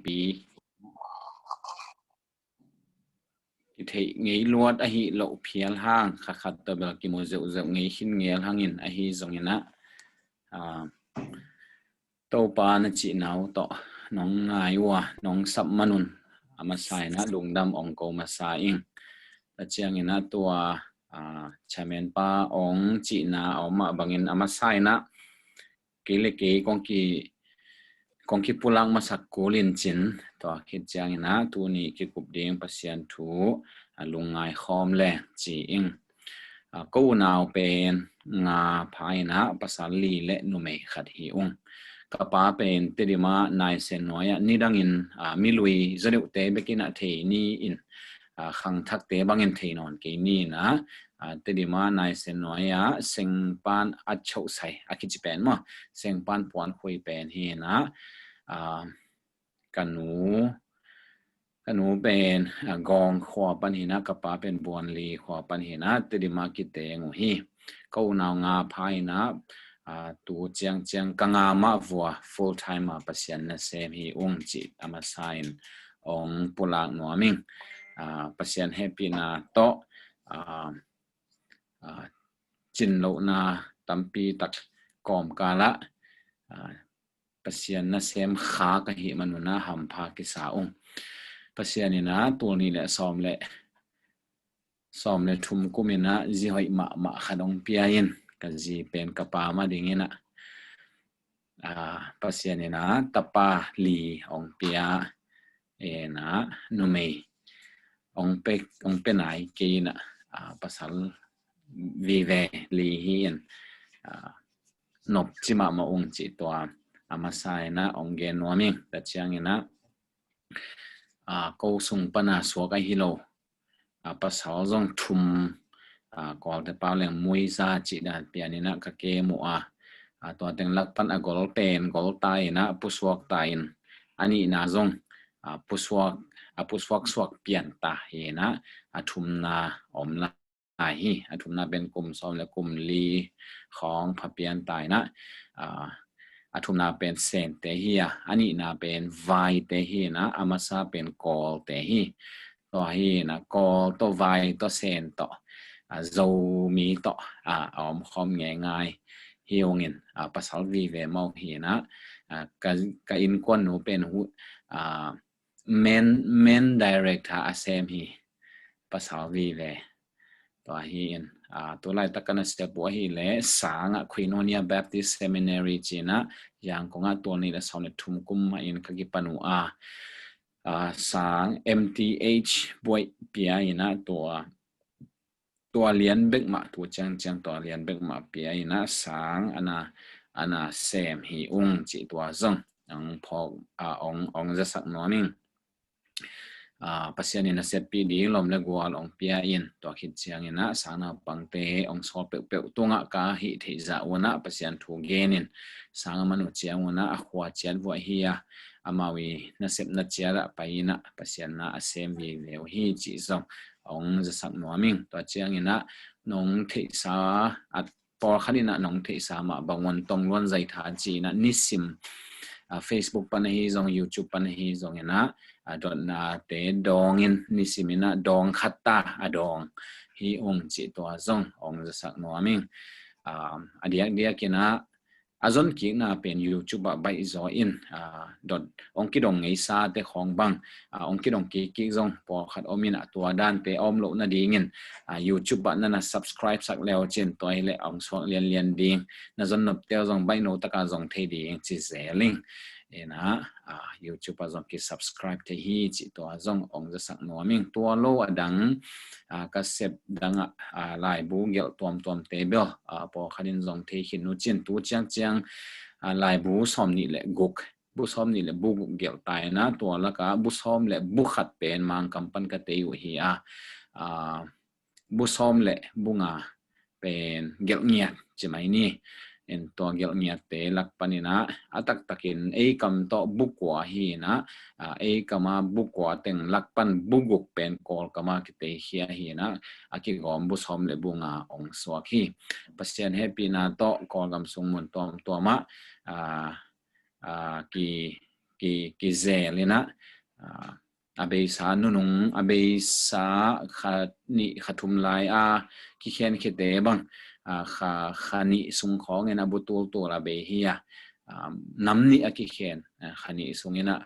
ปีกิเทงี้ลวดอหิโลเพียลห้างขัดตัวเบลกิโมเจอุเจงี้หินเงี้ยห้างอินอหิจงยินะโตปานจีนาวต่อน้องง่ายวัวน้องสับมนุนอามาใส่นะลุงดำองโกมาใส่อิงแต่เจียงยินะตัวชาเมนป้าองจีนาออกมาบางอินอามาใส่นะกิเลกีกองคิปุลังมาสักกูลินจินตัวคิดเจียงยินะตัวนี้กิกุบเดียงปัสยันทูลุงง่ายคอมแลจีอิงกูนาวเป็นงาพายนะภาษาลีและนุเมขัดหิองก็ป้าเป็นเตดิมานายเซนน้อยนี่ดังอินมิลุยจะเดือดเตะไปกินเทนี่อินขังทักเตะบางอินเทนอนกินนี่นะเตดิมานายเซนน้อยเซงปานอัดโชใส่อาคิจิเป็นมั้งเซงปานปวนคุยเป็นเฮนะกันหนูเป็นกองขวาปันหินะกับป้าเป็นบวนลีขวาปันหินะเตดิมากิเตงหีก็นาวงาพายนะตัวเจียงกังอามาวัว full time มาปัสยันนะเซมฮีองจิตอามาไซน์องปุลากนัวมิงปัสยันเฮปีนาโตจินโลนาตัมปีตักกอมกาละปัสยันนะเซมขากะหิมนุนะหัมพากิสาองปัสยันนี่นะตัวนี้แหละซ้อมเลยทุมกุมินะจิหอยมาขดงเปียยินก็จีเป็นกระปามาดิ่งนะปัสยานี่นะตปาลีองเปียนะนุเมองเป็นไหนกีนะภาษาวิเวลีฮีนนบจิมาองจิตัวอามาไซนะองเกนวมิงแต่เชียงนะกูสุงปนาสวกไอฮิโลภาษาจงทุมก็จะเปล่าเรื่องมวยซาจิดาเปียนี่นะก็เกมัวตัวเต็งลักปันกอลเป็นกอลตายนะพุสวกตายอันนี้นะจงพุสวกสวกเปลี่ยนตาเฮนะทุมนาอมละฮีทุมนาเป็นกลุ่มซ้อมและกลุ่มลีของพระเปียนตายนะทุมนาเป็นเซนเตฮีอันนี้นะเป็นไวเตฮีนะอามาซาเป็นกอลเตฮีตัวฮีนะกอลตัวไวตัวเซนต่อโจมีต่ออมคอมง่ายเฮียงเงินภาษาวีเวมองเห็นนะก็อินควนหนูเป็นหูmain director อาเซมฮีภาษาวีเวตัวเฮียนตัวไล่ตะกันเสียบัวฮีเล่สางควีนโอเนียแบปติสเซมินารีจีนะอย่างของตัวนี้และสอนทุ่มกุมมาอินขกิปนูสาง MTH บวยเปียนะตัวเลียนเบกมาตัวจังตัวเลียนเบกมาเปียนะสางอันน่ะเซมฮีจิตัวจงพอจะสักน้อยนึงปัสยานินะเซปีดีลมเลกวาลเปียอินตัวคิดเชียงนะสางน่ะปังเตสอเปตัวงะกาหิเทจาวนะปัสยันทูเกนินสางมนุษย์เจียงวนะอขวาเจียนวัวเฮียอามาวีนะเซปนะเจียระไปนะปัสยันนะเซมวีเลวฮีจิซงจะสักหน่วยมิงตัวเจียงนะน้องเทสาพอขันนะน้องเทสามาบางวันตรงล้วนใจท่าจีนะนิสิมFacebook ปันฮีจง YouTube ปันฮีจงนะดอนนาเตดองอินนิสิมินะดองขัตตาดองฮีจิตัวจงจะสักหน่วยมิงเดียกินะazon ki na pen YouTube by zo in dot ongki dong ngei sa te khong bang ongki dong ki zong po khat omina tua dan te om lo na dingin YouTube ba na subscribe sak leo chen toy le ong so lian ding na zon nop te zong by no taka zong the ding chi zeling ena YouTube azon ki subscribe te hi chi to azong ong za sak no ming to lo adang ka sep dang lai bu gel tom te bel po khanin zong the hin nu chen tu chang lai bu som ni le guk bu som ni le bu gel tai na to la ka bu som le bu khat pen mang kampan ka te u hi bu som le bunga pen gel ngiat chimai ni en to gel ngiat te lak panina atak takin kam to bukwa hi na kama bukwa teng lakpan buguk pen kol kama kite hia hi na aki gom bu som le bunga ong swak hi pasien happy na to kol gam sung mun tom to ma ki ki zelina abe sa nunung abe sa khani khathum lai a ki khen khite bang khani sung khong ena butul to la be hiya namni a ki khen khani sungina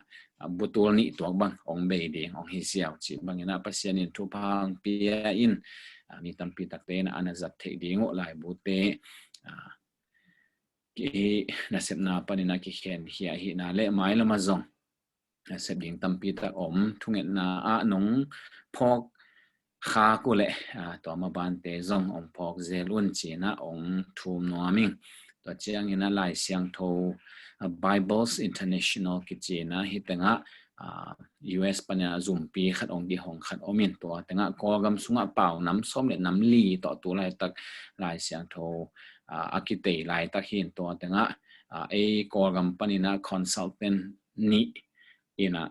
butul ni to bang ong be de ong hi siaw chi bangina pasian in thu phang pia in mi tampi takte na anazat the dingo lai bute ki nasep na panina ki khen hiya hi na le mai lama zong sẽ biến tâm pi ta om thung et na nong phok kha ko le to ma ban te zong om phok zelun chi na ong thum no ming to chiang ina lai siang tho Bibles International ki chi na hi tenga US pana zoom pi khat ong di hong khat omin to tenga ko gam sunga pau nam som le nam li to tu lai tak lai siang tho akite lai tak hin to tenga a ko gam panina consultant ni ina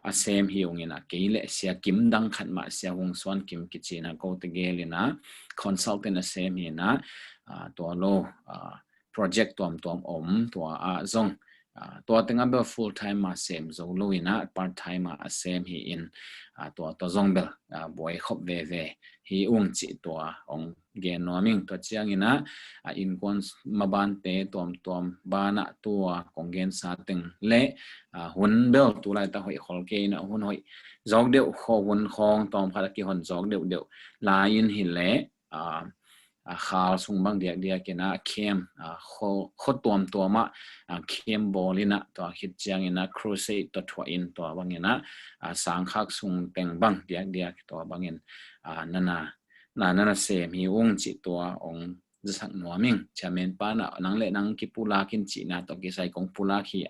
asem hiung ina keile sia kim dang khat ma sia hong swan kim kichina ko te gelina consultant asem ina to lo project tom om to zong to tenga be full time ma sem zo lo ina part time ma asem hi in to zong bel boy khop ve hi ung chi to ong gen no ming to chiang ina in kon maban te tom bana to kongen sa teng le hun bel tu lai ta hoi khol ke na hun hoi jog deu kho hun khong tom kha ki hon jog deu la in hi le khal sung bang dia ke na kem kho tom ma kem bolina to hit chiang ina crusade to thwa in to bangina sang khak sung teng bang dia to bangin nana se mi ung chi to ong sak nuaming chamen pa na nang le nang ki pula kin chi na to ki sai kong pula khi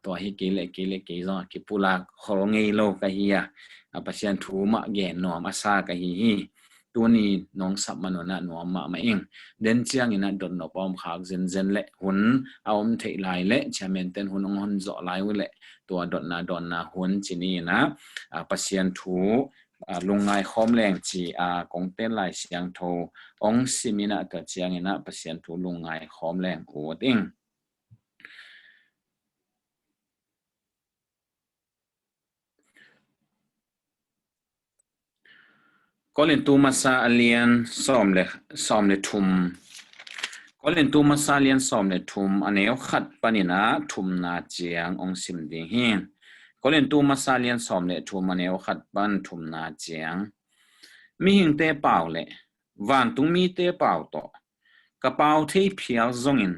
to hi kele ke zo ki pula khorongei lo ka hi pasian thu ma gen nom asa ka hi tu ni nong sap manona nom ma ing den chiang ina don no pom khak zen le hun aom thei lai le chamen ten hun ong hon zo lai we le to don na hun chi ni na pasian thu lungai khom leng chi kong ten lai siang tho ong simina ta chiang ina pasian thu lungai khom leng o ding Colin tu masa alian som le thum Colin tu masa alian som le thum aneu khat panina thum na chiang ong sim ding hin Colin tu masa alian som le thum aneu khat pan thum na chiang mi hing te pau le van tung mi te pau to ka pau thei phial zongin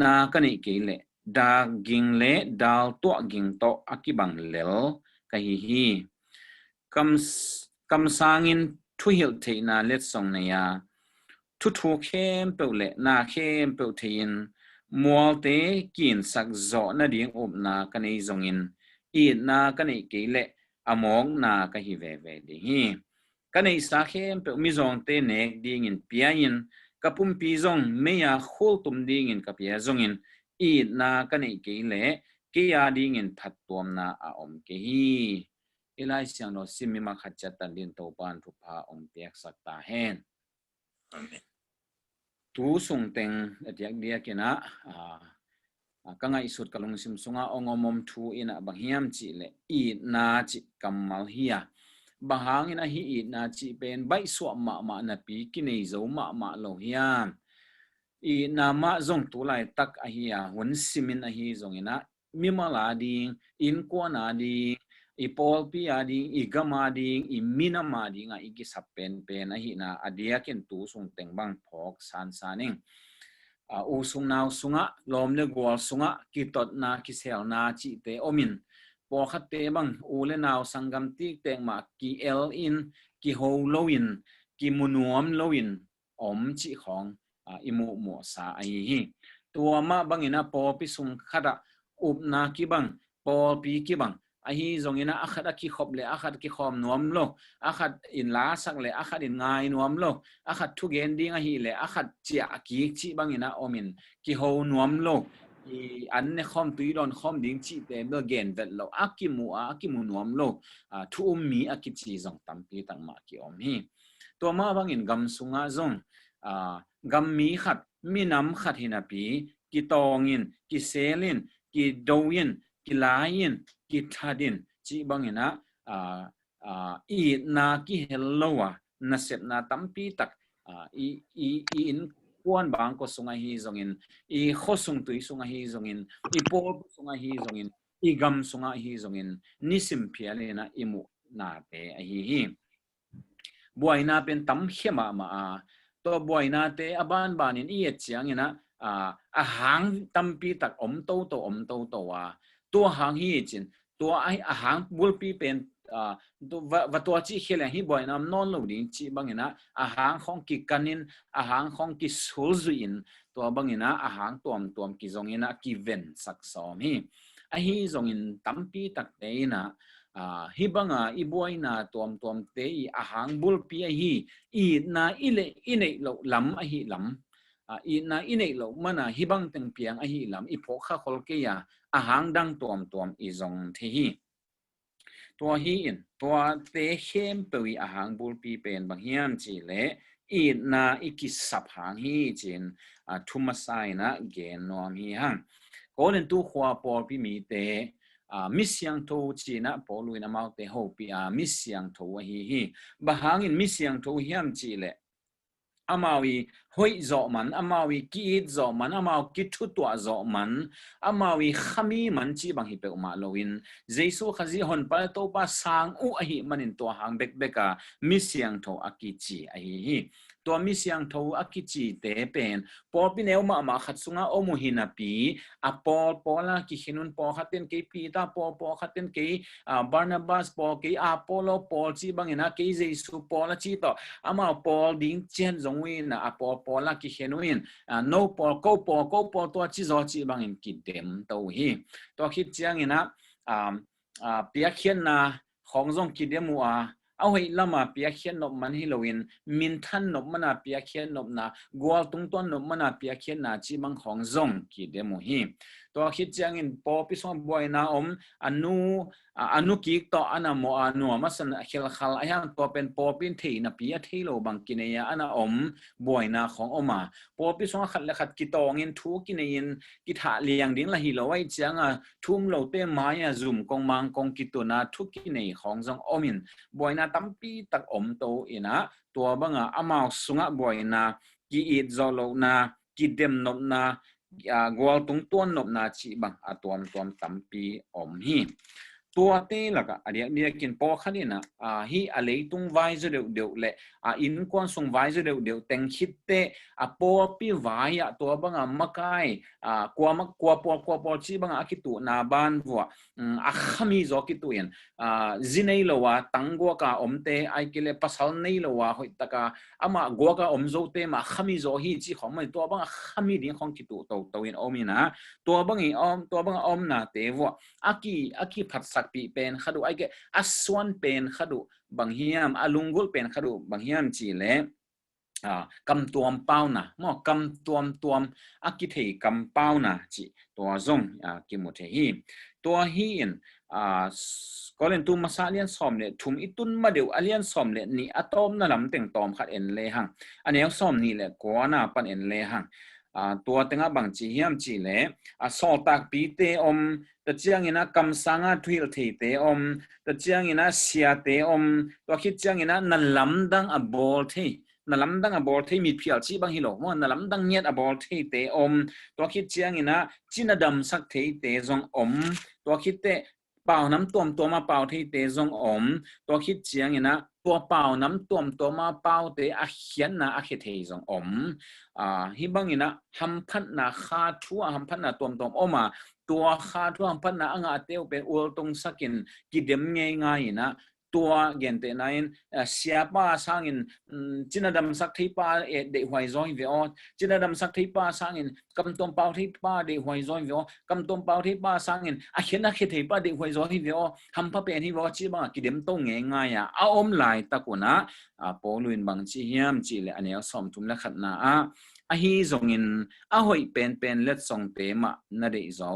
na kani ke le da ging le dal to ging to akibang lel ka hi kam sangin thu hil the na let song na ya thu khem pe le na khem pe thein mual te kin sak zo na ding na kanei zongin na kanei ke le among na ka hi ve ding hi kanei sa khem pe mi zong te ne ding in piain kapum pi zong me ya khol tum ding in kapia zongin na kanei ke le ke ya ding in that tom na om ke hi ilai siang no simi ma khacha tan din to pan thu pha ong piak sakta hen tu sung teng atiak dia kena kanga isut kalung sim sunga ongomom thu ina banghiam chi le na chi kamal hiya bahang ina hi na chi pen bai so ma na pi kinei zo ma lo hiam na ma zong tu lai tak a hiya hun simin a hi zong ina mimala ding in ko na ding ipol pi ading igama ding iminama ding a igi sapen pen a hi na adia ken tu sung teng bang phok san saning u sung naw sunga lom le gol sunga kitot na kisel na chi te omin po khat te bang u le naw sangam ti teng ma ki el in ki ho loin ki munuam loin om chi khong imu mo sa ai hi tua ma bangina po pi sung khada up na ki bang pol pi ki bang ahi zongina akhat ki khop le akhat ki khom nuam lo akhat in la sak le akhat in ngai nuam lo akhat thu gen ding a hi le akhat chia ki chi bangina omin ki ho nuam lo i an ne khom tui don khom ding chi te be gen vet lo akimu nuam lo thu mi akichi zong tampi tang ma ki om hi to ma bangin gam sunga zong gam mi khat mi nam khat hinapi ki tongin ki selin ki doin ki lain ki thadin chi bangina I na ki hellowa na set na tampi tak I in kuan bang ko sunga hi zongin I khosung tui sunga hi zongin I pol sunga hi zongin I gam sunga hi zongin nisim phiale na imu na te hi buai na pen tam khema ma to buai na te aban banin I chiang ina a hang tampi tak om to wa to hang hi chin to ai a hang bulpi pen và tua chỉ khi là hi boy nam non lo ding chi bangina a hang khong ki kanin a hang khong ki sul zuin tua bangina a hang tuam ki zongina ki ven sak som hi a hi zongin tampi tak te na hi banga I boy na tuam te a hang bul pi hi na ile ine lo lam a hi lam I na ine lo mana hi bang teng piang a hi lam I pho kha khol ke ya a hang dang tuam I zong the hiตัวฮีนตัวเตะเข้มไปอาหารบุลปีเป็นบางเฮียนจีเละอีน่าอีกิสับหางฮีจินทุมาไซนะเกนนอมฮีฮังก็เล่นตัวขวาปอปีมีเตมิสยังโทจีนะปอลุยน้ำเอาเตะหูปีมิสยังโทฮีบางหางอินมิสยังโทเฮียมจีเละอามาวีหอยจอมันอามาวีกีดจอมันอามาวีกิทุตัวจอมันอามาวีขมีมันจีบางฮิเปอมาโลวินเจสุขจีฮอนไปโตปาสังอุอหิมันอินตัวหางเบกมิเสียงโทอากิจีอหิตัวมิเสียงโทอากิจีเตเป็นปอปีเนวมาขัดสุงาอมุหินาปีปอลากิขินุนปอขัดเต็นกีปีตาปอขัดเต็นกีบาร์นาบัสปอกีปอโลปอจีบางอินะกีเจสุปอละจีต่ออามาปอดิ้งเจนจงวินปอลากิเขนุนno ปอโกปอตัวจีจอจีบางอินกิเดมตัวฮีตัวคิดเจียงอินะเปียเขียนนะของจงกิเดมัวเอาให้ละมาเปียเขียนนบมันให้เราเห็นมินทันนบมันเปียเขียนนบนะกัวตุงต้นนบมันเปียเขียนนะจีบังของจงกิเดมุฮีตัวคิดเจียงอินปอพิสงบวยนะอนุกิกต่ออันโมอนุมาสันเขลขลายางตัวเป็นปอปินเทนะปียเทโลบังกินเนียอันบวยนะของมาปอพิสงขัดและขัดกิตองอินทุกินอินกิถาเลียงดิ้งละฮิโลไว้เจียงทุ่มโลเต้ไม้ซุ่มกองมังกองกิตัวนะทุกินเนของจงมินบวยนะตั้มปีตักโตอินะตัวบังอามาสุงะบวยนะกิอิดจอโลนะกิเดมนบนะกัวตุงต้นนบนาชีบังตัวตั้มปีฮีตัวเตล่ะก็อันนี้กินปอขันนี่นะฮีอะไรตุงไว้จะเดี๋ยวเละอินกวนส่งไว้จะเดี๋ยวแต่งคิดเตปอปีไว้ตัวบังมักไก่กลัวปอชีบังคิดตัวนาบ้านวัวขมีจอคิดตัวเองจีนนี่ละว่าตั้งกัวกาเตไอเกลภาษานี่ละว่าหอยตะกามากัวกาโจเตมาขมีจอฮีจีของมันตัวบังขมีดิ้งของคิดตัวเองมีนะตัวบังนะเตวัวอากีผัดสักปีเป็นขดุไอเกอสวนเป็นขดุบางเฮียมลุงกุลเป็นขดุบางเฮียมจีเล่กำตัวมเป้านะมอกำตัวมอากิเทกำเป้านะจีตัวจงกิมุเทฮีตัวฮีนก็เล่นตัวมาซาเลียนสอมเนี่ยทุ่มอีตุนมาเดี๋ยวอเลียนสอมเนี่ยนี่อะตอมน่ะลำเต็งตอมขัดเอ็นเลยหังอันนี้สอมนี่แหละกัวน่ะปันเอ็นเลยหังตัวเต็งบางจีเฮียมจีเล่สอตักปีเตแต่เจียงอินะกำสังทวิลเทเตแต่เจียงอินะเสียเตตัวคิดเจียงอินะนั่นลำดังอบอลเทนั่นลำดังอบอลเทมีเพียรชีบางฮิโลว่านั่นลำดังเงียดอบอลเทเตตัวคิดเจียงอินะจินดำสักเทเตจงตัวคิดเตเป่าน้ำตัวมาเป่าเทเตจงตัวคิดเจียงอินะตัวเป่าน้ำตัวมาเป่าเตอาเขียนนะอาเขเทจงฮิบังอินะหัมพันนะคาทัวหัมพันนะตัวมาตัวคาทัวหัมพันนะอ่างเตียวเป็นอุลตงสักินกิเดมง่ายนะตัวเกณฑ์เตนัยเสียป้าสร้างอินจินดำสักที่ป้าเดหวยจอยวิโอจินดำสักที่ป้าสร้างอินกำต้มเปาที่ป้าเดหวยจอยวิโอกำต้มเปาที่ป้าสร้างอินอาเขียนที่ป้าเดหวยจอยวิโอทำพระเป็นที่ว่าจีบ้ากิเดมต้องง่ายเอาไหลตะกุนะปอลุนบางจีเฮียมจีเลยอันนี้สมทุมละขัดนะ a hi zongin a hoi pen let song te ma na de zo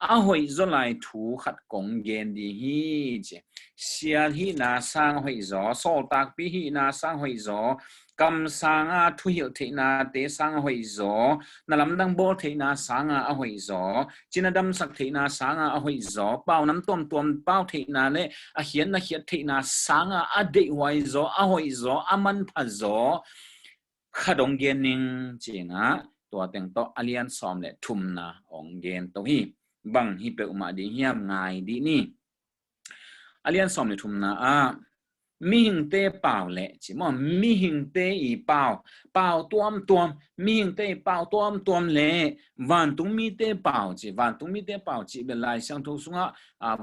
a hoi zo lai thu khat kong gen di hi che sial hi na sang hoi zo sol tak pi hi na sang hoi zo kam sang a thu hil the na te sang hoi zo na lam dang bol the na sang a hoi zo chinadam sak the na sang a hoi zo pau nam tom pau the na le a hian na hiat the na sang a de wai zo a hoi zo aman pha zo khadong gen ning chinga tua teng to alian som le thum na ong gen to hi bang hi pe uma di hiam ngai di ni alian som le thum na a mi hing te pao le chi mo mi hing te I pao tuam mi hing te pao tuam le van tung mi te pao chi be lai sang thu sunga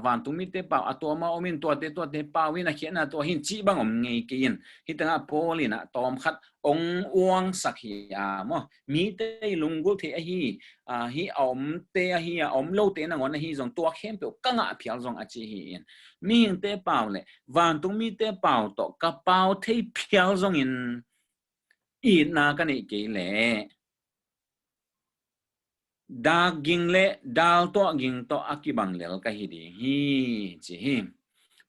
van tung mi te pao atoma omin to te pao win a khian to hin chi bang om ngei kin hitanga polina tom khat ong uang sakhi mo mi te lungul the hi om te hi om lo te na ngon hi jong to khem pe kanga phial jong a chi hi in mi hing te pao le van tung mi te pao to ka pao the phial jong in I na ka nei ke le da ging le dal to ging to akibang lel ka hi di hi chi hi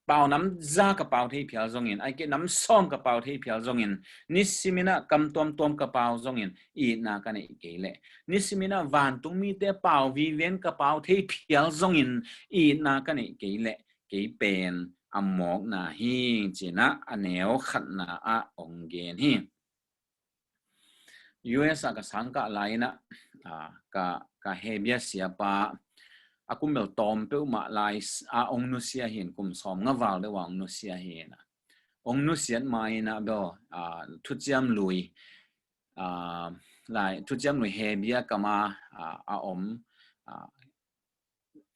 pao nam za ka pao the phial jong in ai ke nam som ka pao the phial jong in nisimina kam tom ka pao jong in I na ka nei ke le nisimina van tung mi te pao vi ven ka pao the phial jong in I na ka nei ke le ke pen amok na hi china aneo khat na a ong gen hi US ka sangka laina ka hebia siapa aku mel tom pe ma lai a ong nu sia hin kum som nga wal de wang nu sia hin ong nu sian mai na do thu chiam lui lai thu chiam lui hebia kama a om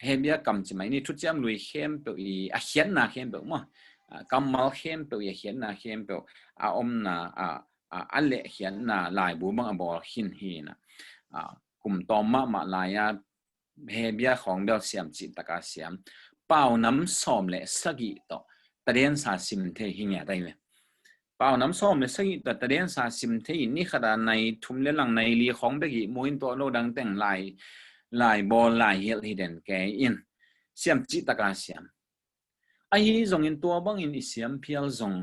hebia kam chi mai ni thu chiam lui hem pe a hian na hem pe mo kamal hem pe ya hian na hem pe a om na ale hian na lai bu bang abol hin hi na kum tom ma laya hebia khong bel siam chi taka siam pau nam som le sagi to taren sa sim the hi nya dai me pau nam som le sagi to taren sa sim the ni khada nai thum le lang nai li khong be gi muin to lo dang teng lai bol lai hel hidden ke in siam chi taka siam a hi zong in to bang in siam phial zong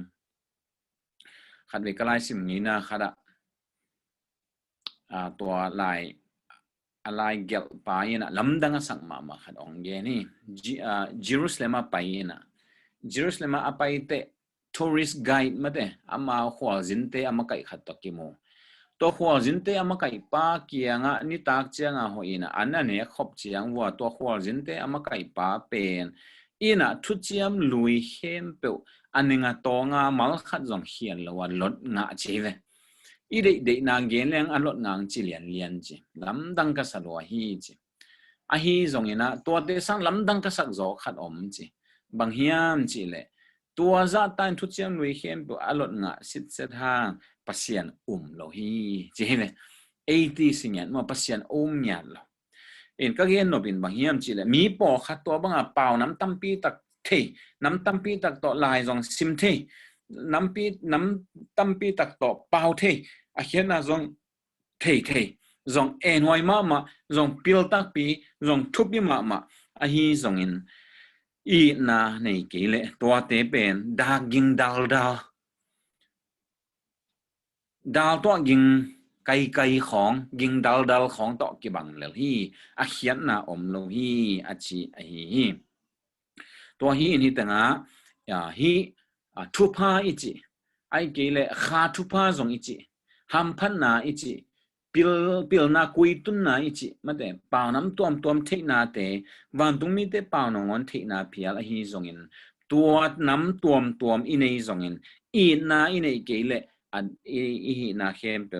khat ve kalai sim ni na khada to lai alai gel paina lamdanga sangma ma khat ongge ni Jerusalem paina Jerusalem apai te tourist guide mate ama khwal jinte ama kai khat to kimo to khwal jinte ama kai pa kianga ni tak chianga hoina anane khop chiang wa to khwal jinte ama kai pa pen ina thu chiam lui hem pe aninga tonga mal khat jong hian lawa lot nga cheve de na gen leng an lot ngang chi lian chi lam dang ka salwa hi chi a hi zong ina to te sang lam dang ka sak zo khat om chi bang hiam chi le tua za tan thu chiam lui hem bu a lot nga sit set hang pasian lo hi chi he 80 sinyan mo pasian nyan lo in ka gen no bin bang hiam chi le mi po khat to bang a pau nam tampi tak the nam tampi tak to lai zong sim the nam tampi tak to pau the a hian na zong the zong enwai ma zong pil tak pi zong thupi ma a hi zong in I na nei ke le to te pen da ging dal to ging kai khong ging dal khong to ki bang le hi a hian na om lo hi a chi a hi to hi ni tanga ya hi thu pha ichi ai ke le kha thu pha zong ichi ham phan na ichi pil na kui tun na ichi mate pau nam tom the na te wan tung mi te pau no ngon the na phial a hi zong in tuat nam tom I nei zong in I na I nei ke le I hi na khem pe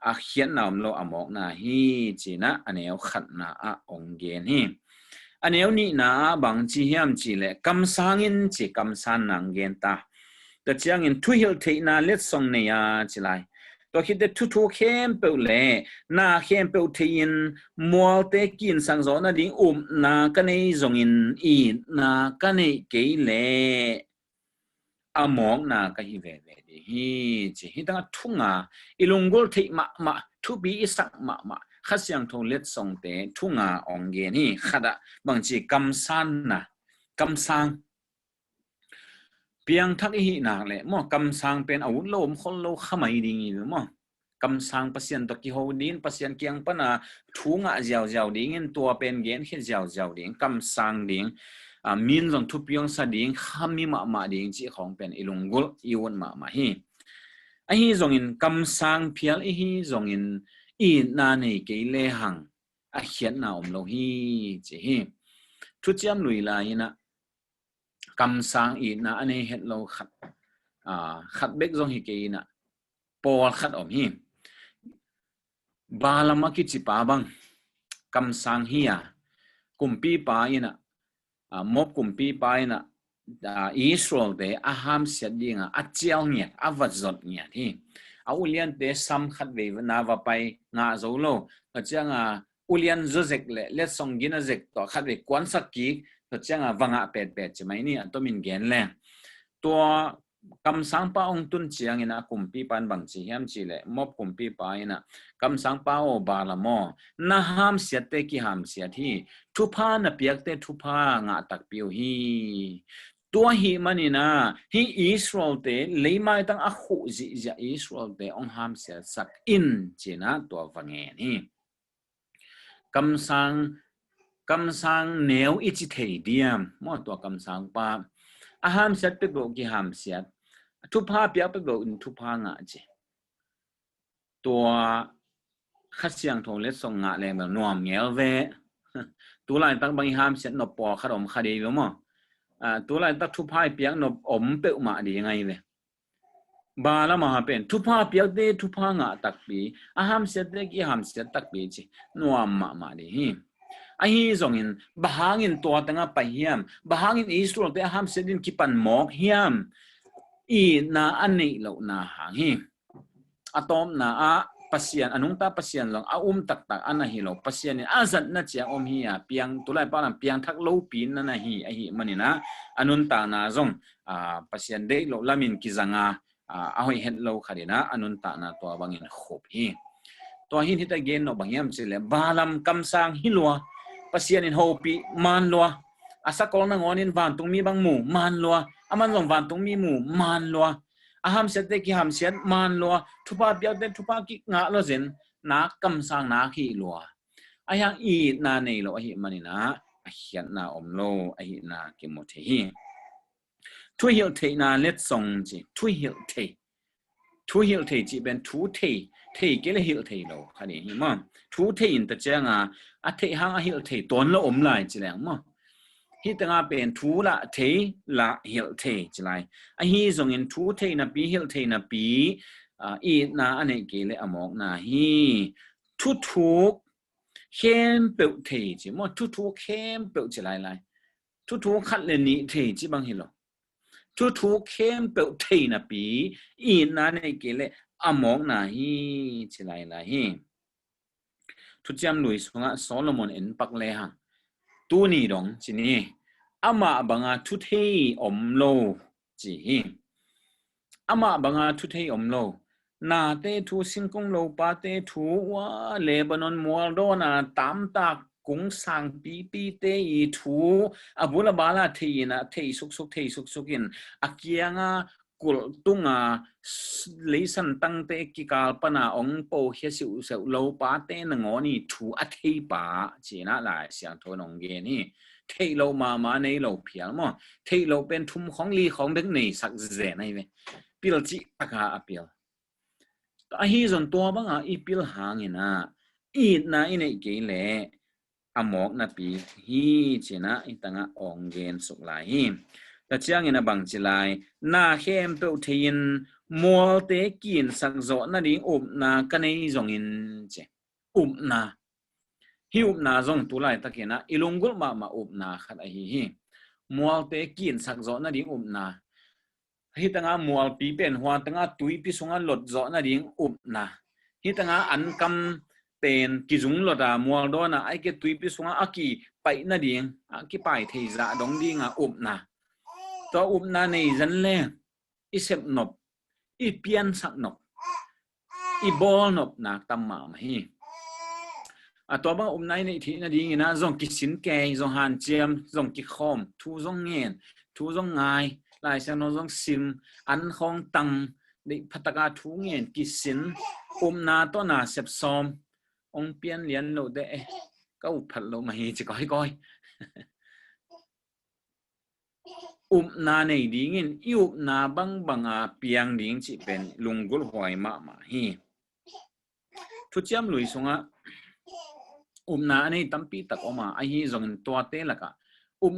a hian nam lo amok na hi chi na aneu khat na a ong gen hi aneu ni na bang chi hiam chi le kam sangin chi kam san nang gen ta ta chiang in thu hil the na let song ne ya chi lai to khi de thu khem pe le na khem pe thein mol te kin sang zo na ding na ka nei zong in I na ka nei ke le among na ka hi ve hi chi hi ta thunga ilungol the ma thu bi isak ma khát siang thong let song te thu nga ong gen hi khada bang chi kam san na kam sang piang thak hi nak le mo kam sang pen awun lom khol lo khamai ding ni mo kam sang pasien to ki hodin pasien kiang pana thu nga jiao jiao ding in tua pen gen khi jiao jiao ding kam sang ding min jong thu piang sa ding khami ma ding chi khong pen ilungul iwon ma hi a hi zong in kam sang phial hi zong in i na nei ke le hang a hian na lo hi chi hi thu chiam lui la ina kam sang i na ane het lo khat bek zong hi ke ina pol khat om hi balama ki chi pa bang kam sang hi kumpi pa ina mop kumpi pa ina Israel de aham siat dinga achial nya avazot nya hi aulian de sam khat ve na va pai nga zo lo achanga ulian zozek le let song gina zek to khat ve kwan sak ki achanga wanga pet chimai ni atomin gen le to kam sang pa ong tun chiang ina kumpi pan bang chi hiam chi le mop kumpi pa ina kam sang pa o ba la mo na ham siat te ki ham siat hi thu pha na piak te thu pha nga tak piu hi tua hi manina hi Israel te leimai tang a khu ji ja Israel te ong ham siat sak in china to wange ni kam sang neu ichi thei diam mo to kam sang pa aham siat pe go ki ham siat thu pha pia pe go in thu pha nga chi tua khát siang thong let song nga le ma nuam ngel ve tu lai tak bang ham siat no po kharom khadi lo mo tu lai tak thu pha piak no om pe ma di ngai ve ba la ma ha pen thu pha piak de thu pha nga tak pi aham siat de ki ham siat tak pi chi nuam ma di hi ahi zongin bahangin to tanga pa hiam bahangin Israel te ham sedin kipan mok hiam i na ani lo na hang hi atom na a pasian anung ta pasian long a tak ana hi lo pasian ni azat na chia om hi a piang tulai pa lam piang thak lo pin na hi a hi manina anun ta na zong pasian de lo lamin ki zanga a hoi het lo khadina anun ta na to bangin khop hi to hin hita gen no bangyam chile balam kam sang hilwa pasian in hopi man lo asa kol na ngonin van tung mi bang mu man lo aman long van tung mi mu man lo aham sete ki ham siat man lo thupa biak de thupa ki nga lo zen na kam sang na khi lo ayang i na nei lo hi manina a hian na om lo a hi na ki mo the hi thu hil the na let song ji thu hil the ji ben thu the ke le hil the lo khani hi ma thu the in ta changa a the hang a hil the ton lo om lai chi lang ma hi tanga pen thu la the la hil the chi lai a hi zong in thu the na pi hil the na pi i na ane ke le amok na hi thu khem pe the chi mo thu khem pe chi lai thu khat le ni the chi bang hi lo thu khem pe the na pi i na ne ke le amok na hi chi lai hi thu cham lui sunga Solomon en pak le ha tu ni dong chi ni ama banga thu the om lo chi hi ama banga thu the om lo na te thu singkong lo pa te thu wa Lebanon Moldona tam tak kung sang pi te I thu abula bala theina thei suk in akianga kul tunga leisan tang te ki kalpana ong po hiasiu se lo pa te na ngoni thu a thei pa china la siang thonong ge ni thei lo ma nei lo phial mo thei lo pen thum khong li khong bek nei sak ze nai ve pil chi aka apil a hi zon to banga I pil hangina I na ine ke le amok na pi hi china itanga ongen suk lai hi ta chiang ina bang chilai na khem pe thein mol te kin sak zo na ding na kanei zong in che na hi na zong tu lai takena ilungul ma na khat a hi mol te kin sak zo na ding na hi tanga mol pi pen hwa tanga tui pi sunga lot zo na ding na hi tanga an kam pen kizung lo da mual do na ai ke tui pi sunga aki pai na ding ki pai thei za dong ding na to na nei zan le I sep nop I pian sak nop i bol nop nak tam ma hi a to bang nai nei thi na ding ina zong ki sin ke zong han chiam zong ki khom thu zong ngen thu zong ngai lai sang no zong sim an khong tang de phataka thu ngen ki sin na to na sep som ong pian lian lo de ka u phat lo ma hi chi coi na nei ding in na bang a piang ding chi pen lungul hoi ma hi thu chiam lui sunga na nei tampi tak oma a hi zong to te laka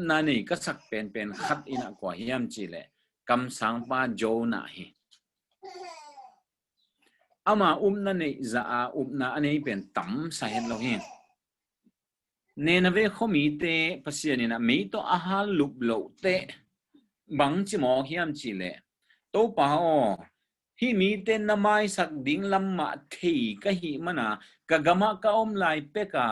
na nei ka sak pen khat ina kwa hiam chi le kam sang pa jo na hi ama na nei za a na nei pen tam sa hen lo hi ne na ve khomi te pasian ina me to a ha lup lo te bang chi mo hiam chi le to pa o hi mi te na mai sak ding lam ma thei ka hi mana ka gama ka om lai pe ka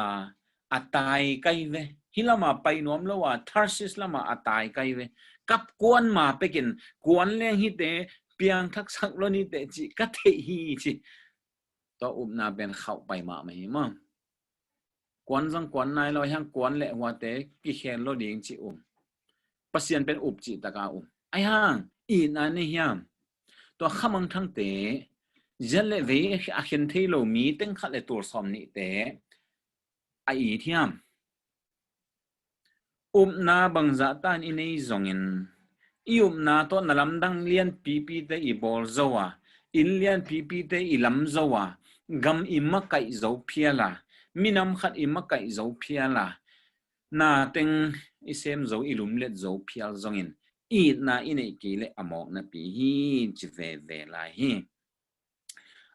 atai kai ve hilama pai nom lo wa tharsis lama atai kai ve kap kuan ma pekin kuan leng hi te piang thak sak lo ni te chi ka the hi chi to na ben khau pai ma mai ma kuan jang kuan nai lo hang kuan le wa te ki khen lo ding chi pasian pen chi taka ai hang i na ni hiam to khamang thang te jale ve a khen thei lo mi teng khat le tur som ni te ai thiam na bang za tan in ei zongin na to nalam dang lian pp te i bol zowa in lian pp te i lam zowa gam i makai zo phiala minam khat i makai zo phiala na teng isem zo ilum let zo phial zongin na inei ki le amok na pi hi chi ve la hi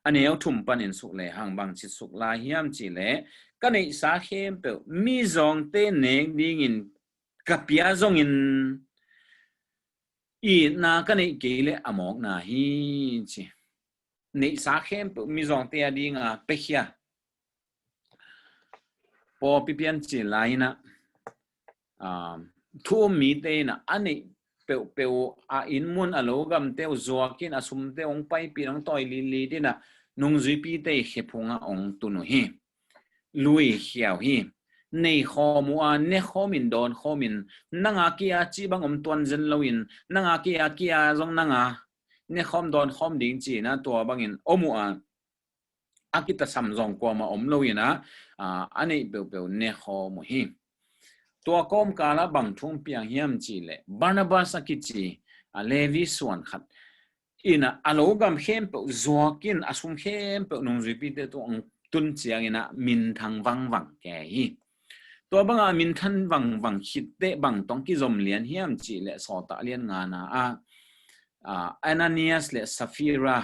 aneu thum panin suk le hang bang chi suk la hiam chi le kanei sa khem pe mi zong te nek ding in kapia zong in na kanei ki le amok na hi chi nei sa khem pe mi zong te ding a pe khia po pipian chi lai na thu mi te na ani pe a in mun alogam te zuakin asum te ong pai pi nang toi li te na nung zui pi te khepunga ong tunu hi lui hiao hi nei khomu a ne khomin don khomin nanga kia chi bang tuan zen loin nanga kia zong nanga ne khom don khom ding chi na to bangin omu a akita samjong ko ma loina ani pe ne khomu hiตัวก้มกาละบังทุ่งเปียงเฮียมจีเลบานาบาสกิจีเลวิส่วนขัดอินะอโลกัมเข้มเปจวกินอสุมเข้มเปนงจุปีเตตัวองตุนเจียงอินะมินทังวังแก่ฮีตัวบังมินทันวังคิดเตบังต้องกิจมเลียนเฮียมจีเลสอตะเลียนงานาอานาเนียสเลซาฟิรา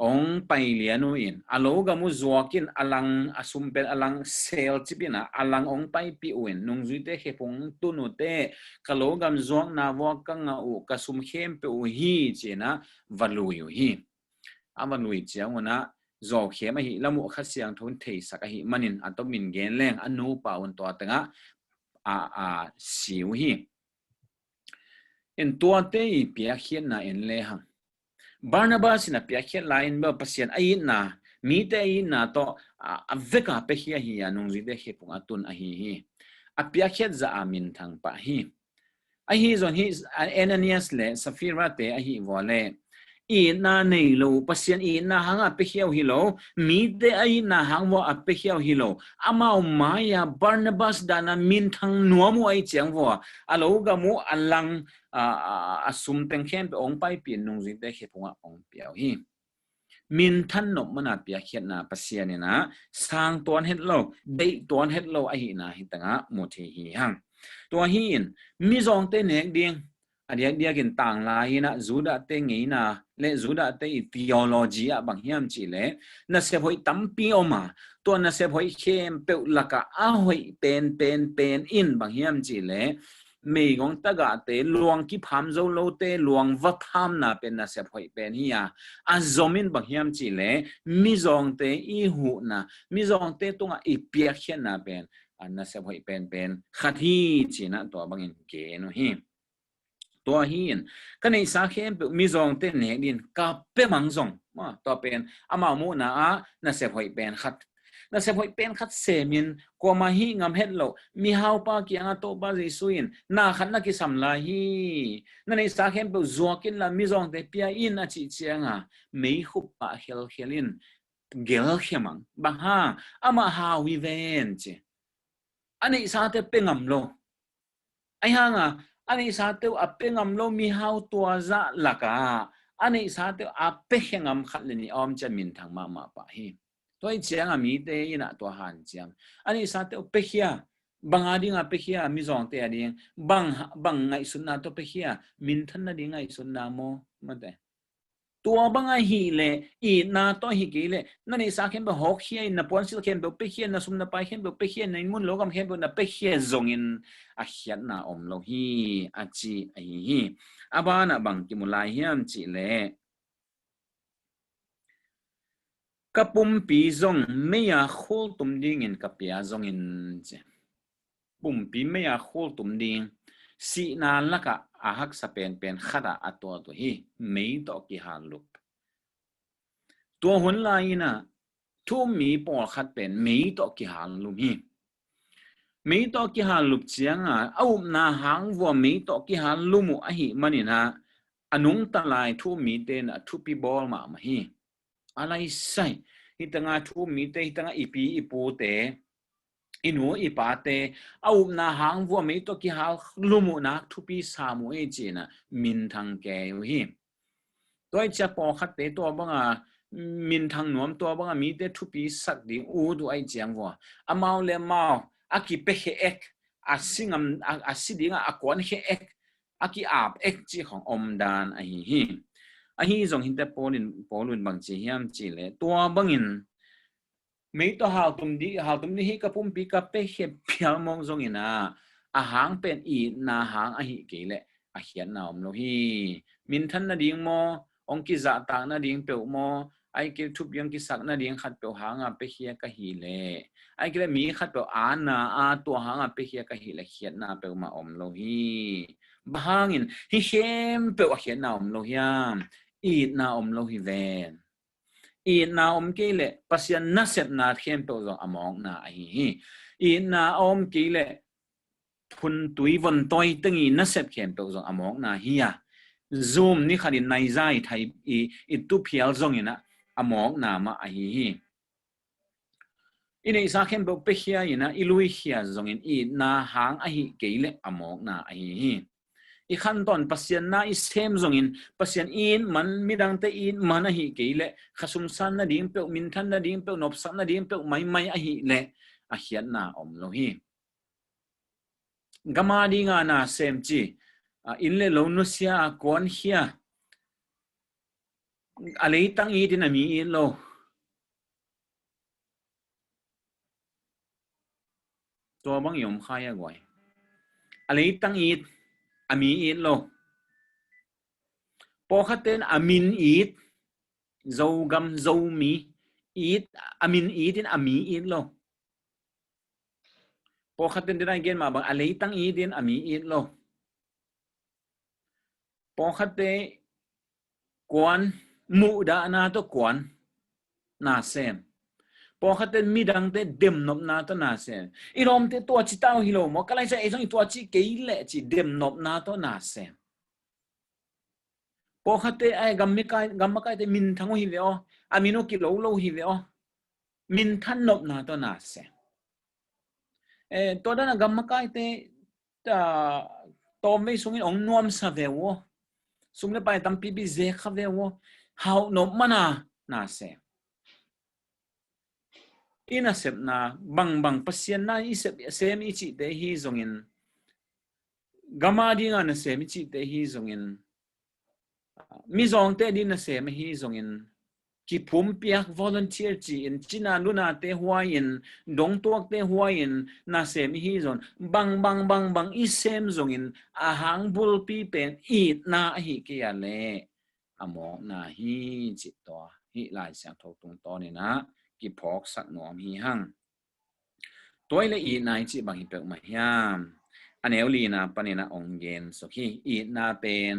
องไปเลียนุอินอโลกามุจวกินอลังอสุมเป็นอลังเซลจิบินะอลังองไปปิอุนนงจุเตเขพงตุนุเตกะโลกามจวงนาวกังอุกะสุมเข้มเปอุฮีเจนะวัลุยฮีวันลุยเจียงวนะจอเขมหิละมุขัดเสียงทุนเทสักหิมันินอัตมินเกนแรงอนุปาวันตัวตงะสิวฮีเอ็นตัวเตยเปียเขียนนะเอ็นเลหังBarnabas na piakhet lain ba pasien ayin na mi te ayin na to aveka pe hi anong zide he pung atun hi a piakhet za amin thang pa hi zon hi Ananias le Safira te vole na nei lo pasien na hanga pe hi lo mi te ayin na hangwa a pe hi lo amao maya Barnabas dana min thang nuamu ai chang wa alo ga mu alang asum teng khem pe ong pai pin nung zin te khepunga ong piao hi min than no mana pia khiat na pasian na sang ton het lo dei ton het lo a hi na hi tanga mo the hi hang to hi in mi zong te nek ding dia kin tang la hi na juda te ngei na le juda te theology a bang hiam chi le na se hoi tampi oma to na se hoi khem pe laka a hoi pen in bang hiam chi le mei gong taga te luang ki pham zo lo te luang va pham na pen na se phoi pen hi a zomin bang hiam chi le mi zong te i hu na mi zong te tunga i pia khen na pen na se phoi pen khat hi chi na to bang in ke no hi to hi in kanei sa khem mi zong te ne din ka pe mang zong มาตัวเป็นอามามูน่ะเสพหอยเป็นขัดน่ะเสพหอยเป็นขัดเสมินกว่ามาฮีงามเฮ็ดโลมีเฮาปากียงโตบาซิซุอินน่าขันนักกิสัมลาฮีนั่นในสาเข้มเปจัวกินละมิจงเตปียอินอาจิเจียงไม่ขุบปะเฮลินเกลเขมังบางฮาอามาฮาวิเวนเจอันนี้สาเตเป็นงามโลไอ้ฮะอันนี้สาเตอเป็นงามโลมีเฮาตัวจะลักอันนี้สาเตอเป็นงามขัดเลยนี่อมจะมินทางมาปะฮีตัวเจียงมีเตยนะตัวหันเจียงอันนี้สาเตอเป็นเฮียบางอดีงเป็นเฮียมิจงเตอดีงบางไงสุนนะตัวเป็นเฮียมินทันนะดีไงสุนนะโมมันเตตัวบางไงฮีเลอีนาตัวฮีกีเลนั่นนี่สักเข้มเบหกเฮียนับวันสิลเข้มเบเป็นเฮียนับสมนับไปเข้มเบเป็นเฮียในมุนโลกเข้มเบนับเป็นเฮียจงอินอาเฮียนะอมโลฮีอาจีไอฮีอาบานะบางกิมุลายเฮียมจีเลกปุ่มปีจงไม่อยากคูลตุ่มดิ่งกับปีจงอินเจปุ่มปีไม่อยากคูลตุ่มดิ่งสีนาลักอาหักสเปนเป็นขัดอัตัวฮีไม่ตอกิฮาลุปตัวหุ่นลายนะทุ่มมีปอลขัดเป็นไม่ตอกิฮาลุปฮีไม่ตอกิฮาลุปเจียงเอาหน้าหางวัวไม่ตอกิฮาลุมุอหิมันนี่นะอนุงตะลายทุ่มมีเตนทุปีบอลมาฮีอะไรใส่ฮิตงาทุ่มมีเตฮิตงาอีปีอีปูเตอินูอีปาเตเอาหน้าหางวัวไม่ตอกิฮาลุมุนักทุปีสามุเอจีนะมินทังแกอยู่ฮีตัวจะปอขัดเตตัวบ้างมินทางหนวมตัวบ้างมีเตทุปีสักดิ่งอูดูไอเจียงวัวอามาเลมาอากิเปเฮเอกอาสิงอาสิดิ่งอากวนเฮเอกอากิอาบเอกจีของอมดานไอฮีไอฮีจงหินแต่ปอลุนบางจีเฮียมจีเลตัวบางอินไม่ตัวหาวตุมดีฮีกับปุ่มปีกับเปเฮเพียลมองจงอินอาหางเป็นอีนาหางอหิเกเลอาเขียนนามโลฮีมินทันนาดิ่งโมองกิจะตางนาดิ่งเปียวโมไอเกทุบยังกิสักนาดิ่งขัดเปียวหางเปเฮียกะฮีเลไอเกลมีขัดเปียวตัวหางเปเฮียกะฮีเลเขียนนาเปียวมาอมโลฮีบางอินฮิเข้มเปียวเขียนนาอมโลฮีอีนาอมโลฮีเวนอีนาอมเกเลปัสยันนัสเซตนาเข้มเปียวจงอมองนาไอฮีอีนาอมเกเลพุนตุยวันตอยตึงอีนัสเซตเข้มเปียวจงอมองนาฮีzoom นี่ขัดินในใจไทยอีตุเพียลจงอินะอมองนามาไอฮีอินไอสักเข้มเปียเฮียนะอิลุยเฮียจงอินอีนาหางไอฮีเกเลอมองนาไอฮีอีขั้นตอนปัสยันนาอิเซมจงอินปัสยันอินมันมีดังแต่อินมันไอฮีเกเลขสุมสันนาดิ่งเปียวมินทันนาดิ่งเปียวนบสันนาดิ่งเปียวไม่ไอฮีเลอาเฮียนาอมโลฮีกามาดีงานาเซมจีอินเลโลนุเซียกวนเฮียอะไรตั้งอีที่น่ะมีอินโลตัวบางยมขายก่อยอะไรตั้งอีดอามีอีดโลพอขัดเต้นอามินอีดโจกัมโจมีอีดอามินอีดินอามีอีดโลพอขัดเต้นได้เกณฑ์มาบางอะไรตั้งอีดินอามีอีดโลพอขัดเตะกวนมูดานาตัวกวนนาเซมพอขัดเตะมีดังเตะเดิมนบนาตัวนาเซมอีลมเตะตัวจิตเอาฮิโลมก็เลยจะไอ้ตรงตัวจิเกยเละจิเดิมนบนาตัวนาเซมพอขัดเตะไอ้กัมมิกายเตะมินทั้งฮิเลโออามิโนกิโลโลฮิเลโอมินทันนบนาตัวนาเซมตัวนั้นกัมมิกายเตะตัวไม่ส่งอินองนวมซาเวโอสุมเลไปตั้มปีเซคาเวโอเฮานบมานาเซมอินาเซปนาบางปัสยานาอิเซปเซมิจิเตฮีจงอินกามาดีงานเซมิจิเตฮีจงอินมิจงเตดีนเซมฮีจงอินกิพุ่มเปียก volunteer จีอินจินาลุนาเตหัวอินดงตัวเตหัวอินนาเซมฮีจงบางอิเซมจงอินอาหางบุลปีเป็นอีดนาฮิเกียเลอมองนาฮีจิตตัวฮิลายเสียงทกตรงตัวนี่นะกิพอกสักหนอมฮีหังตัวเลอีนายจิบางฮิเปกมาฮยามอันเอลีนาปนินะองเย็นสุขีอีนาเป็น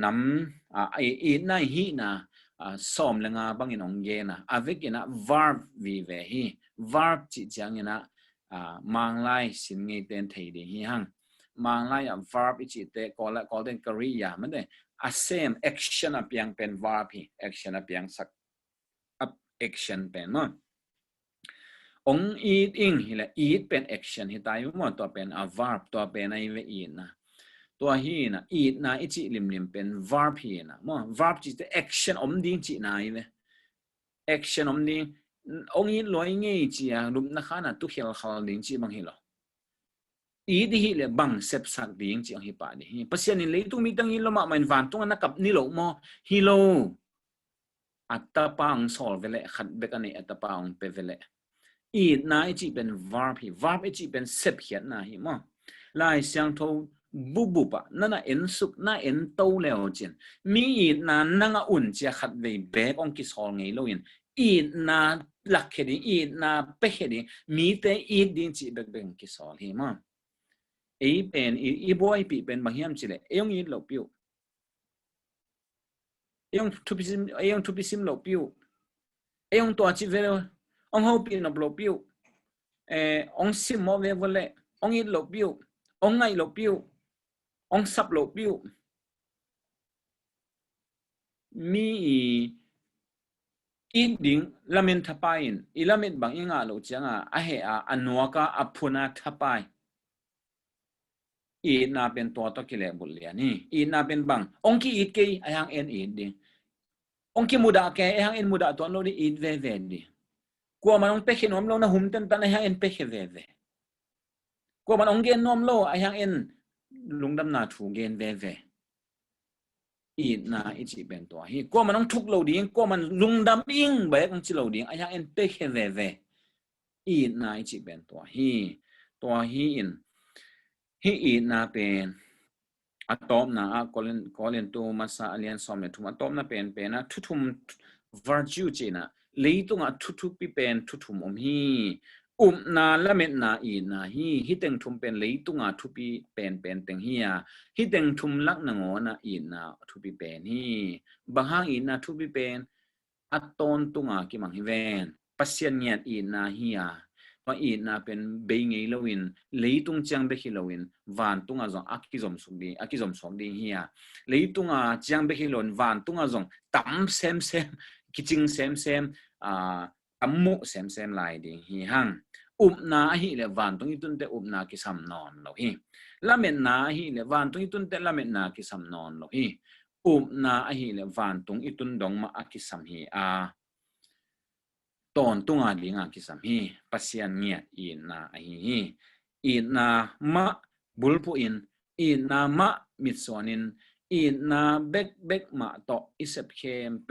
น้ำอีนายฮีนา som lenga bangin ongge na avekina verb vi ve hi verb chi changina manglai sin ngei ten thei de hi hang manglai verb chi te call den kariya mane a same action apyang pen verb hi action apyang sak up action pen no ong eat ing hi la eat pen action hi tayu mo to pen a verb to pen ai ve in naตัวฮีนะอีดนะอิจิลิมลิมเป็น verb ฮีนะมั้ง verb จิต action อมดิ้งจินายเว้ action อมดิ้งองค์อีลอยงี้จีอ่ะรูปนักขณะตุเขียวขาวดิ้งจีบางฮีหรออีดฮีเลยบังเซปสักดิ้งจีอังฮีป่าดิปัสยานี่เลยตุ้งมีตั้งฮีโลมามันวันตุ้งนักกับนี่โลมอฮีโลอัตตาปัง solve เวลขัดเบกันนี่อัตตาปังเปเวลอีดนะอิจิเป็น verb ฮี verb อิจิเป็น sep เขียนนะฮีมั้งลายเสียงโทบุบปะนั่นน่ะเอ็นสุกน่ะเอ็นโตแล้วจินมีอีน่ะนั่งอุ่นเจ้าขัดเลยเบกองกิสอลไงโลยินอีน่ะหลักเหดิอีน่ะเปเหดิมีแต่อีดินจีเบกเบงกิสอลเฮมั้งไอ้เป็นอีบอยปีเป็นบางอย่างจิเลยไอ้ยงอีหลบอยู่ไอ้ยงทุบซิมหลบอยู่ไอ้ยงตัวจีเวลองเขาปีนหลบอยู่องซิมโมเวลเลยองอีหลบอยู่องไงหลบอยู่องซับหลบอยู่มีอีดิ่งละเมนทับไปอีละเมนบางอย่างเราจังอะเหอะอันนัวก็อพุนาทับไปอีน่าเป็นตัวตะกิเลบุลเลียนี่อีน่าเป็นบางองค์quiอีดกี่ไอ้หางเอ็นอีดดิองค์quiมุดาแกไอ้หางเอ็นมุดาตัวเราดิอีดเวเวดิกลัวมันองเป็กนอมเรานะหุ่มเต็นตันไอ้หางเอ็นเป็กเวเวกลัวมันองเกนนอมเราไอ้หางเอ็นลุงดำนาถูเกนเวเวอีน่าอิจิเป็นตัวฮีก็มันต้องทุกเราดิ้งก็มันลุงดำอิงแบบมันจิเราดิ้งไอ้ยังเอ็นเปกเวเวอีน่าอิจิเป็นตัวฮีอินฮีอีน่าเป็นอะตอมน่ะก็เล่นตัวมาซาเลียนสอมเนี่ยทุกอะตอมน่ะเป็นนะทุม virtue จีน่ะเลยตรงอ่ะทุกปีเป็นทุมฮีนาละเม็ดนาอีนาฮิเต็งทุมเป็นเลยตุงาทุปีเป็นเต็งฮียฮิเต็งทุมลักนงอนาอีนาทุปีเป็นฮีบางห้างอีนาทุปีเป็นอัตตอนตุงากิมังฮิเวนปัสยันเนียอีนาฮียว่าอีนาเป็นเบงเงลวินเลยตุงจังเบกิลวินวันตุงาจงอักกิจอมสุกดีฮียเลยตุงาจังเบกิลวินวันตุงาจงตั้มเซมกิจิงเซมอัมมุเซมลายดิฮีฮังนาฮีเลวันตรงนี้ตุนเตนากิสัมนอนเราฮีละเมนนาฮีเลวันตรงนี้ตุนเตละเมนนากิสัมนอนเราฮีนาฮีเลวันตรงนี้ตุนดงมาอากิสัมฮีตอนตุงอาลิงอากิสัมฮีปัสยันเงียอีนาฮีอีนามาบุลปุอินอีนามามิดสวนินอีนาเบกมาโตอิเซปเคมเป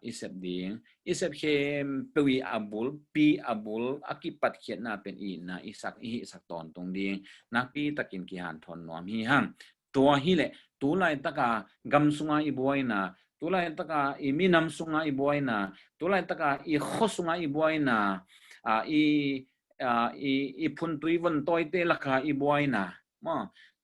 isep ding isep hem pewi abul pi abul akipat khiat na pen i na isak ton tong ding na pi takin ki han thon nom hi hang to hi le tu lai taka gam sunga i boy na tu lai taka i minam sunga i boy na tu lai taka i khosunga i boy na i phun tui von toy te lakha i boy na ma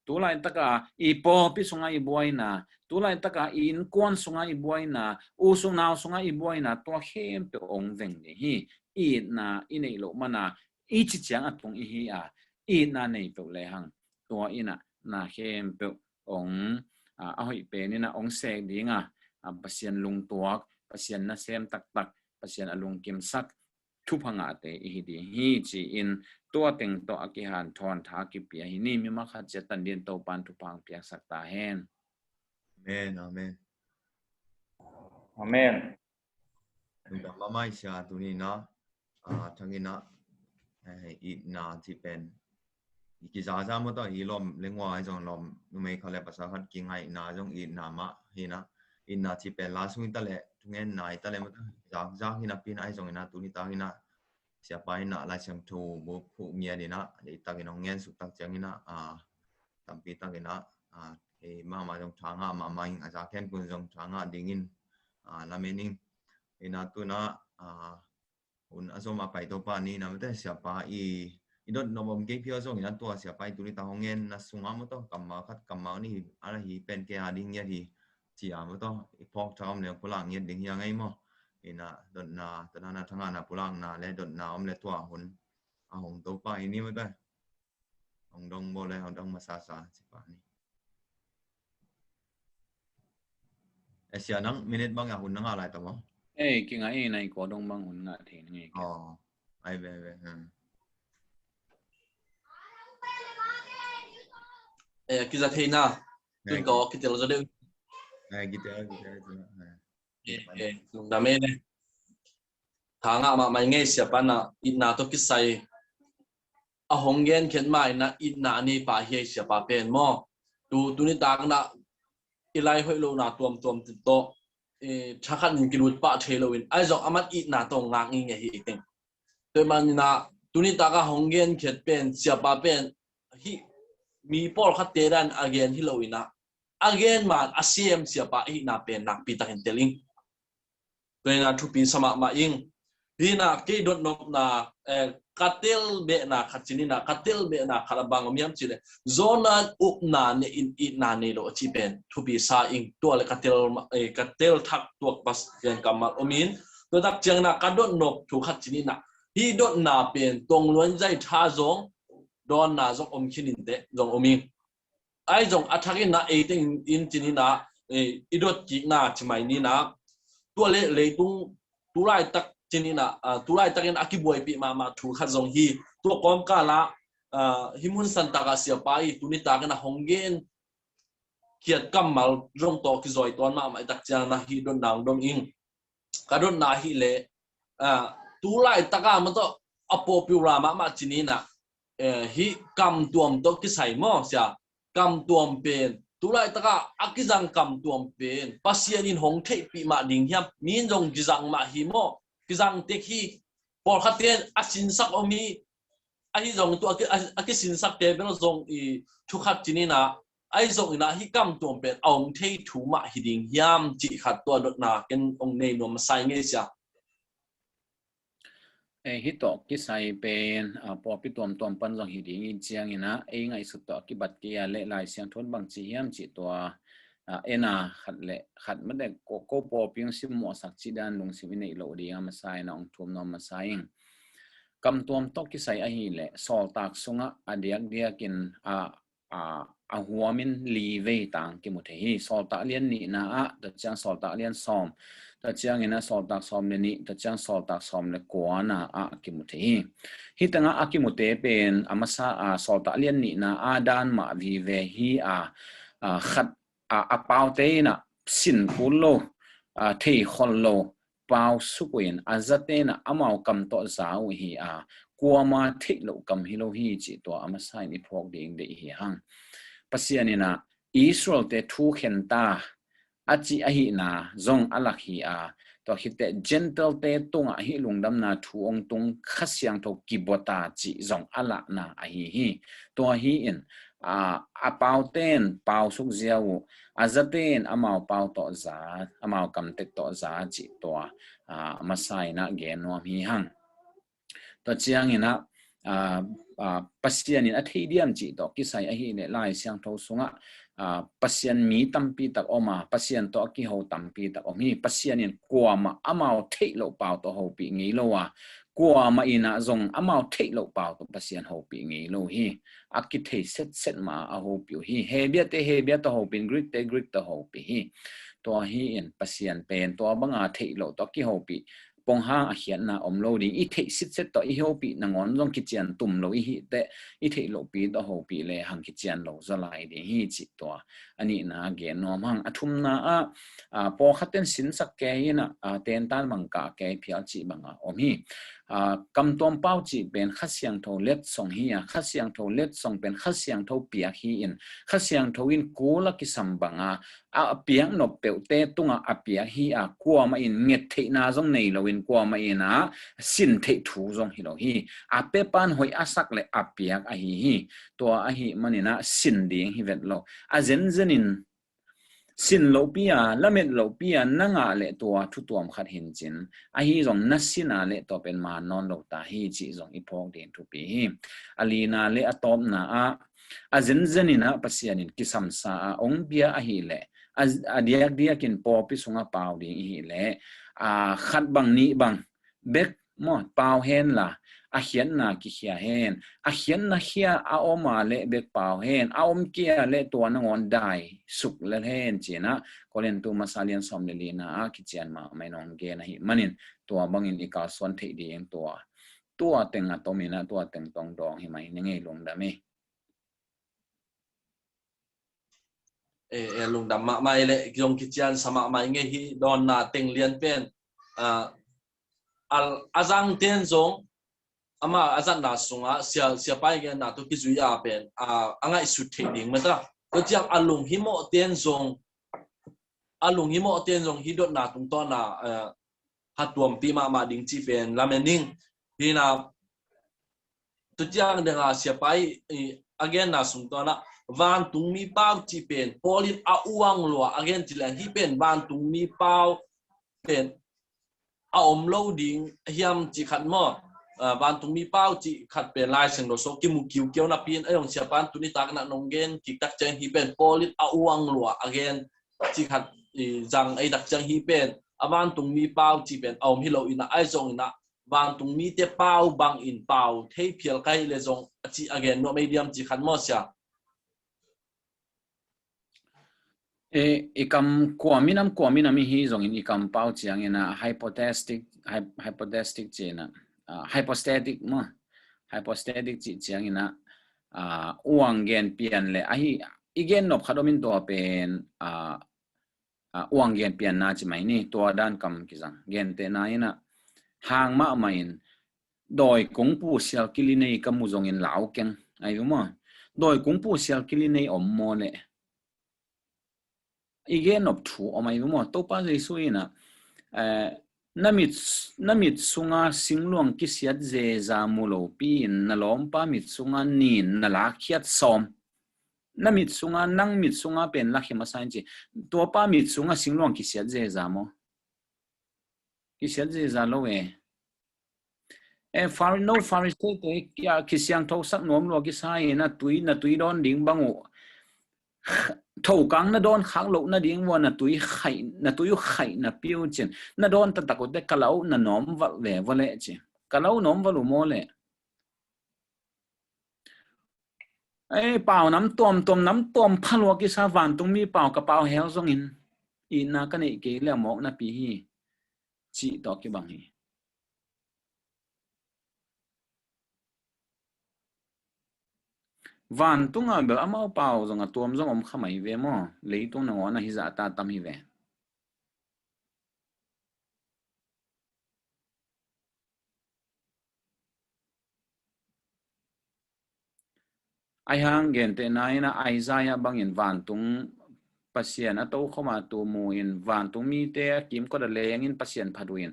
tu lai taka i po pi sunga i boy na tu lai taka in kon sunga i boy na u sunga i boy na to hem pe ong veng ni hi i na i nei lo mana i chi chang atong i hi i na nei pe le hang to ina na hem pe ong a hoi pe ni na ong se dinga pasien lung tuak pasien na sem tak pasien alung kim sak thu phanga te i di hi chi in to teng to akihan thon tha ki pia hi ni mi ma kha che tan din to pan thu pang pia sak ta hen amen แต่มาไม่ใช่ตัวนี้นะทั้งนี้นะอีน่าที่เป็นกิจการมันต้องอีลมเลี้ยงวัวจงลมนุ่มเขาเรียกภาษาขัดกิ่งไงน่าจงอีน่ามาฮีนะอีน่าที่เป็นลาสุนิตะเละทุกเงินนายตะเละมันจากฮีนะปีน่าจงอีน่าตัวนี้ตาฮีนะเสียไปน่ะลายเสียงทูบุกผู้เมียดีนะเดี๋ยวตากินน้องเงินสุดตักจังฮีนะตั้งปีตากินนะมาจงทางมาไม่อาจจะแค่คุณจงทางดิ่งินลาเมนิงอีน่าตัวน่ะคุณอาสมาไปตัวป่านี้นะไม่ได้เสียไปอีดนนบมเกี่ยวกับอีนั่นตัวเสียไปตัวนี้ตาหงเงินนะสุงอามุตกำมาคัดกำมานี่อะไรฮีเป็นแกดิ่งเนี่ยทีจ chỉ mà to phok chom le pulang yin ding yang ai mo ina don na tanana thanga na pulang na le don na om le tua hun a hong to pa ini mo ta hong dong bo le hong dong masasa si pa ni Asia nang minute bang ya hun nang alai to mo cái ngày này có đông băng hồn ngạ thì nghe ai về kita thấy na tôi có cái tiền rồi đấy kita nung dami ne thanga ma mai nge siapa na ina to kisai a honggen khen mai na ina ni pa he siapa pen mo tu ni tak na ilai hoi lo na tuam to chakhan nin kilut pa theloin ai zo amat ina to ngang nge hi ting to man na tu ni tak a honggen khet pen siapa pen hi mi por khat teran again hi loina again man asiem siapa hi na pen nak pi takin teling Kaya thupi sama maing hina ke dot nok na katil be na khatini na katil be na kharabang miam chile zona up na ne in na ne lo chipen thupi sa ing to le katil thak tuak pas ken kamal omin to dak chang na kadot nok thu khatini na hi dot na pen tong luan jai tha zong don na zong om khinin te zong omin ai zong athakin na eating in chini na idot ki na chimai ni na tua lệ tung tu lại tắc trên đi na tu lại tắc in akibuai pi mà thu khát dòng hi tua com cả là himun san taka siapa tu ni taka na honggen kiat kamal rong to ki zoi ton ma mai tak chang na hi don nang dom ing kadon na hi le tu lại taka ma to apo piura ma chini na hi kam tuam to ki sai mo sia kam tuam pen tu lại taka akizang kam tuam pen pasien in hong thei pi ma ding hiam min jong gizang ma hi mo gizang te hi por khatien asin sak omi ai jong tu akisin sak te ben jong i thu khat chini na ai jong ina hi kam tuam pen ong thei thu ma hi ding hiam chi khat to dot na ken ong nei nom sai nge sia hít to cái sai bên bỏ bị tuom pan dòng hít đi chiang ina ngày sụt to cái bát kia lệ lại xiang thôn bằng chỉ hiểm chỉ to khát mất đấy có bỏ piang sim mua sắc chỉ đan lùng sim này lộ đi mà sai nong thum nom mà sai cầm tuom to cái sai ai lệ sol tak sunga adiak dia kin huamin li ve tang cái một thế sol tak liên ni na đó chang sol tak liên som ta chiang ina sol tak som le ni ta chiang sol tak som le kwa na akimuthi hi tanga akimute pen amasa sol tak lian ni na dan ma vi ve hi khat paute na sin kulo thei kholo pau suquin azate na amau kam to zau hi kwa ma thei lo kam hi lo hi chi to amasa ni phok ding de hi hang pasianina Israel te thu khenta achi ahi na zong alak hi to hite gentle te tunga hi lungdam na thuong tung khasyang tho kibota chi zong ala na ahi hi to hi in pauten pau suk ziaw azaten amau pau to za amau kam te to za chi to masai na ge no hi hang to chiang ina pasian in atheidiam chi to kisai ahi ne lai siang tho sunga pasian mi tampi tak oma pasian to ki ho tampi tak omi pasian in kwama amau thei lo pau to ho pi ngi lo kwama ina zong amau thei lo pau to pasian ho pi ngi lo hi aki thei set ma a ho pi hi hebia to ho pin grit to ho pi hi to hi in pasian pen to banga thei lo to ki ho pi pong hang a hian na om lo ding I thei sit set to I ho pi na ngon jong ki chian tum lo hi te I thei lo pi to ho pi le hang ki chian lo za lai de hi chi to ani na ge nom hang athum na po khaten sin sak ke ina ten tan mang ka ke phial chi banga om hi kam tom pau chi ben khasyang tho let song hi khasyang tho let song ben khasyang tho pia hi in khasyang tho in kula ki sambanga piang no pe te tunga apia hi kwa ma in nget thei na jong nei lo in kwa ma ina sin thei thu jong hi lo hi pe pan hoi asak le apiak hi to hi manina sin ding hi vet lo zen zenin sin lo pia lamet lo pia nanga le to thu tuam khat hin chin hi jong nasina le to pen ma non lo ta hi chi jong ipok den thu pi alina le atom na zen zenina pasianin kisam sa ong bia hi le dia kin po pi sunga pau ding hi le khat bang ni bang bek mo pau hen la a hian na ki hia hen a hian na hia a oma le bek pau hen a kia le to na ngon dai suk le hen china kolen tu masalian som le lina a ki chian ma mai nong ge na hi manin to bangin ika son thei ding to tenga to mina to teng tong dong hi mai nge lung da me lung dam ma mai le yong ki chian sama mai nge hi don na teng lian pen al azang ten zong ama azan na sunga sia pai ge na to ki zui a pen angai su thei ding ma ta to chiang alung hi mo ten zong hi dot na tung to na hatuam pi ma ding chi pen lamening hi na to chiang de nga sia pai again na sung to na van tung mi pau chi pen polit a uang lo again chi lan hi pen van tung mi pau pen a om loading hiam chi khat mo van tung mi pau chi khat pen lai seng do so ki mu kiu kiu na pin ayong sia pan tu ni tak na nong gen ki tak chang hi pen polit a uang lo again chi khat jang ai dak chang hi pen avan tung mi pau chi pen om hi lo ina ai zong ina van tung mi te pau bang in pau thei phial kai le zong chi again no medium chi khat mo sia ikam kwaminam hi zong in ikam pau chiang ina hypostatic chena hypostatic mo hypostatic chi chiang ina uang gen pian le ahi igen nop khadomin to pen uang gen pian na chi mai ni to dan kam ki jang gen te na ina hang ma main doi kung pu sial kili nei kamu zong in lau keng ai mo doi kung pu sial kili nei om mo le igen nop thu omai mo to pa jesu ina namit sunga singluang kisiat ze za mulo pi na lom pa mit sunga nin na la khiat som namit sunga nang mit sunga pen la khima san chi to pa mit sunga singluang kisiat ze za mo kisiat ze za lo we no pharisee te kya kisiang tho sak nom lo ki sai na tui don ding bangu thâu căng na don khang lo na ding wa na tui khai na piu chen na don ta ta ko de kalau na nom va ve va le chi kalau nom va lu mo le pao nam tom phalo ki sa van tung mi pao ka pao hel zong in na ka nei ke le mok na pi hi chi to ki bang hi van tunga be amao pao zong a tom zong om khamai ve mo leitung na ngona hi za ta tam hi ve ai hang gen te na ina Isaiah bangin van tung pasien ato khoma tu mu in van tung mi te kim ko da leng in pasien phaduin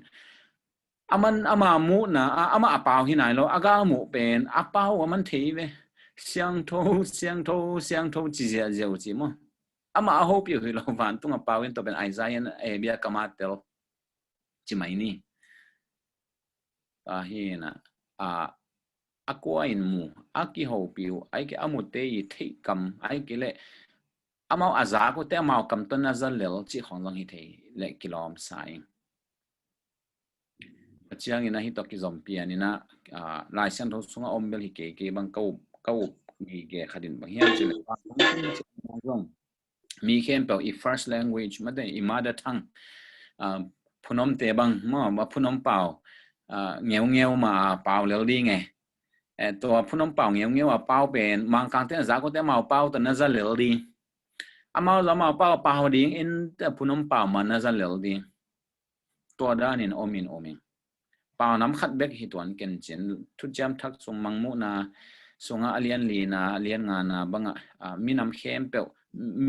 aman ama mu na ama apao hi nai lo aga mu pen apao aman thei ve siang tho chi zia zeu chi mo ama a hope yu lo van tung apao in to ben Isaiah e bia kamatel chi mai ni hi na ako in mu aki ho piu ai ke amute i thei kam ai ke le amao aza ko te amao kam to na zal lel chi khong long hi thei le kilom sai chiang ina hi to ki zom pian ina lai san tho sunga ombel hi ke bang kau gi ge khadin bang hian chi le zong mi khem pe i first language ma de i mother tongue phunom te bang ma phunom pao ngeu ma pao lel ding e to phunom pao ngeu a pao pen mang kang te za ko te mau pao to na za lel di amao za mau pao ding in te phunom pao ma na za lel di to dan in omin pao nam khat bek hi tuan ken chen thu jam thak chung mangmu na sunga alian li na alian nga na banga minam khem pe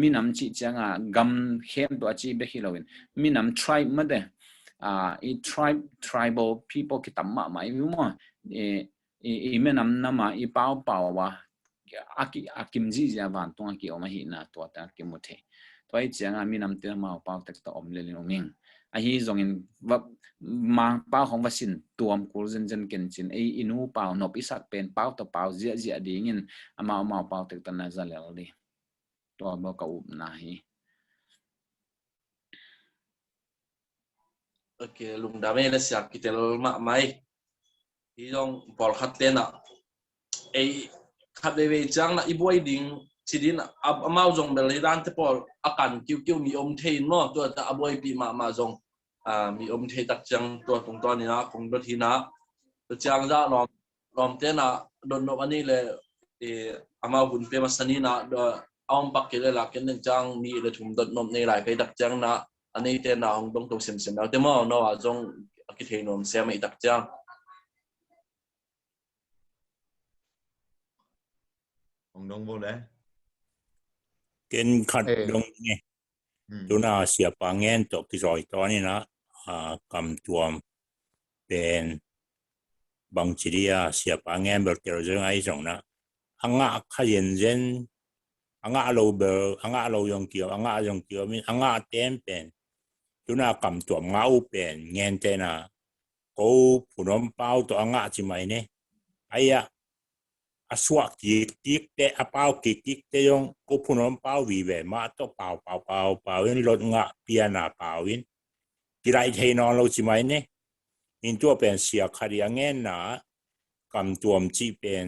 minam chi changa gam khem to achi be hi lowin minam tribe ma de tribal people ki tamma mai mo i menam na ma i pao wa akim ji ja van tung ki oma hi na to ta ki mu the toi changa minam te ma pao tek to om le ming a hi zong in mang pao hong vasin tuam kul zen ken chin inu pao no pisak pen pao to pao zia ding in ama pao tek ta na za le li to ba ka up na hi okay lung da me le sia kitel ma mai hi jong bol khat le na ei khat le ve chang na iboi ding chidin amau jong bel ran te pol akan kiu mi thein mo to ta aboi pi ma jong mi thei tak chang to tung to ni na kong do thi na to chang za lom te na don no ani le amau hun pe masani na do aum pak ke la ken chang mi le thum dot nom nei lai pe tak chang na ani te na hong dong to sem na te mo no a jong ki thei nom se mai tak chang ông đông vô đấy ken khat dong ne tuna sia pangen to ki roi to ni na kam tuam pen bang chiria sia pangen ber ter jeng ai jong na anga khayen jen anga lo yong kio anga yong kio min anga tem pen tuna kam tuam ngau pen ngen te na ko punom pau to anga chi mai ne aya aswak tik te apau tik te yong ko punom pau vi ve ma to pau in lot nga piana pau in kirai thei no lo chi mai ne in to pen sia kharia ngen na kam tuam chi pen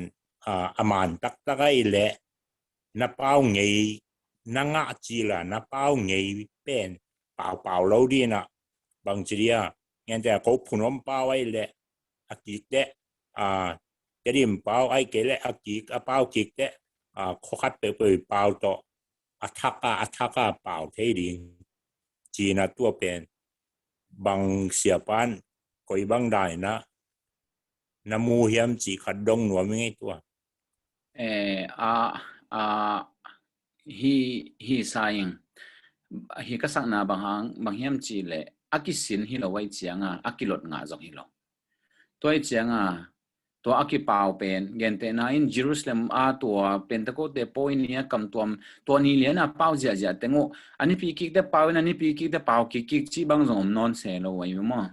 aman tak takai le na pau ngei na nga chi la na pau ngei pen pau lo di na bang chiria ngen te ko punom pau ai le akik te cái điểm bao ai kể lại bao kịch đấy khó khăn bởi bao to attack bao thế đi chỉ là tua pen bằng xia pan coi bằng đại na mu hiểm chỉ khát đông nuôi mình tua hi saying hi ka sak na bang hiam chi le akisin hi lo wai chianga akilot nga jong hi lo toy chianga to aki pau pen gen te na in Jerusalem tua Pentecost point nia kam tuam to ni le na pau ja tengo ani pi ki de pau na ni pi ki de pau ki chi bang zong non se lo wai mo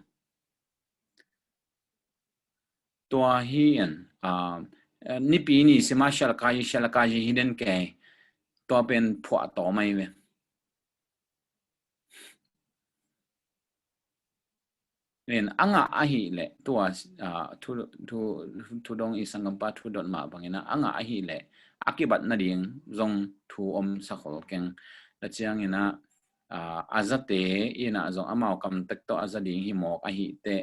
to hi an ni pi ni sima shal ka hidden ke to pen phwa to mai we nen anga ahi le tua tu dong isangam pa tu dot ma bangina anga ahi le akibat na ding zong thu sakhol keng la chiang ina azate ina zong amao kam tek to azading hi mok ahi te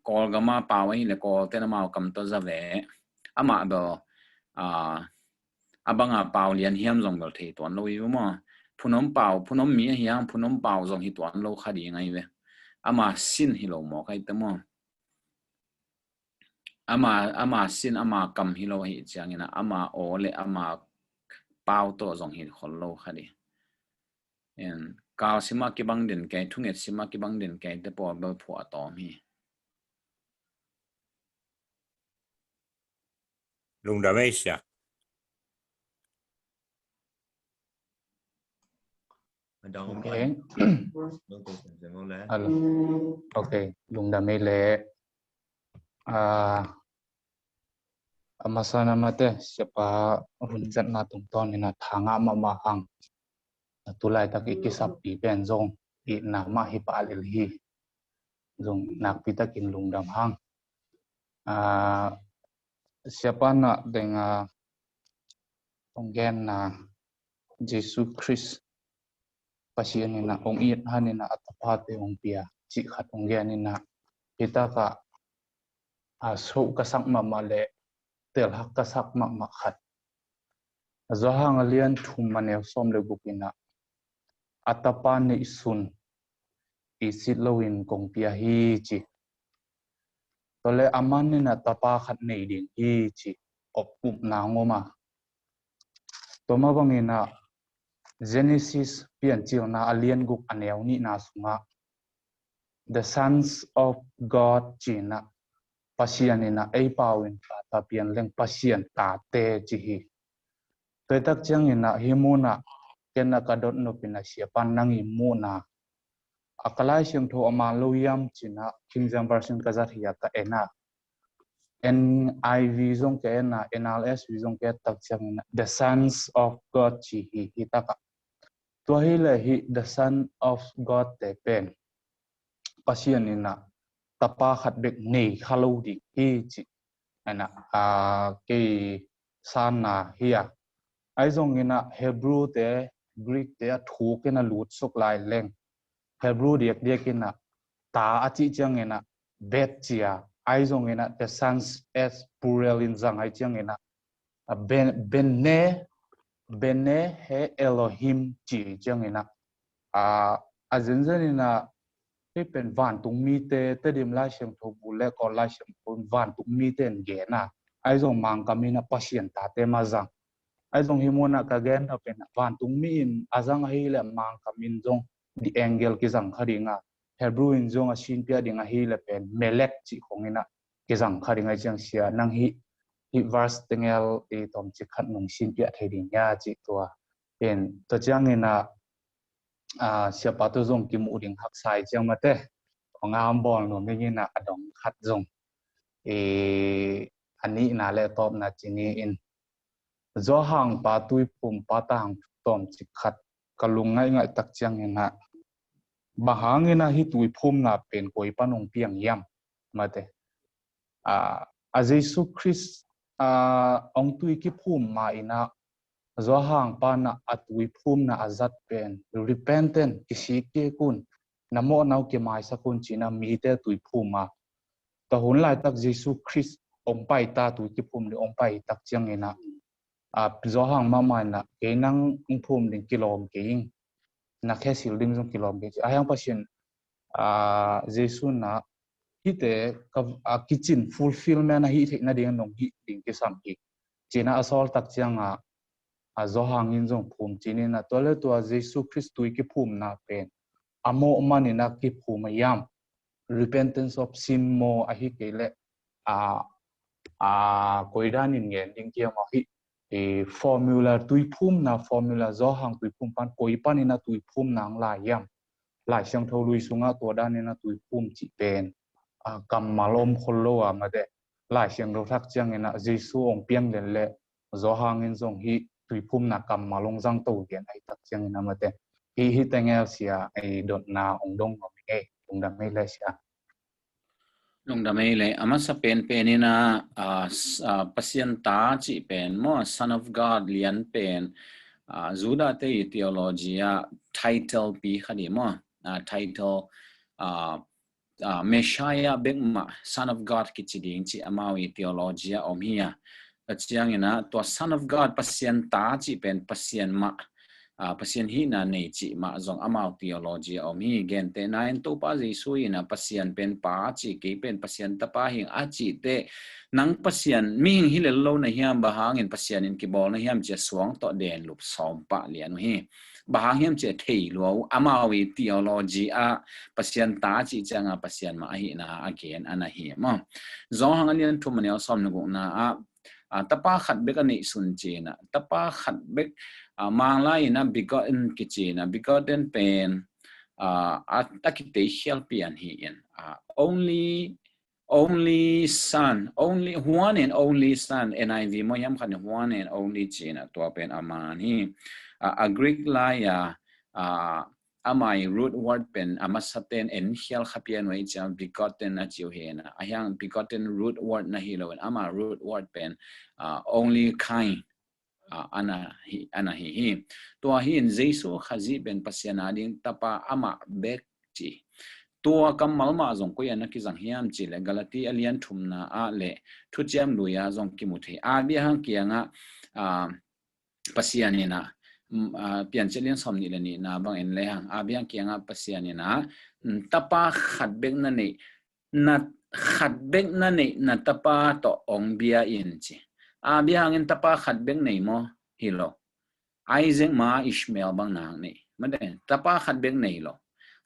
kol gama pawai le kol te na mau kam to zave ama do abanga paw lian hiam zong bel thei ton loi mo phunom mi hiang phunom paw zong hi ton lo khadi ngai we ama sin hi lo mo kai tamo ama sin ama kam hi lo hi changina ama ole ama paw to zong hi khol lo khadi en ka sima ki bang den kai thunget sima ki bang den kai te po bel phwa to mi lung da mesia Okay. đông tôi xem vô đấy Hello. Okay. Lung da me le amasana mate siapa hunjat na tung ton ina thanga ma hang tulai tak ikisap pi pen zong I na ma hi pa alil hi zong nak pitakin lung dam hang siapa na denga onggen na Jesus Christ pasien ina ong it hanina atapate ong pia chi khat onggen ina pitaka so kasak ma le tel hak kasak ma khat zo hang alian thum mane som le bukina atapa ne isun isit lowin kong pia hi chi tole aman ne na tapa khat nei ding hi chi opup na ngoma toma bangina Genesis pian chil na alien guk aneu ni na sunga the sons of God china pasian ina ei pawin ta pian leng pasian ta te chi hi toitak chang ina himuna kenna kadot no pina siapan nangi muna akalai siang tho ama loyam china King James version kazat hiya ka ena NIV zong ke ena NLS zong ke tak chang ina the sons of God chi hi hitaka to hi le hi the son of God te pen pasian ina tapa khat bek nei khalo di hi chi ana ke sana hiya ai zong ina Hebrew te Greek te thu ke na lut sok lai leng Hebrew diak diak ina ta achi chang ina bet chia ai zong ina the sons as plural in zang ai chang ina bene he Elohim chi chang ina azenzen inaที่เป็นวันตุงมีเตดิมไล่เชียงทบุและก็ไล่เชียงพนวันตุงมีเตนเกน่ะไอ้ตรงมังกามินะปัสยันตาเตมาจังไอ้ตรงฮิมนะกะเกนเป็นวันตุงมีนอาจังฮิเลมังกามินจงดีแองเกลกิจังขดิงะเฮบรูอินจงอาชินเปียดิงะฮิเลเป็นเมเล็กจิของอินะกิจังขดิงะจังเสียนังฮิวาร์สติงเอลอีตอมจิขัดนงชินเปียเทดิงยาจิตัวเป็นตัวจังอินะsiapa tu zong kim uding hak sai chiang mate ngam bol no me na adong khat zong ani na le top na chini in zo hang pa tui pum pa tang tom chi khat kalung ngai ngai tak chiang ina bahang ina hi tui phum na pen koi panong piang yam mate a jesu christ ong tui ki phum ma ina zo hang pa na atui phum na azat pen repentant kisi ke kun namo nau ke mai sa kun china mi te tui phum ma ta hun lai tak jesu christ ong pai ta tui ki phum ni ong pai tak chiang ina zo hang ma ma na ke nang ong phum ding kilom ke ing na khe sil ding jong kilom ke ayang pasien jesu na hi te kitchen fulfillment na hi na ding nong hi ding ke sam hi china asol tak chiang zo hangin jong phum chini na tole to jesu christ tui ki phum na pen amo mani na ki phum yam repentance of sin mo a hi kele koidan in ngen ding kia ma hi formula tui phum na formula zo hang tui phum pan koi pan ina tui phum nang la yam lai siang tho lui sunga to dan ina tui phum chi pen kam malom khollo ma de lai siang ro thak chiang ina jesu ong piang len le zo hangin jong hi tui phum na kam malong jang to gen ai tak chiang ina mate hi tengel sia ai dot na ong dong ngom nge ong da mai le sia lung da mai le ama sa pen ina pasien ta chi pen mo son of god lian pen zuda te theologia title pi khani mo title messiah bengma son of god ki chi ding chi amawi theologia omhia chiang ina to son of god pasien ta chi pen pasien ma pasien hi na nei chi ma zong amau theology omi gen te nain to pa jesu ina pasien pen pa chi ke pen pasien ta pa hing a chi te nang pasien mi hing hi le lo na hiam ba hang in pasien in ki bol na hiam che suang to den lup som pa lian hi ba hang hiam che thei lo amawi theology a pasien ta chi changa pasien ma hi na again ana hi ma zong hang alian thu mane som na gu na tapa khat bek ani sun china tapa khat bek mang lai na begotten kichina begotten pen atakite help an hi in only son only one and only son NIV mo yam khan one and only china to pen amani a Greek laya amai root word pen amasaten en hial khapian wai cham begotten a chiu hena ayang begotten root word na hilo ama root word pen only kind ana hi to hi in jesu khazi ben pasiana ding tapa ama bek chi to kamal ma jong ko yana ki jang hiam chi le galati alian thumna a le thu cham luya jong ki muthi a bi hang kianga pasianina pian chelian somni le ni na bang en le hang a bi hang kianga pasianina tapa khat bek na nei na khat bek na nei na tapa to ong bia in chi biangin tapa khat bek nei mo hilo Isaac ma Ishmael bang nang nei made tapa khat bek nei lo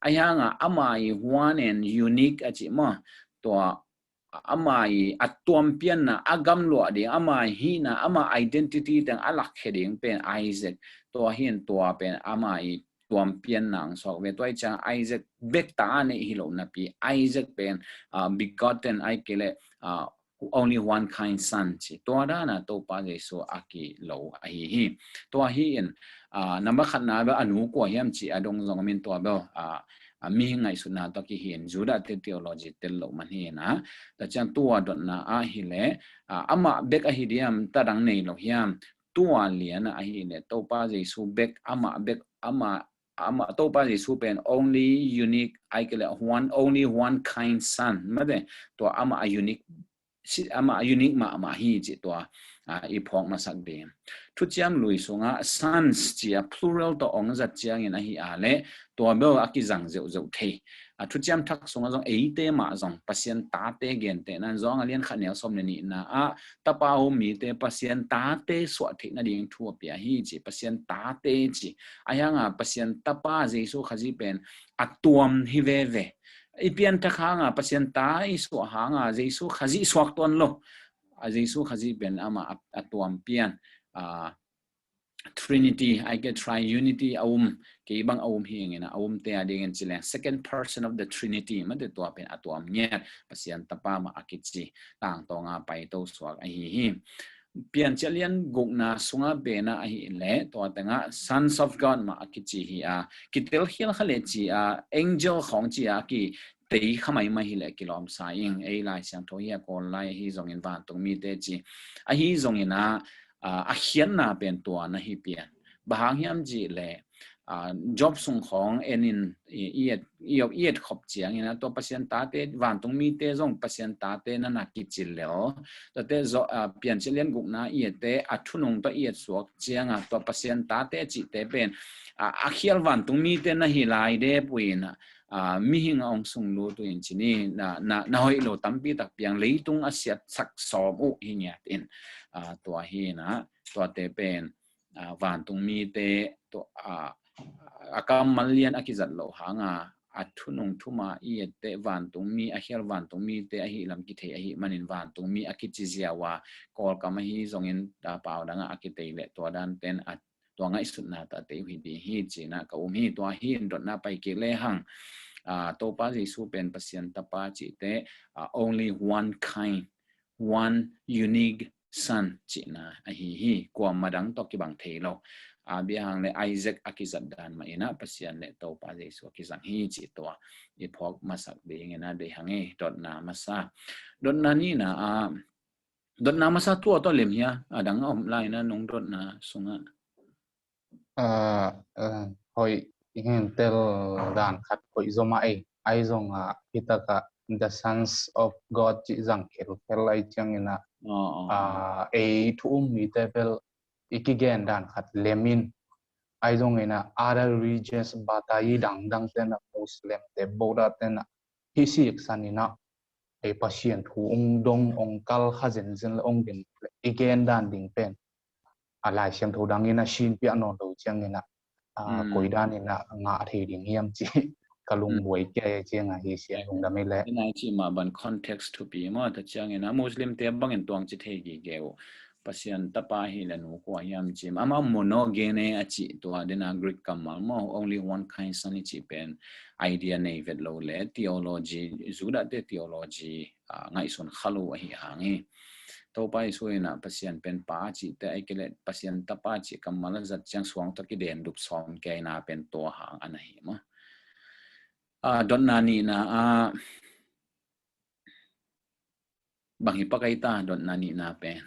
ayanga amai one and unique achi mo to amai atom pian na agam lo de amai hi na ama identity tang alak heading pen Isaac to hin to pen amai tuam pian nang so we toy cha Isaac bek ta ne hilo na pi Isaac pen begotten ai kele only one kind son chi to da na to pa Jesu aki lo a hi to hi in number khat na ba anu ko hiam chi adong zong min to ba mi ngai su na to ki hin juda te theology tel lo man hi na ta chang to dot na a hi le ama bek a hi diam ta dang nei lo hiam tua lian a hi le to pa Jesu bek ama to pa Jesu pen only unique I kele only one kind son ma de to ama a unique ma hi chi to I phok ma sak de thu chiam lui songa sons chi a plural to ong za chiang in a hi a le to be a ki jang zeu zeu the thu chiam thak songa jong ei te ma jong pasien ta te gen te nan jong alian khanel som ne ni na a ta pa ho mi te pasien ta te so the na ding thu pia hi chi pasien ta te chi ayanga pasien ta pa Jesu khaji pen atuam hi ve ve ipian ta khanga pasien ta isu hanga Jesu khaji swak ton lo Jesu khaji ben ama atuam pian Trinity I get triunity ke bang hi ngena te ading en chile second person of the Trinity ma de to pen atuam nya pasien tapa ma akichi tang to nga pai to swak a hi pian chalian gukna sunga bena a hi le to tanga sons of God ma akichi hi a kitel hil khale chi a angel khong chi a ki tei khamai ma hi le kilom sa ing ei lai siang tho ya ko lai hi zong in van tung mi te chi a hi zong ina a hian na pen to na hi pian bahang hiam ji le job sung khong enin iet khop chiang ina to pasien ta te van tung mi te zong pasien ta te na na ki chil leo to te zo pian chilian guk na iet te athunung to iet suak chiang a to pasien ta te chi te pen a khial van tung mi te na hi lai de puina mi hing ong sung lu tu in chini na hoi lo tampi tak piang leitung asiat sak som u hinya in to hi na to te pen van tung mi te to akam malian akizat lo hanga athunung thuma i te van tung mi a hial van tung mi te a hi lam ki the a hi manin van tung mi akichi ziawa kol kam hi zongin da pau danga akite le to dan ten to ngai sut na ta te hi di hi china ka hi to hi dot na pai ke le hang to pa Jesu pen pasien ta pa chi te only one kind one unique son china a hi kwa madang to ki bang the lo biang le Isaac akizat dan ma ina pasien le to pa Jesu akizang hi chi to I phok masak be ngena de hange dot na masa dot na ni na dot na masa to lem hia adang om lai na nong dot na sunga hoi ingen tel dan khat hoi zoma ai zonga pitaka the sons of God chi jang khel ai chang ina thu mi te bel ikigen dan khat lemin ai zong ina other regions batai dang ten Muslim te boda ten hi si sanina ai pasien thu dong ong kal khazen zen ong din igen dan ding pen alai siam tho dang ina shin pi anon do chang ina koidan ina nga the ding hiam chi kalung boi ke chenga hi sia ong da me le ina chi ma ban context to be ma ta chang ina Muslim te bang en tuang chi the gi geo pasien tapa hi la nu ko hiam chi ama monogene a chi to adena Greek kamal mo only one kind son chi pen idea nei vet lo le theology zuda te theology ngai son khalu hi hangi to pai suina pasien pen pa chi te ai kele pasien tapa chi kamal zat chang suang to ki den dup som ke na pen to hang anahi ma don nani na bang ipakaita don nani na pen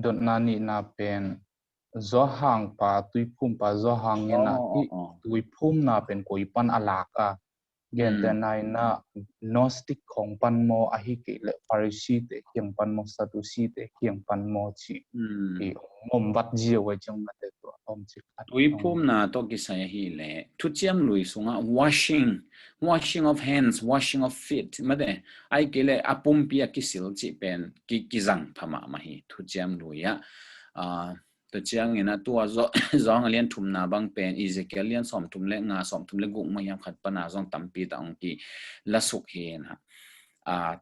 don nani na pen zo hang pa tuipum pa zo hang ina tuipum na pen koipan alaka gen ten nai na gnostic khong pan mo ahi ke le Pharisee te kyang pan mo Sadducee te kyang pan mo chi e ngom bat jiu wa chang na te to om chi tuipum na to ki sa hi le thu chiam lui sunga washing of hands washing of feet made ai ke le apum pia ki sil chi pen ki jang phama ma hi thu chiam lui ya to chiang ina tua zong alian thum na bang pen Ezekiel lian som thum le nga som thum le gung ma yam khat pana zong tampi ta ong ki la suk he na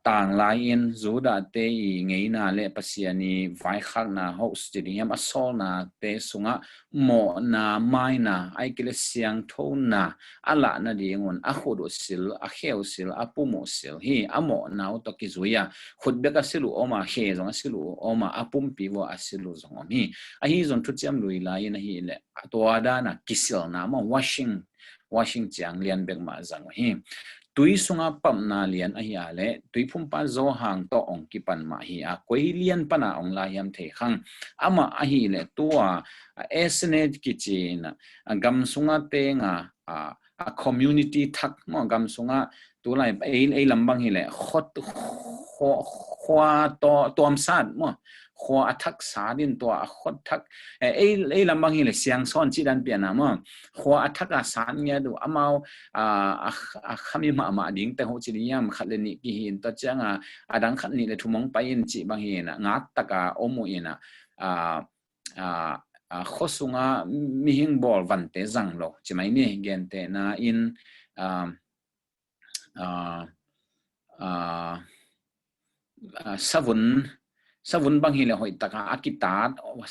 ต่างหลายอินจูดาเตอีไงน่าเล่ปัสยานีไว้ข้างน่า host จิริยามอสโซน่าเตสุงะโมน่าไม่น่าไอเกลเสียงโทน่าอัลละน่าดีงอนขุดสิลเขียวสิลปุ่มสิลฮีโมน่าอุตกิจุยาขุดเบกสิลูออกมาเฮจงสิลูออกมาปุ่มปีวาสิลูจงฮีฮีจงทุกอย่างลุยลายนะฮีเล่ตัวด้านะกิสิลน่ามwashing จังเลียนเบกมาจังฮีตุยสุงาปั๊มนาเลียนอาเล่ตุยพุ่มป้าโจหังต่อองกิปันมาฮีคุยเลียนปนาองลายมเทขังอามาเล่ตัวเอสเนตกิจีนกำสุงาเตงcommunity ทักมั่งกำสุงาตัวไรไอ้ลำบังเล่ขดขวาตัวมสัดมั่งขวาทักสาดินตัวขดทักไอ้ลำบังเล่เสียงซ้อนจีดันเปียนะมั่งขวาทักสารเนี่ยดูอามาขมิมาดิ้งแต่หัวจีนียมขัดเลนิกิหินตัวจังดังขัดนี่เลยทุ่มงไปอินจีบางเห็นงัดตะกาอมูอินะข้อสุงามีหิงบอลวันเตจังโลใช่ไหมนี่เกณฑ์เตนะอินสวุนบางทีเลยหอยตะกาอากิตา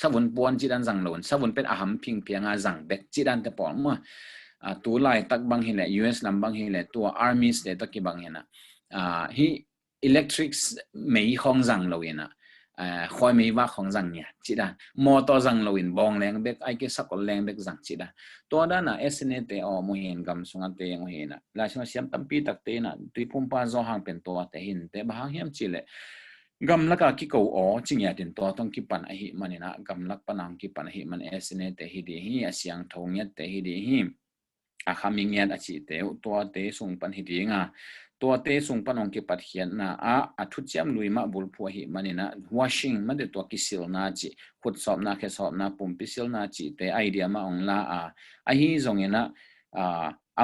สวุนปวนจีดันจังโลนสวุนเป็นอาหารพิงเพียงจังเบ็กจีดันแต่ปอนมั่วตัวไล่ตักบางทีเลย US ลำบางทีเลยตัว Army เตตะกี้บางทีนะฮีอิเล็กทริกไม่ของจังโลเนะคอยไม่ว่าของจังเนี่ยจีดันมอเตอร์จังโลนบองแรงเบ็กไอเกสักคนแรงเบ็กจังจีดันตัวด้านน่ะ SNA เตอมเห็นกำสุงเตงเห็นนะแล้วฉันเสียมตั้มปีตักเตนะตุยพุ่มป้าโจหังเป็นตัวเตหินเตบางเฮียมจีเลยกำลักกิโกอ๋อจริงอย่างเด่นตัวต้องกิปันไอหิมันนี่นะกำลักปนังกิปันไอหิมันSNA เตหิดีฮีเสียงทงเนี่ยเตหิดีฮีคำยังเงี้ยจีเตวตัวเตส่งปันหิดีงาตัวเตส่งปันองกิปัดเขียนนะทุจมลุยมาบุลพัวหิมันนี่นะ washing มันเดตัวกิสิลนาจีขุดสอบนาแค่สอบนาปุ่มปิสิลนาจีเตไอเดียมาองลาไอหิจงเงี้ยนะ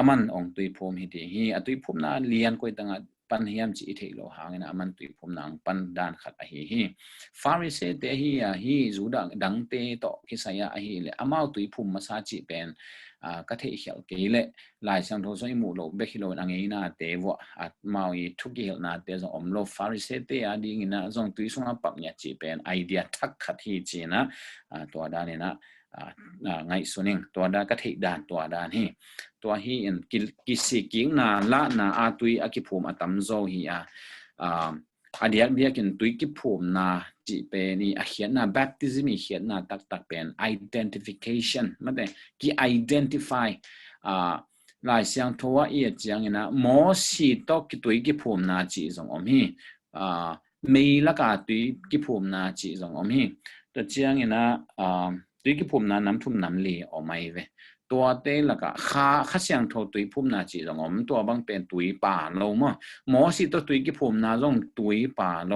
มันองตุยพรมหิดีฮีตุยพรมนาเลียนก็ตั้งปันเฮียมจีเทโลหางนะมันตุยพรมนางปันดานขัดไอฮีฟาริเซเตฮีจูดังเตโตคิสายาไอฮีเลยมาตุยพรมมาซาจีเป็นก็เที่ยวเกลเลยหลายช่างโทรศัพท์มูโลเบคิโลอังเงินาเตวะมาอีทุกเกี่ยวนาเตจงอมโลฟาริเซเตดีงินะจงตุยสุงปับเนี่ยจีเป็นไอเดียทักขัดที่จีนะตัวด้านนี้นะไงส่วนหนึ่งตัวด้านก็ที่ด้านตัวด้านนี้ตัวฮีอินกิสิกิงนาละนาตุยอากิภูมิตัมโซฮีเดียกินตุยกิภูมินาจีเป็นนี่เขียนนา baptism เขียนนาตักเป็น identification มันเป็นกี่ identify หลายเสียงทัวเอียดจังนะมอสีตอกตุยกิภูมินาจีจงอมฮีไม่ละกาตุยกิภูมินาจีจงอมฮีตัวจังนะตุยกิภูมินาน้ำทุ่มน้ำลีออกมาเวตัวเตละก็ข้าเสียงโทตุยพุ่มนาจีจงอมตัวบางเป็นตุยป่าโลมั้งหมอสิตัวตุยกิพุ่มนาจงตุยป่าโล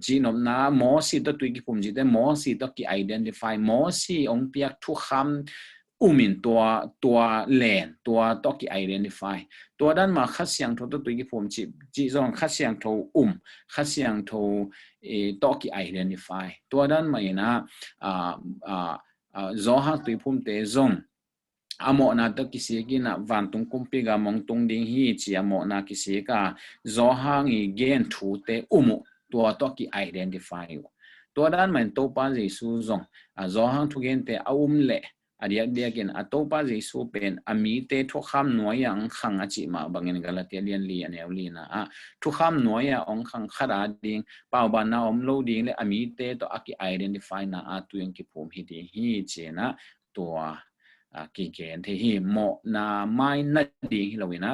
จีนอมนาหมอสิตัวตุยกิพุ่มจีแต่หมอสิตัวกิ identify หมอสิองเปียกทุกคำมินตัวแหลนตัวตัวกิ identify ตัวด้านมาข้าเสียงโทตุยกิพุ่มจีจงข้าเสียงโทข้าเสียงโทตัวกิ identify ตัวด้านมานะจอหักตุยพุ่มเตจงโมนาตกิสิกินะวันตุงคุมปีกามองตุงดิ้งฮีจีโมนากิสิกาจอหังอีเกนทูเตมุตัวตกิ identify ตัวด้านมันโตปาจิสูจงจอหังทุเกนเตเล่เดียกินโตปาจิสูเป็นมีเตทุกคำหน่วยยังขังจิมาบางเงินกาลเทียเลียนลีอันเอวลีนะทุกคำหน่วยยังขังขราดิ้งป่าวบานาโลดิ้งเลยมีเตตัวกิ identify นะตัวยังกิภูมิฮีฮีเจนะตัวกิเกนที่โมนาไม่นัดดีเราเห็นนะ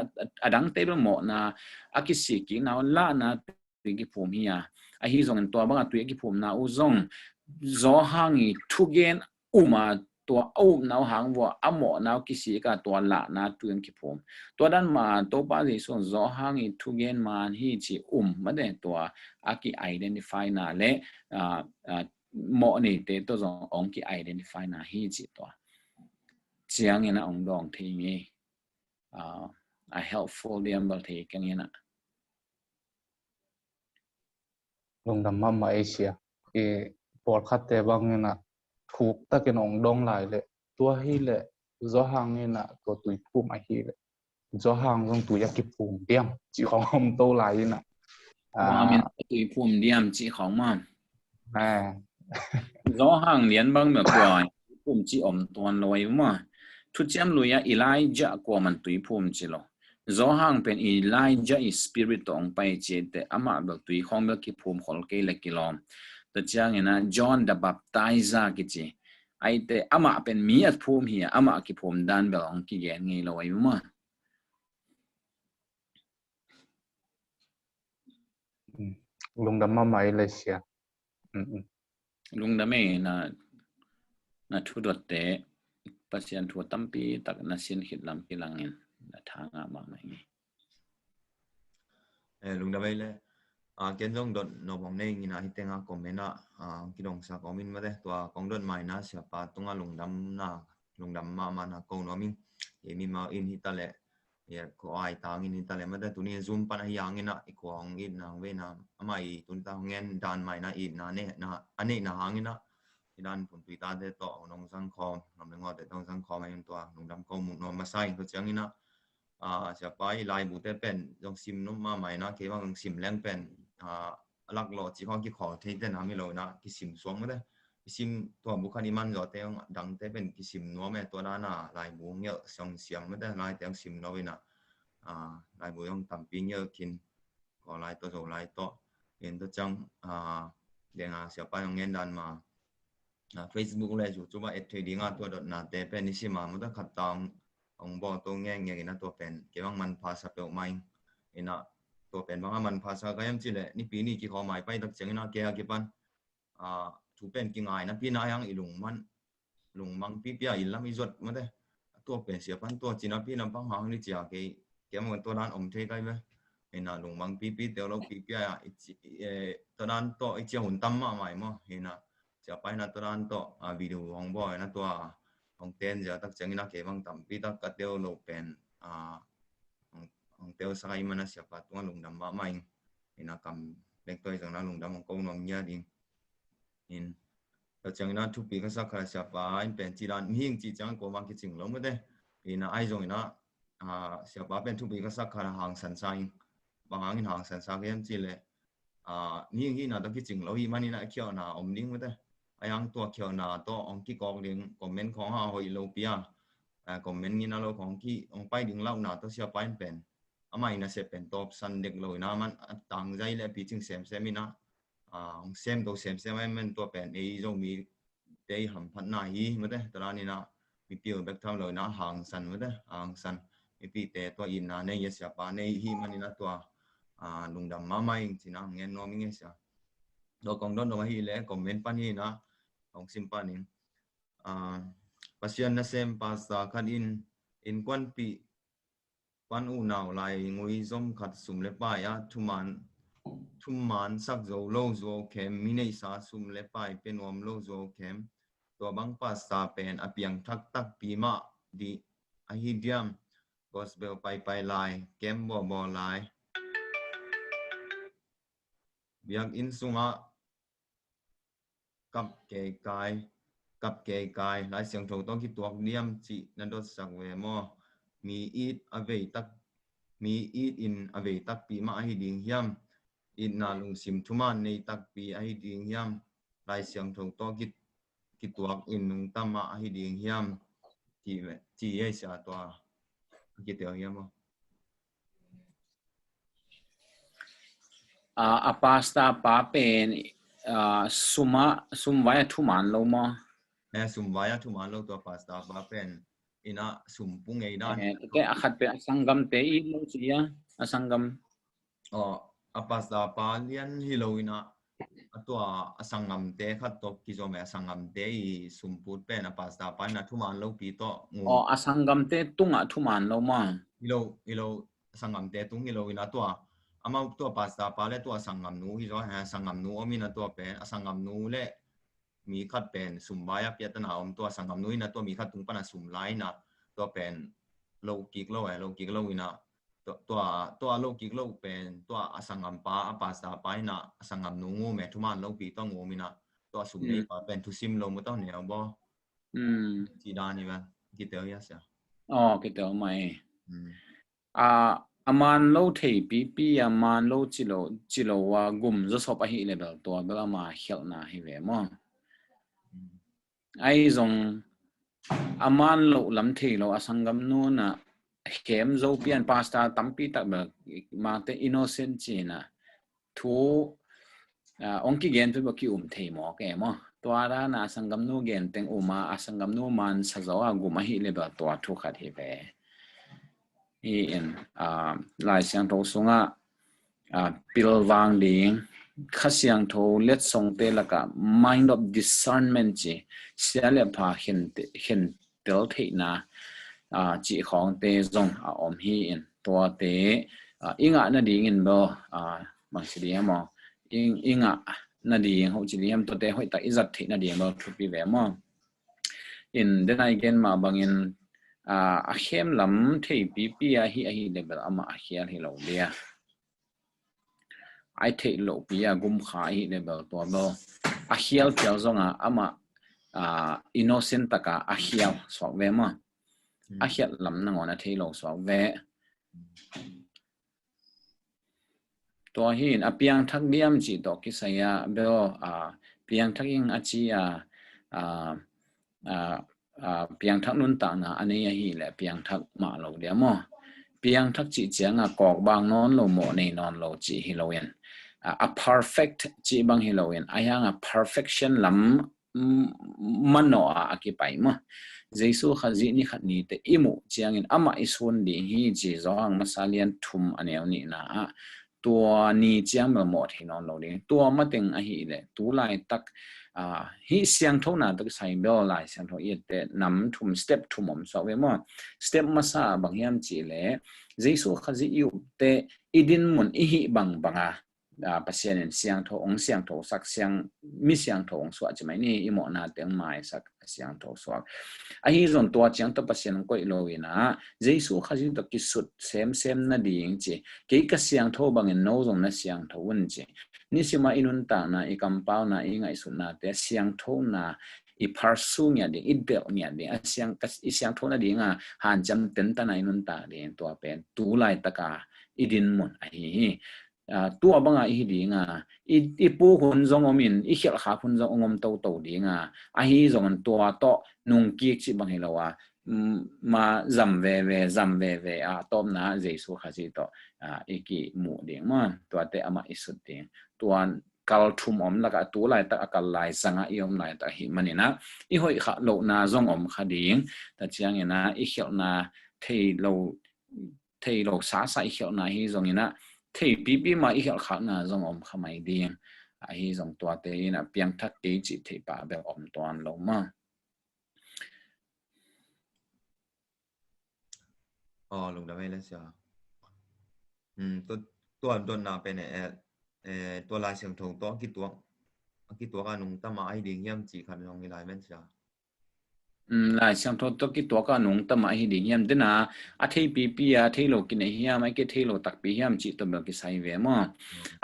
ดังเตลโมนาอากิสิกินาละนะตัวกิภูมิไอฮิจงตัวบางตัวกิภูมินาอุจงจอหังทุเกนมาตัวนาหังว่าโมนากิสิกาตัวละนะตัวกิภูมิตัวด้านมาตัวป้าที่ส่งจอหังทุเกนมาฮีจีมาเดตัวอากิ identify นะเละโมนี่เตตัวจงองกิ identify นะฮีจีตัวเจียงเงี้ยนะองดองทีงี้helpful เดียมบางทีกันเงี้ยนะลงดำมาเอเชียปอดคัดแต่บางเงี้ยนะถูกตะกินองดองหลายเลยตัวฮีเลยจอหางเงี้ยนะตัวตุยพุ่มไอฮีเลยจอหางตรงตุยกิภูมิเดียมจีของอมโตหลายนะ ว่ามีตุยภูมิเดียมจีของมัน gió hàng liền băng mà quaภูมิจีอมตัวลอยมาทุกเจ้าลุยอีไลจะกว่ามันตุยภูมิจีโลgió hàngเป็นอีไลจะอีสปิริตองไปเจแต่อามาแบบตุยของแบบกิภูมิขอลเกลกิโลแต่เจ้าเงี้ยนะจอห์นดับบัพไตซ์กิจีไอแต่อามาเป็นมีอัตภูมิเฮียอามากิภูมิดันแบบองกิเกนไงลอยมาลุงดำมาไม่เลยเสียลุงดำไม่น่าทุดเตะปัจจัยทัวตั้มปีตักน่าเสียนหิดลำกิลังเงินทางอ่ะบางอย่างนี้ลุงดำไม่เลยเกณฑ์จงโดนนบองในงี้นะที่เต็งคอมเมนต์นะกิดองสักคอมเมนต์มาได้ตัวกองโดนใหม่นะเสียปาตรงลุงดำมานะกองน้อมิงมีมาอินฮิตาเล่เนี่ยก็ไอตางอินฮิตาเล่มาได้ตัวนี้ซูมปันให้ยังงี้นะอีกของอินนะเวนะไม่ตัวนี้ตางเงินดันใหม่นะอินนะเนี่ยนะอันนี้นะหางงี้นะที่ด้านผลตุยตาได้ต่อน้องสังคมน้องเลี้ยงว่าแต่ต้องสังคมมาอย่างตัวลุงดำก็มุนน้องมาใส่ตัวเจ้างี้นะเสียไปลายบุตรเป็นลองซิมนุ่มมาใหม่นะคิดว่าลองซิมแรงเป็นลักหล่อจีข้อกี่ขอเทเดนหาไม่รู้นะกิซิมสวงไม่ได้กิซิมตัวบุคคลนี้มันจะเต้งดังเต้เป็นกิซิมนัวแม่ตัวนั้นน่ะลายบุงเยอะส่งเสียงไม่ได้ลายเต้งซิมนัวเว้นะลายบุงต่ำปีเยอะกินก็ลายตัวโจลายตัวเห็นตัวจังเดี๋ยวเสียไปยังเงินดันมาFacebook เลยจู่ๆว่าเทรดดิ้งตัวดอทน่ะเต้เป็นนิสิมามันต้องขัดตามองบอกตัวเงี้ยนะตัวเป็นเกี่ยวกับมันภาษาเปล่าไม่เห็นนะตัวเป็นบางมันภาษาก็ยังจีเลยนี่ปีนี้กี่ข้อหมายไปตักเจงนะแกกี่ปันถูเป็นกี่ไงนะพี่นายยังอีหลงมังพี่อินแล้วมีจดมาได้ตัวเป็นเสียปันตัวจีน่าพี่น้ำปังหางนี่จีอะแกมันตัวนั้นอมเทกันไหมเห็นนะหลงมังพี่เดี๋ยวเราพี่อะตัวนั้นตัวไอเจ้าหุ่นตั้มมาใหม่มั้งเห็นนะจะไปนะตัวนั้นตัววิดีโอของบอยนะตัวของเต้นจะตักเจงนะแกบางตั้มพี่ตักกระเดียวเราเป็นองเตียวสายมันเสียปัดตัวลุงดำมาไม่อินากรรมเล็กตัวอย่างนั้นลุงดำของกองน้องยาดิอินแต่จังนั้นทุกปีก็สักการเสียปัดเป็นจีรันหิ้งจีจังก็มันคิดจริงแล้วไม่ได้อินาไอจงอินาเสียปัดเป็นทุกปีก็สักการหางสันสายบางหางสันสายก็ยังจีเลยหิ้งน่ะต้องคิดจริงแล้วอีมันนี่นะเขียวน่ะอมดิ้งไม่ได้ไอ้ยังตัวเขียวน่ะตัวองค์ที่กองเลี้ยงคอมเมนต์ของเราหอยโลเปียคอมเมนต์นี่นะเราของที่องไปดิ้งเล่าน่ะตัวเสียปัดเป็นอาไม่น่าเสียเป็นท็อปซันเด็กเลยนะมันต่างใจเลยปีจึงเซมมินะเซมตัวเซมมันตัวเป็นไอ้ตรงมีเตยหันพันหน้าฮีไม่ได้ตอนนี้นะมีเปียวแบบทำเลยนะห่างสันไม่ได้ห่างสันมีปีเตตัวอินนะเนี่ยเสียปาเนี่ยฮีมันนี่นะตัวลุงดำมาไม่จริงนะเงี้ยน้องมีเงี้ยเสียตัวกองด้านตัวฮีเลยคอมเมนต์ปันฮีนะของซิมปันนี่pasien na sem pasta kan in kwan pi quan u nào lại ngồi zoom khát sum lệ bài thum man sắc dầu lâu dầu kem mini sa sum lệ bài pen om lâu dầu kem tua bang pasta pen apiang thak pi ma di ahidiam gospel pai lai kem bo lai biang in sunga cặp kề cài lại xiang thầu to ki tuak niam chi nan dot sak ve mo mi eat in away tak pi ma hi ding hiam in na lung sim thuman nei tak pi a hi ding hiam lai siang thong to ki tuak in nung tama a hi ding hiam ti ai sa to ki teo hiam mo a pasta pa pen sumvaya thuman lo mo sumvaya thuman lo to pasta pa pen ina sumpung ei dan ke akhat pe sangam te I lo chia asangam pasta pa lian hiloina atwa asangam te khat to ki zo me asangam te I sumput pe na pasta pa na thuman lo pi to asangam te tunga thuman lo ma hilo asangam te tung hiloina to ama to pasta pa le to asangam nu hi zo ha asangam nu omina to pe asangam nu leมีขัดเป็นสุ่มไว้เปียตนาอมตัวสังคมนุ้ยนะตัวมีขัดตรงปนัดสุ่มไล่นะตัวเป็นโลกิกโลโลกิกโลวินะตัวโลกิกโลเป็นตัวสังคมป้าภาษาไปนะสังคมนุ้งแม่ทุกมันโลปีต้องงูมินะตัวสุ่มนี้เป็นทุซิมโลมุต้องเหนียวบ่จีดานี่บ้างกี่เต๋อยาเสียกี่เต๋อไม่ aman lo thei pi aman lo chilo wa gum zo sop a hi level to bela ma hel na hi ve mo ai zong aman lo lam thei lo asangam no na hem zo pian pasta tampi tak ba ma te innocent china thu ongki gen tu ba ki thei mo ke mo to ara na asangam no gen teng uma asangam no man sa zo a gum a hi level to thu khat hi ve in lai siang tho sunga pil wang ding khasiang tho let song te laka mind of discernment chi siale pha hin tel thei na chi khong te zong om hi in to te inga na ding in bo mang si dia mo inga na ding ho chi diam to te hoi ta izat thei na ding bo thu pi ve mo in then again ma bangin a khem lam thei pi a hi level ama a hial hi lo dia ai thei lo pi a gum kha hi level to lo a hial piao zonga ama innocent taka a hial so ve ma a hial lam na ngona thei lo so ve to hin a piang thak diam chi to ki saya beo piang thak ing a chi piang thak nun ta na ani hi le piang thak ma lo dia mo piang thak chi chiang kok bang non lo mo nei non lo chi hi lo yen a perfect chi bang hi lo yen ayang a perfection lam mano ki pai mo jesu khazi ni khat ni te imu chiang in ama isun di hi ji zong masalian thum aneu ni na tua ni chiang mo thi non lo ding tua ma teng a hi le tu lai tak hi siang tho na tak sai bel lai siang tho ye te nam thum step thum om so we mo step masa bang yam chi le jesu khazi yu te idin mun i hi bang banga pasien siang tho ong siang tho sak siang mi siang tho ong so a chmai ni i mo na teng mai sak siang tho so a hi zon tua chiang to pasien ko i lo ina jesu khazi to ki sut sem na ding chi ke ka siang tho bang en no zong na siang tho un chi ni sima inun ta na i kampau na i ngai sun na te siang tho na i parsu nya de i del nya de a siang tho na ding han jam ten ta na inun ta de to pen tu lai ta ka idin mun a hi tua banga hi dinga i pu hun zong omin i khel kha hun zong ongom to dinga a hi zong tua to nung ki chi bang hilawa ma zam ve a tom na jesu khazi to iki mu ding ma to te ama isut ding tuan kal thum om laka tu lai ta akal lai sanga iom lai ta hi manina i hoi kha lo na zong om kha ding ta chiang ina i khel na thei lo sa i khel na hi zong ina thei pi ma i khel kha na zong om khamai ding a hi zong tua te ina piang thak te chi thei pa be om ton lo ma lung da mai le siaตัวนาเป็นตัวลายเสียงทงตัวกี่ตัวกันนุ่งตามาไอดิ่งย่ำจีคันลงมีลายแม่นเสียlai siang tho to ki to ka nung ta ma hi ding yam de na a thei pi a thei lo ki ne hiam mai ke thei lo tak pi hiam chi to ba ki sai ve mo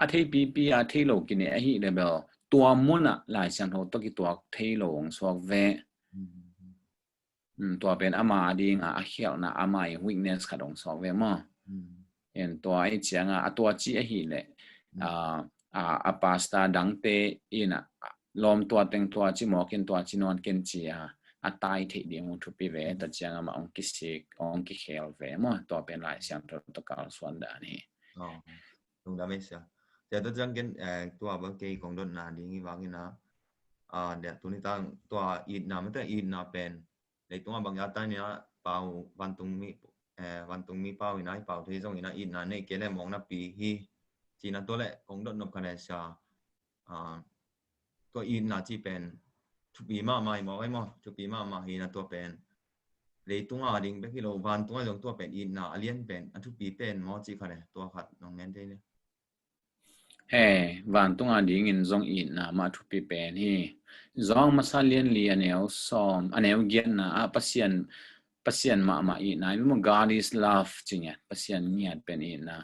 a thei pi a thei lo ki ne a hi le bel tua mun a lai siang tho to ki to thei lo ong so ve tua pen ama ding a hial na ama i weakness kha dong so ve mo en tua ai chiang a tua chi a hi le a pasta dang te ina lom tua teng tua chi mo ken tua chi non ken chi a tai thei ding thu pi ve ta chiang ma ong ki sik ong ki khel ve mo to pen lai siang to ka swan da ni lung da mai siaแต่ตัวจังกันตัวบางเกย์ของดนนาดีงี้ว่างี้นะเดี๋ยวตัวนี้ตั้งตัวอีนาไม่ต้องอีนาเป็นในตัวบางอย่างตั้งเนี้ยเป่าวันตรงมีเป่าอีน่าเป่าที่ตรงอีน่าอีนาเนี่ยเกย์เลยมองนับปีฮีจีน่าตัวแหละของดนนบคะแนนชาตัวอีนาจีเป็นทุกปีมาไม่มองไว้มั้งทุกปีมาฮีน่าตัวเป็นเลยตัวดิ่งไปที่เราวันตัวลงตัวเป็นอีนาเลียนเป็นอันทุกปีเป็นมอจีคะแนนตัวขัดน้องเน้นได้เนี่ยวันตรงอันดิ่งอินซงอินนะมาทุกปีเป็นฮีซองมาซาเลียนเลียนเอาซ้อมอันเอาเกียนนะpasien ma ina mo God is love chinya pasien niat pen ina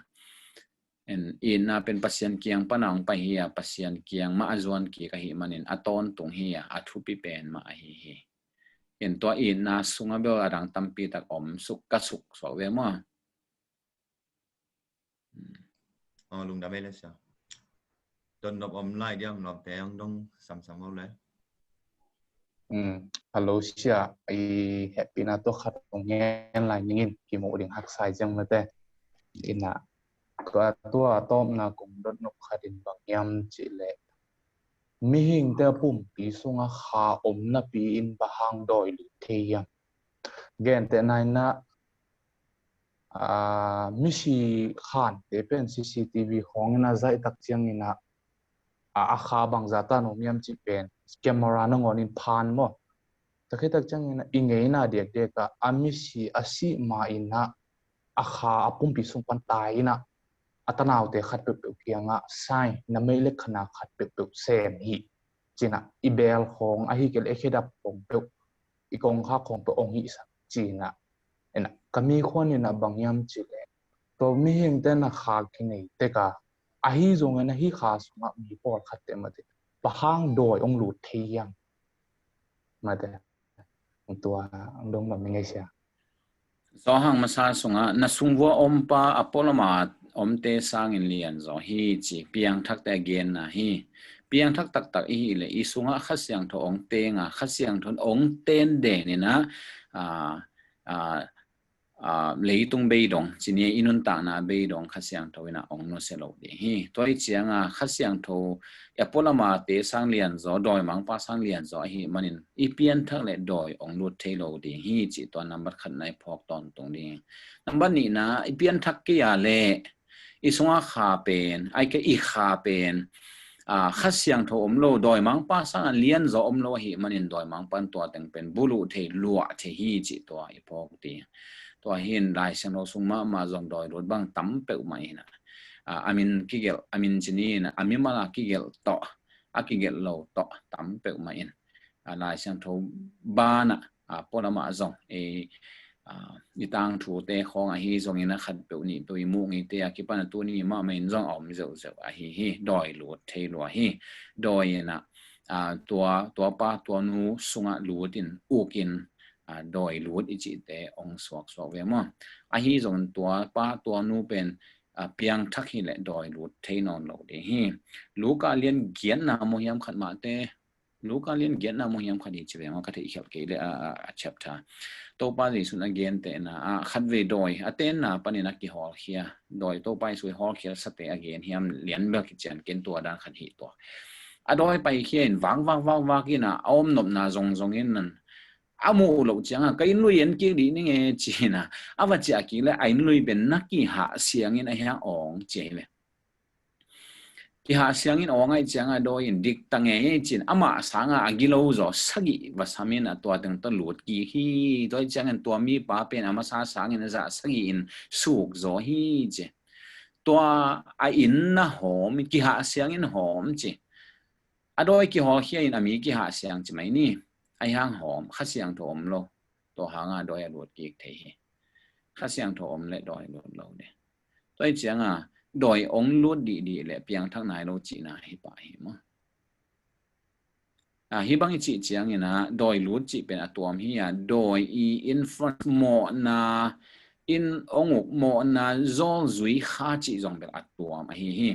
en ina pen pasien kiang panang pa hiya pasien kiang ma azwan ki ka hi manin aton tung hiya athupi pen ma hi en to ina sunga be arang tampi tak om suk ka suk so we mo ลุงดาเบลส์จนนบอมไล่เดียมนบแต่ยังต้องซ้ำเอาเลยฮัลโหลเชียไอแฮปปี้นะตัวขัดตรงเงี้ยอะไรนิ่งกี่โมงหักสายจังมาแต่อินะก็ตัวต้มนะกุมรถนกขัดินบางยามจิเล่มีหิงแต่ปุ่มปีสุงขานะปีอินบะฮังดอยลุเทียมเกนแต่นายนะมิชิขานเตเป็น CCTV ของน่าใจตักเจียงอินะขาบางจัตานมียมจิเป็นแคมรานั่งอนินพานมั้งแต่แค่ตักเจียงอินะอิงเงินะเด็กๆก็มิชิอาศิมาอินะขาปุ่มปีสุงปันตายนะอัตนาวเตขัดเปิดเพียงไซนั่นไม่เล็กขนาดขัดเปิดเซมฮีจีน่ะอีเบลของฮิเกลเอเคดับของเปิดอีกองข้าของเปิดองฮิสักจีน่ะนะก็มีคนนี่นะบางยามจีเลยตัวมีหิมแต่นะขากินนี่แต่ก็ฮิจงนะฮิขาสงมีปอดขัดเต็มมาเต็มปะห้างโดยองหลุดเทียงมาเต็มตัวดงแบบไม่ไงเสียสองหางมาซาสงนะสุงวัวอมปาอพอลมาอมเตสางอินเลียนจอฮีจีเปียงทักแต่เกนนะฮีเปียงทักตักอีเลยอีสุงะขัดเสียงทองเตงขัดเสียงทนองเตนเดนี่นะเลยตรงเบยดงจีนี่อินุนตานะเบยดงขัดเสียงทวินะองโนเซโลดีฮีตัวอีเจียงขัดเสียงทออพอลมาเตสางเลียนจอดอยมังปาสางเลียนจอฮีมันอีเปียนทักเลยดอยองลูเทโลดีฮีจีตัวนับบัดขัดในพอกตอนตรงนี้นับบัดนี้นะอีเปียนทักกี่ยาเล่อีสงะขาเป็นไอแกอีขาเป็นขัดเสียงทอมโลดอยมังปาสางเลียนจอมโลฮีมันดอยมังปันตัวแต่งเป็นบุรุเทลัวเทฮีจีตัวอีพอกดีตัวเห็นได้เสียงเราส่งมาจงดอยรถบังตั้มเปิลมาเห็นนะอามินกิเกลอามินจีนี่นะอามิมาลากิเกลต่อกิเกลเราต่อตั้มเปิลมาเห็นได้เสียงเขาบ้านะพอละมาจงอีต่างถูเตะของฮีจงอินะขัดเปิลนี่ตัวมุงอีเตะกี่ปันตัวนี้มาไม่จงอมเจ้าฮีดอยรถเทลัวฮีดอยนะตัวป้าตัวนู้สุงะลูดินอูกินโดยรู้อิจิเตองสวกเวมฮีจงตัวป้าตัวนู้เป็นเพียงทักฮิเลโดยรู้เทนอนเราเดฮีลูกาเลียนเกียนนะมยามขัดมาเตลูกาเลียนเกียนนะมยามขัดอิจิเวมก็เทอิขบเกเลเชปทาตัวป้าดิสุนเกียนเตนะขัดเวโดยเตนนะปนินักกิฮอลเคียโดยตัวป้าสวยฮอลเคียสเตอเกียนเฮียมเลียนเบลกิจเจนเกนตัวด้านขัดหิตัวโดยไปเขียนวางกินะอมนบนาจงอินนั้นอามูเราจังก็อินลุยยันกี่ดีนี่ไงจีน่ะว่าจะกี่เลยไอ้ลุยเป็นนักกี่หาเสียงอินไอ้ฮะอ๋องเจเลยกี่หาเสียงอินอ๋องไอ้จังโดยอินดิกตั้งไงจีนมาสังกิโลจ่อสักกี่ว่าสามีน่ะตัวตึงตัวหลุดกี่ฮีโดยจังตัวมีป้าเป็นมาสังอินจะสักกี่อินสุกจ่อฮีเจตัวไอ้อินน่ะหอมกี่หาเสียงอินหอมเจโดยกี่หอเฮียอินมีกี่หาเสียงจะไหมนี่ไอ้หางหอมข้าเสียงโถมโลตัวหางโดยหลุดกีกเทข้าเสียงโถมและโดยหลุดโลเดตัวเจียงโดยองลุดดีและเพียงทั้งนายโลจีน่าฮิปะฮิมฮิบังจีเจียงนะโดยลุดจีเป็นตัวมีโดยอินฟรอนต์โมนาอินองค์โมนาโซซุยข้าจีจงเป็นตัวมาฮิ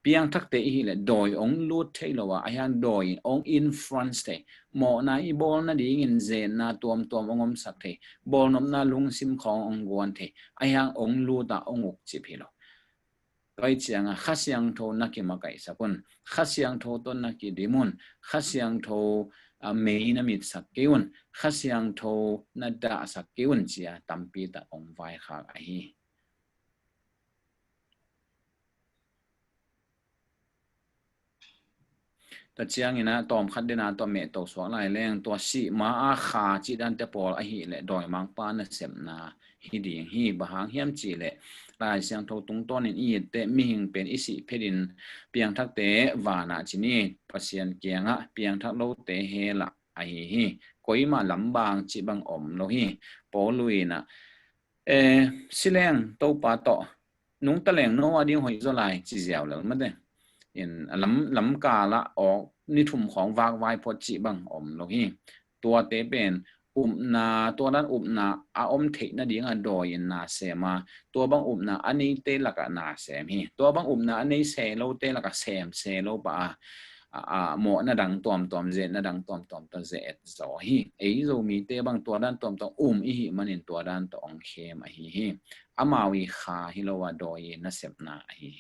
เพียงทักเตะฮิเลโดยองลูดเทลว่าไอ้ยังโดยองอินฟรอนต์เตหมอนาอีบอลน่ะดีเงินเจนน่ะตัวองมสักเทบอลน้ำน่ะลุงซิมขององกวนเทไอ้ยังองลูดองอุกจิพิโลตัวเจียงข้าเสียงโทนักกิมาไก่สักคนข้าเสียงโทต้นนักกิดิมุนข้าเสียงโทเมย์น่ะมิดสักเกวันข้าเสียงโทนัดดาสักเกวันเจียตัมปีตะองไว้ข้าไอ้ตัวเชียงนะตอมขัดเดนาตัวเมตตัวสวงลายแรงตัวสีมาขาจีดันเตปอลอหิเลดอยมังปานเสมนาฮิดีฮีบหางเฮียมจีเลลายเสียงทตุงต้นอีเตมิหิงเป็นอิสิเพดินเปียงทักเตวานาจินีปัสเซียนเกียงเปียงทักโลเตเฮละไอฮีกอยมาลำบางจีบังอมโลฮีปอลุยนะสิแรงโตปาโตนุงตะแหลงโนวาดิหอยโซไลจีเจียวเลยมันเด้เห็นลำกาละออกนิทุมของวากไวพอจิบังอมโลฮีตัวเตเป็น นาตัวนั้นนาอาอมเทนะดีงาดอยนาเสมาตัวบางนาอันนี้เตลักนาเสมฮีตัวบางนาอันนี้เสโลเตลักเสมเสโลปะหมอนะดังตอมเจนะดังตอมตัวเจจอฮีไอโซมีเตบางตัวด้านตอมอีฮีมันเห็นตัวด้านตองเคมฮีอามาวิคาฮิโลวาดอยนะเสมนาฮี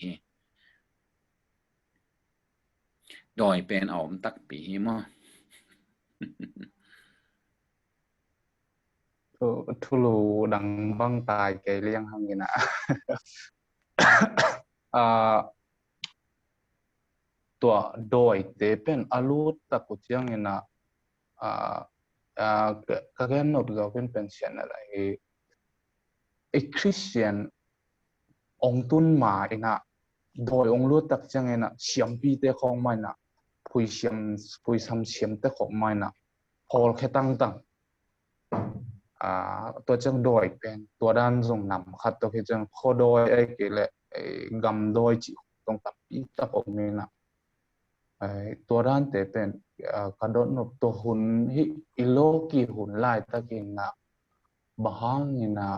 ดอยเป็นเอาตักปีฮีมั้งทุลูดังบังตายแกเลี้ยงหังนี่นะตัวโดยเตเป็นอาลูตตะกุเจียงนี่นะก็แค่นบเราเป็นเสียนอะไรไอ้คริสเตียนองตุนมาเองนะโดยองลูตตะกุเจียงนี่นะเสียมปีเตของมันนะพุยซ้ำเสียมเตของมันนะพอแค่ตั้งตัวจังโดยเป็นตัวด้านส่งนำคัดตัวที่จังโคโดยไอ้เกลไอ้กำโดยจิตรงตับอีตับออกนี่นะไอ้ตัวด้านแต่เป็นกระโดดนบตัวหุ่นฮิอิโลกีหุ่นไล่ตะกินนะบ้างนี่นะ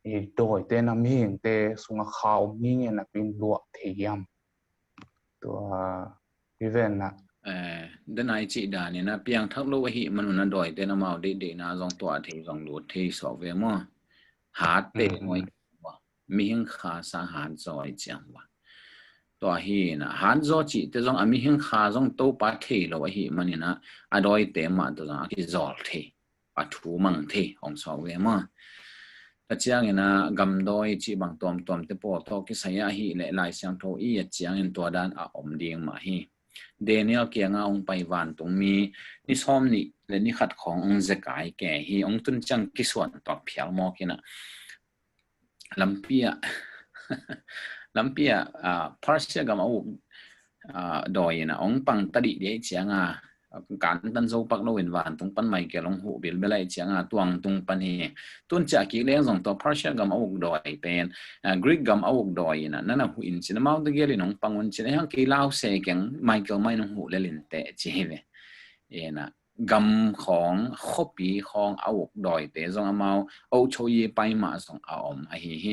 ไอ้โดยแต่น้ำหิ่งแต่สุงขาวนี่เนี่ยนะเป็นลวกเทียมตัวอีเวนนะด้านในจีดานี่นะเพียงทักโลหิมันน่ะดอยแต่น้ำเอาเด็ๆนะจงตัวเทจงดูเทสอบเวมอหาเตงวยว่ามีหิงขาสาหารจอยจังว่าตัวหินะหารจอจีแต่จงมีหิงขาจงโตปาเทโลหิมันนี่นะอดอยเตมาตัวจงกิจอลเทปะทูมังเทของสอบเวมอแต่เจ้าเงี้ยนะกำดอยจีบางตอมเตปอทอกิสยาหิและลายเสียงโทอีเจียงอินตัวด้านอมเดียงมาหิเดนิเอลเกียงองไปวันตรงมีนิสอมนี่และนิขัดขององเจกายแก่ฮีองตุนจังกิส่วนตอกเพียวมอกินะลำเปียพาร์เซียกับเอาดอยนะองปังตดิเดียเจียงการตันโซปักโลเวนวันตรงปันไม่แกลงหูเบลเบลเจียงตวงตรงปันเฮตุนจากกีเลี้ยงส่งตัวพาร์เซียกับเอาดอยเป็นกรีกกับเอาดอยนะนั่นหูอินชินมาตะเกียลินองปังวันชินยังกีฬาเสกยังไม่เกี่ยวไม่นองหูเลลินเตะเจเวนะกำของขบีของเอาดอยเตะส่งเอาเอาโชยไปมาส่งเอาไอ้เฮ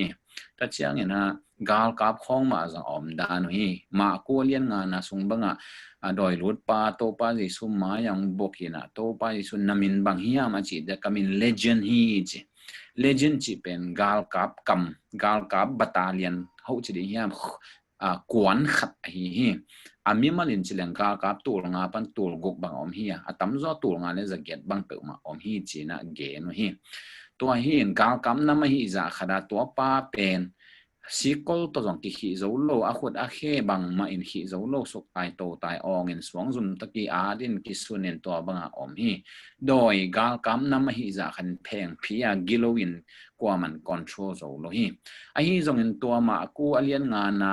แต่เจียงนะกาลกับของมาส่งดานเฮมากัวเลี้ยงงานนะส่งบังดอยลุดปาโตปาจิสุมายังบกินะโตปาจิสุนามินบางเฮียมาจีเดกามินเลเจนด์ฮีจีเลเจนด์จีเป็นกาลกับบัตตาเลียนเขาจีดีเฮียกวนขัดเฮีอามีมาลินจีเลงกาลกับตัวงาปันตัวกบางอมเฮียตั้มจ่อตัวงาเนี่ยจะเก็ตบางเปิดมาอมฮีจีนะเกนเฮีตัวเฮียกาลกับน้ำฮีจะขดาตัวป้าเป็นสิกอลตัวจงกิขิโซโลอาขุดอาเคบังมาอินขิโซโลสุกตายโตตายอองอินสวงซุมตะกี้อาดินกิสุนินตัวบังอมฮีโดยกาลกัมน้ำฮีจะขันเพงพิอากิโลวินกว่ามันคอนโทรลโซโลฮีไอฮีจงอินตัวมากูอเลียนงานนา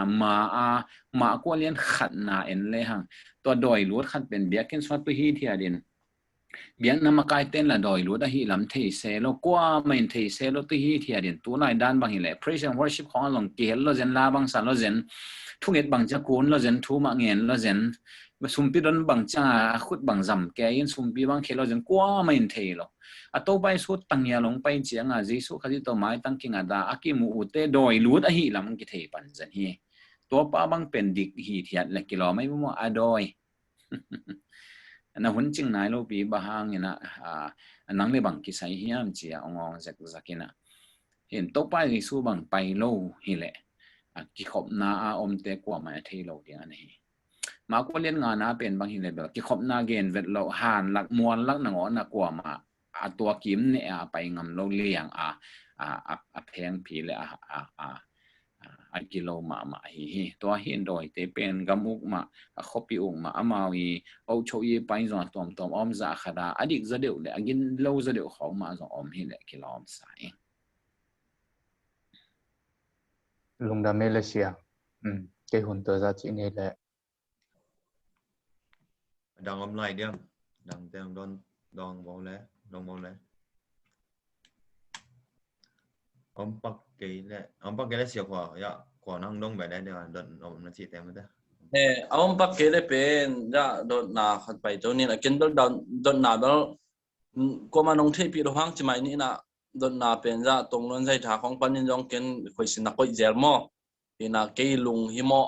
มากูอเลียนขัดนาเอ็นเลยฮังตัวโดยล้วนขัดเป็นเบียกินสวัสดิ์ฮีที่อดินเบียงน้ำมาไกเต้นละดอยรู้ได้ฮีลำเทเซโลกว่าไม่เทเซโลที่ฮีที่อดีตตัวนายด้านบางฮีเลย praise and worship ของหลวงเกลโลเจนลาบางสันโลเจนทุกเอ็ดบางจักรูนโลเจนทูมาเงินโลเจนสุมปีดนบางจ้าขุดบางจำแกยินสุมปีบางเคโลเจนกว่าไม่เทโลอัตโตไปสุดตั้งยาลงไปเจียงจีสุขจิตตัวไม้ตั้งกิงดาอากิมูอุเตดอยรู้ได้ฮีลำกิเทปันจันฮีตัวป้าบางเป็นดิกฮีที่ละกิโลไม่มั่วอดอยนะหุ่นจริงนายโลปีบางเงี้ยนะนังเลบังกิไซเฮียมเจียองจากกินะเห็นโตไปที่สู้บังไปโลฮิเละกิขบนาอมเตกว่ามาเทโลเดียนี่มาก็เล่นงานนะเป็นบางฮิเละแบบกิขบนาเกนเวทโลหานลักมวลลักหนังอ๋อนักกว่ามาตัวกิมเนี่ยไปงำโลเลี้ยงแพงผีเลยกิโลมาฮีตัวเห็นโดยเตเป็นกำมุกมาขบิอุกมาอามาวีเอาโชยไปจนตอมอมจะขดาอดีตจะเดียวเลยกินโลจะเดียวของมาจนอมฮีเลยกิโลอมสายลุงดาเมเลเซียเกี่ยหุ่นตัวจะจีนี่แหละดังอมไล่เดียมดังเตียงดองบอลเลยอมปักเกยเลยเสียกว่านั่งดงแบบได้เดี๋ยวโดนอมนาทีเต็มเลยอมปักเกยเลยเป็นจะโดนนาขัดไปตัวนี้นะกินโดนนาแล้ว ก็มานงเทปีระวังจะไม่นี่นะโดนนาเป็นจะตรงนั้นใจถาของปันยังเกินคุยสินักคุยเจอร์มอที่นาเกยลุงหิมอ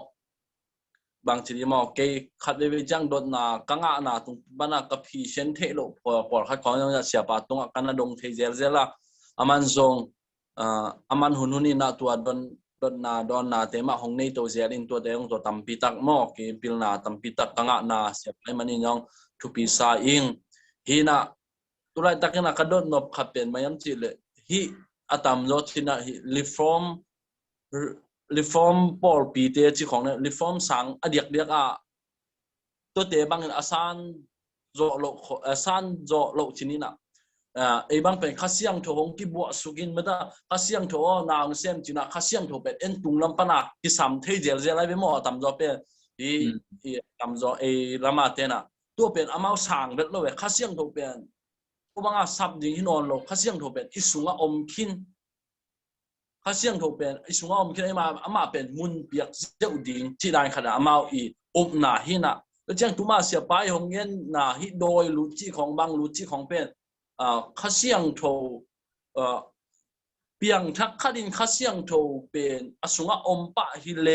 บางทีมอเกยขัดไปจังโดนนากังอานาตรงบ้านกับพี่เชนเทโลพอขัดของยังจะเสียปาตรงกันนาดงเทเจอร์เจล่าอามันทรงอามันหุ่นนี่นาตัวโดนนาเตมาของในตัวเจริญตัวเดียงตัวตั้มปีตักมอเกยพิลนาตั้มปีตักกังอานาเสียไปมันยังทุปีสาอิงฮีนาตุลาตักนะกระโดดนบขับเป็นมายังจีเลยฮีอาตามโลทินะฮีreform ปอลปีเตจีของเนี่ย reform สังอเดียกตัวเตบางอาซานโจโลอาซานโจโลชินี่นะไอ้บางเป็นข้าเสียงทงกิบัวสุกินมาได้ข้าเสียงทนางเซมจีนะข้าเสียงทเป็นเอ็นตุงลำปนาที่สามเทเจลเจอะไรไปหมดตามโจเป็นตามโจไอ้ละมาเตนะตัวเป็นอามาสังเด็ดเลยข้าเสียงทเป็นก็บางสับดิ่งที่นอนโลข้าเสียงทเป็นอิสุงะอมคินข้าเสียงทเป็นอิสุงะอมคินไอ้มาเป็นมุนเปียกเจ้าดิ่งที่ได้ขนาดอามาอีอุบหนาหินะแล้วจังตุมาเสียไปหงเงินหนาฮิโดยลุจิของบางลุจิของเป็นข้าเสียงโทเปียงทักขัดินข้าเสียงโทเป็นอสุงะอมปะฮิเล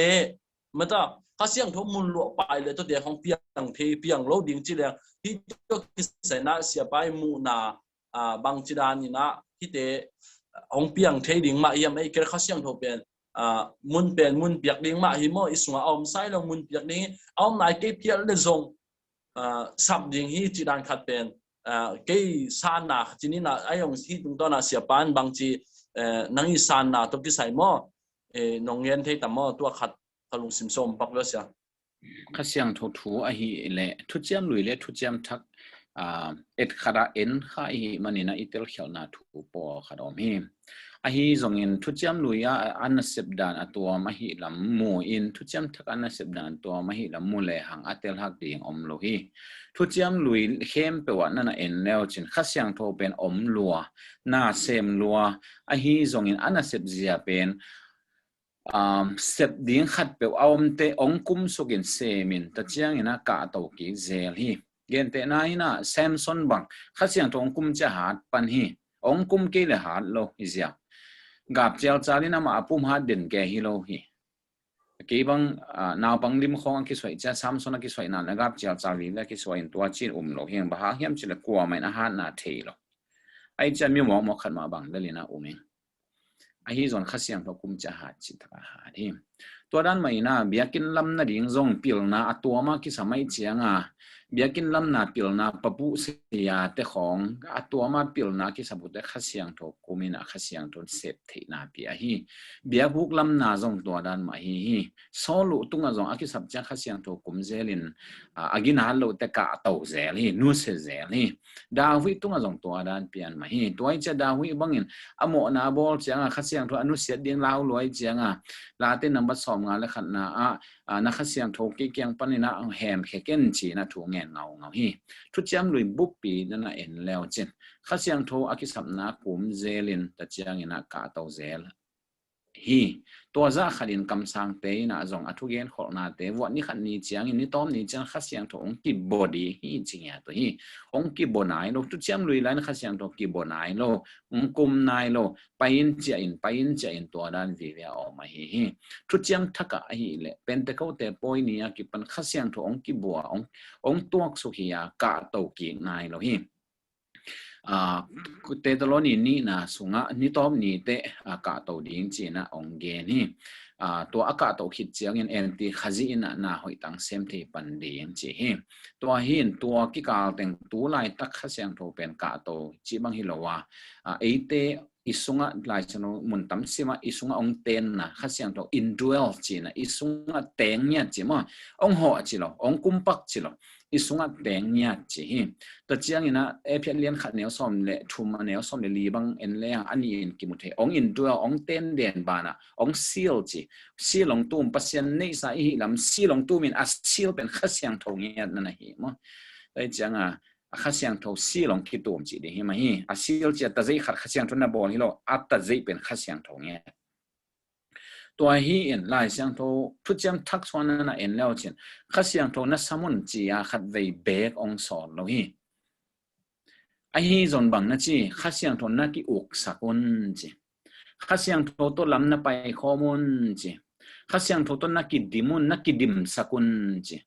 มันต้องข้าเสียงโทมุนลวไปเลยตัวเดียวของเปียงเทเปียงโลดิ่งจีเดียที่ตัวกิสนะเสียไปมูนาบางจีดานี่นะที่เตของเปียงเทดิ่งมาเยี่ยมไอ้เกล้าข้าเสียงโทเป็นมุนเป็นมุนเปียกดิ่งมาฮิโมอิสุงะอมไซลงมุนเปียกดิ่งเอาไหนเก็บเพียรเลยส่งสับดิ่งฮีจีดานขัดเป็นเกยสานนาจีนี่นะไอ้องที่ตรงต้นน่ะเสียปานบางทีนังอีสานนาตัวที่ใส่หม้อนงเงินที่ต่ำหม้อตัวขัดขลุงสิมสมปักเวสียข้าเสียงทูอหิเละทุจยมลุยเละทุจยมทักเอ็ดขระเอ็นข้าหิมันนี่นะอิตลเขียวนาทูปอขดอมฮีอหิจงอินทุจยมลุยอันเสพดานตัวมหิลำมูอินทุจยมทักอันเสพดานตัวมหิลำมูเลหังอัตเตลหักดิ่งอมโลฮีทุจยมลุยเข้มเปว่านั่นเอ็นแล้วจินข้าเสียงโทเป็นอมลัวน่าเซมลัวอหิจงอินอันเสพเสียเป็นเสพดิ่งขัดเปว่าอมเตองคุมสุกินเซมินแต่เจียงอินะกาโตกิเซลฮีเกนเตน่าอินะแซมสันบังข้าเสียงโทองคุมจะหาดปันฮีองคุมเกลหาดโลอิเซียกับเจ้าจารินามาปุ่มหาดินแกฮิโลฮีกีบังนาวบังลิมของกิสวยจะซ้ำซ้อนกิสวยนั่นนะครับเจ้าจาริและกิสวยตัวจีนโลเฮียงบ้าเฮียมจิเลกัวไม่นะฮะนาเทโลไอจะมีหมอขัดมาบังเดลินะอุเมงไอฮิจอนข้าเสียงตัวกุมจะหาจิตกหาทีตัวด้านไม่นะเบียกินลำนาดิ่งซงปิลนาตัวมากิสมัยเจียงเบียกินลำนาปิลนาปปุเสียเตของตัวมาปิลนากิสบุตรข้าเสียงตัวกุมินะข้าเสียงตัวเสพทีนาเบียฮีเบียบุกลำนาซงตัวด้านไม่ฮีโซลุตุงซงอากิสับจะข้าเสียงตัวกุมเซลินอากินาโลเตกะตัวเซลีนูเซเซลีดาวิตุงซงตัวด้านเปียนไม่ฮีตัวไอจะดาวิบังอินอโมนาบอลเจียงข้าเสียงตัวอนุเสียดิ้งลาวลอยเจียงลาเต้นนำบัดสอมงานและขันนานักข้าเสียงตัวกิเกียงปันนี่นะแฮมเขเกนจีนะถูกเงินเงาฮีทุกจำลุยบุปปีนั่นน่ะเอ็นแล้วเจนข้าเสียงโทอากิสับนักกุมเซลินแต่เจียงอินักกาโตเซลฮีตัวจ้าขัดินกำสังเตยนะจงอัทุเกนขอนาเตวันนี้ขันนี้เจียงอินนี้ต้อมนี้เจียงข้าเสียงโทองกิบบอดีฮีจริงอ่ะตัวฮีองกิบบนายโลทุกจำลุยแล้วข้าเสียงโทกิบบนายโลองกุมนายโลไปอินเจียอินตัวด้านวิเวียออกมาฮีทุกจำทักกะฮีเละเป็นแต่เขาแต่ปอยนี้กิปันข้าเสียงโทองกิบบัวองตัวสุขียากาโตกินายโลฮีเตตโลนี่นะสุงะนี่ต้อมนี่เตอากาศตัวดิ้งจีนะองเกนี่ตัวอากาศตัวคิดเจียงเอ็นตีขจีนะหอยตังเซมที่ปันดิ้งจีตัวหินตัวกิกาแต่งตัวลายตักขเสียงโทเป็นกาโตจีบังฮิโลวาเอเตอิสุงะลายชนมุนตั้มซิมาอิสุงะองเตนนะขเสียงโทอินดูเอลจีนะอิสุงะเตงเนี่ยจีมาองหัวจีโลองกุมปักจีโลอิสุงะแดงเนี่ยจีแต่เจียงอินะเอพิเลียนขัดเนียวซ้อมเละทุมเนียวซ้อมเละลีบังเอ็นเลียอันนี้อินกิมุเทองอินดูองเต้นเดียนบานะองซีลจีซีลงตุ้มปัสยันนี่สายลำซีลงตุ้มินอัสซีลเป็นข้าเสียงทงเนี่ยนั่นนะฮิมั้งไอ้เจียงข้าเสียงทงซีลงคิดตุ้มจีดีฮิมั้งฮิอัสซีลจีตัดใจขัดข้าเสียงทงน่ะบอลฮิโลอัตตัดใจเป็นข้าเสียงทงเนี่ยตัวฮีเอ็นลายเสียงโททุกจำทักษะนั้นเอ็นแล้วเช่นข้าเสียงโทนัสมุนจีอาขัดไว้เบกองสอนเราฮี hi zon bang na chi khasiang thon na ki uk sakun chi khasiang tho to lam na pai khomun chi khasiang tho to na ki dimun na ki dim sakun chi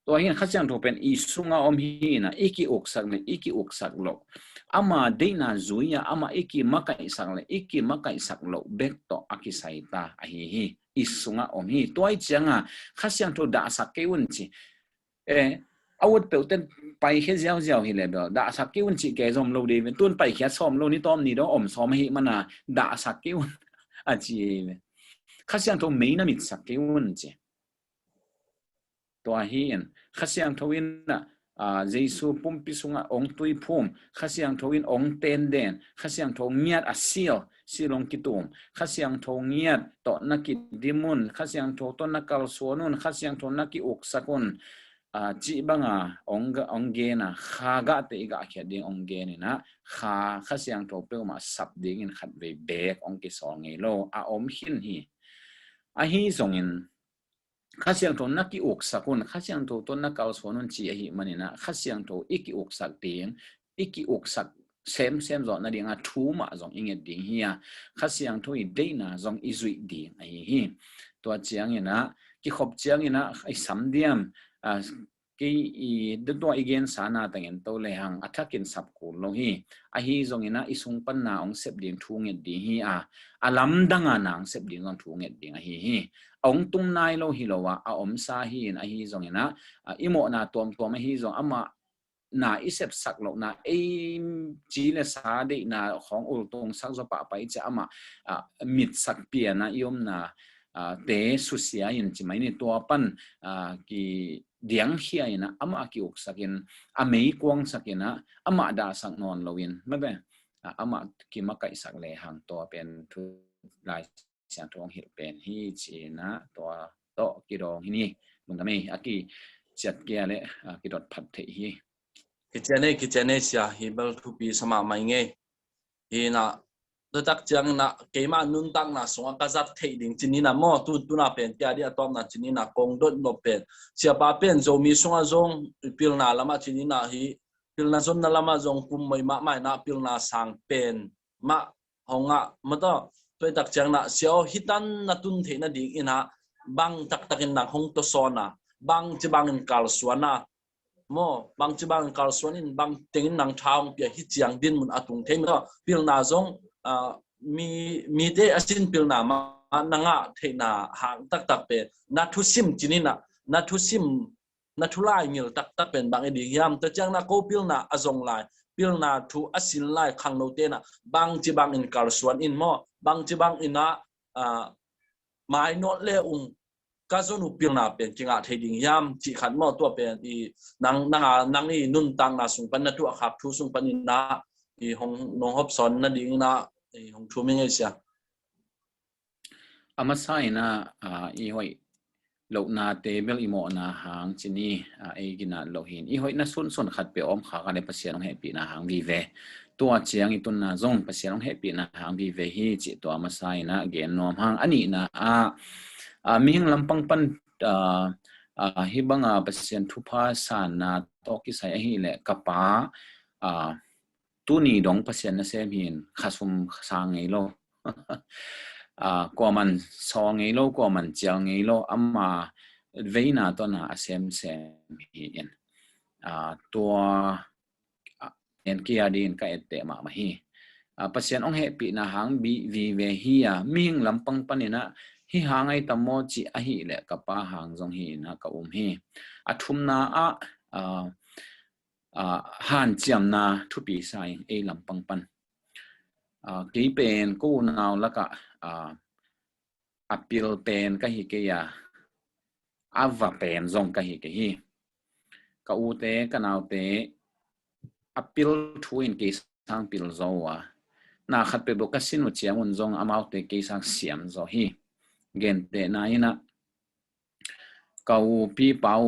to hin khasiang tho pen I sunga om hi na iki uk sak ne iki uk sak lo ama deina zuya ama iki makai sak le iki makai sak lo bek to akisai ta a hi isunga om hi toy changa khasiang tho da sak ke un chi awut pelten pai khe jiao jiao hi le da sak ke un chi ke zom lo de tun pai khe som lo ni tom ni do om som hi mana da sak ke un a chi le khasiang tho mei na mit sak ke un chi to hi en khasiang tho in na Jesu pumpi sunga ong tui phum khasiang tho in ong ten den khasiang tho ngiat asil silong kitum khasiang tho ngiat to nakit dimun khasiang tho to nakal suanun khasiang tho naki uk sakun chi banga ongge na khaga te ga khe ding ongge ni na khasiang tho pe ma sap ding in khat ve bek ong ki song nge lo a om hin hi a hi zongin khasiang tho naki uk sakun khasiang tho to nakal suanun chi hi manina khasiang tho iki uk sak ding iki uk sak sem zo na dinga thu ma zong inge ding hi khasiang tho I deina zong izui ding a hi to chiang ina ki khop chiang ina ai sam diam ki de to again sana tangen to le hang athakin sap ko lo hi a hi zong ina isung pan na ong sep ding thu nge ding hi alam danga nang sep ding zong thu nge ding a hi ong tung nai lo hi lo wa a om sa hi in a hi zong ina imo na tom hi zong ama na isep sak lo na chi le sa de na khong ul tong sak zo pa pai cha ama mit sak pia na yom na te susia in chi mai ni to pan ki diang hia ina ama ki uk sakin amei kwang sakina ama da sak non lowin mabe ama ki makai sak le hang to pen thu lai siang thong hil pen hi chi na to ki rong hi ni lung da me aki chat kia le ki dot phat the hi kitchen sia hi bal thu pi sama mai nge hi na do tak chang na ke ma nun tak na songa ka zat thei ding chini na mo tu na pen tia dia tom na chini na kong dot no pen sia pa pen zo mi songa zong pil na lama chini na hi pil na zon na lama zong kum mai ma mai na pil na sang pen ma honga ma to toi tak chang na sio hitan na tun the na ding ina bang tak takin na hong to sona bang chi bang in kal suana mo bang chi bang kal suanin bang tengin nang thang pia hi chiang din mun atung the ma pil na zong mi te asin pil na ma nanga the na hang tak tak pe na thu sim chini na thu sim na thu lai ngil tak pen bang e ding yam ta chang na ko pil na azong lai pil na thu asin lai khang no te na bang chi bang in kal suan in mo bang chi bang ina mai not le ka zonu pil na pen kinga the ding yam chi khat mo to pen I nang ni nun tang na sung pan na tu khap thu sung pan na I hong nong hop son na ding na hong thu mi nge sia ama sai na I hoi lo na te bel imo na hang chini e gina lo hin I hoi na sun khat pe om kha ka le pasian he pi na hang vi ve to chiang I tun na zong pasian he pi na hang vi ve hi chi to ama sai na gen nom hang ani na ming lampang pan hi banga pasian thu pha san na to ki sai hi le kapa tu ni dong pasian na sem hin khasum sang ei lo qua mình so ngay lâu qua mình chiang ngay lâu ama veina to na sem hiền tua en kia din ka ette ma hi pasien ong he pi na hang bi vi ve hi ming lampang panina hi hangai tamo chi a hi le ka pa hang jong hi na ka hi athum na han chiam na thu pi sai e lampang pan ki pen ko naw laka apil pen ka hi ke ya ava pen zong ka hi ke hi ka u te ka naw te apil thuin ke sang pil zo na khat pe bo ka sin u chiang un zong amau te ke sang siam zo hi gen te na ina ka u pi pau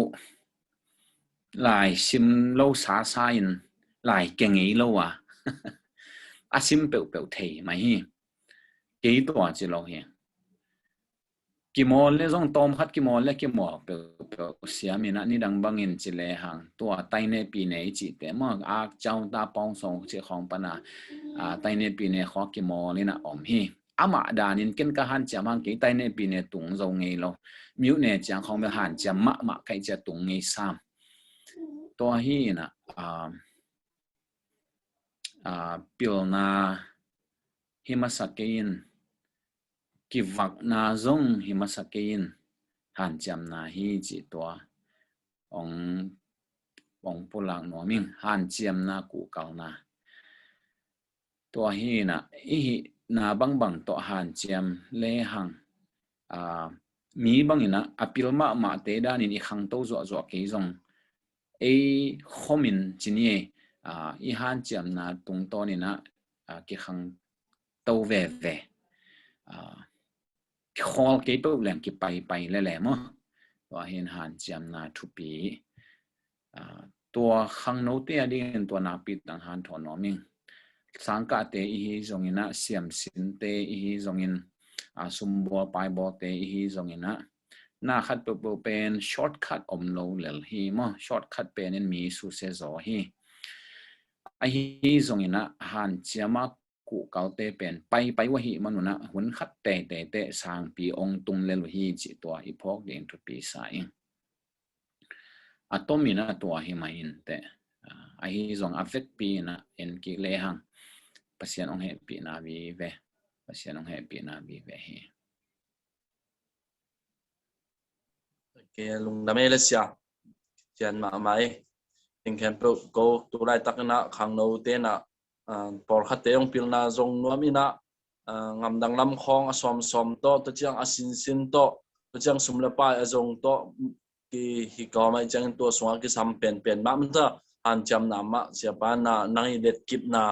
lai sim lo sa in lai ke ngei lo asim pe thei mai hi ke to chi lo hi กิโมเลซงตอมขัดกิโมเลกิโมเปเสียมินะนี่ดังบังอินจิเลหังตัวไตเนปีเนจิเตมอากเจ้าตาปองสงเจของปนาไตเนปีเนขอกิโมนี่นะอมฮีอามาดานินเกินกะหันจะมังกิไตเนปีเนตุงโจงเงโลมิวเนจังของเบหันจะมะใครจะตุงเงซามตัวฮีนะปิลนาฮิมาสกินกิวักนาซงฮิมาสกินหันจำนาฮีจิตัวองปุลังหนอมิงหันเจียมนากูเกานาตัวฮีนะอีนาบังตัวหันเจียมเลหังมีบังอินะอปิลมาเตดานินอีขังโตจัวเกยงขมินจินีอีหันเจียมนาตุงโตนี่นะกิขังโตเวคอลเก็บแหลมกิไปแหลมตัวเห็นหันเจียมนาทุปีตัวขังโนเตียดิ้งตัวนาปิดต่างหันถอนอมิงสังกัดเตอีจงอินะเสียมสินเตอีจงอินสุมบัวไปบัวเตอีจงอินะน่าขัดเป็นช็อตคัดอมโลเลลฮีมั้งช็อตคัดเป็นมีสุเซโซฮีไอฮีจงอินะหันเจียมกูเกาเตเป็นไปว่าฮีมันนะหุ่นขัดเตสางปีองตุงเลลฮีจิตัวอีพอกเดนทุปีสายตัวมีนะตัวฮีมาอินเตไอฮีจงอัฟเฟกปีนะเอ็นกิเลหังpasien ong happy na vive pasien ong happy na vive hi ke lung da me le sia chen ma mai in kan pro go tu lai tak na khang no te na por khat te ong pil na zong nuam ina ngam dang lam khong som to to chiang asin to chiang sum la pa azong to ki hi ka mai chang to swang ki sam pen ma mta han cham na ma sia pa na nang i det kip na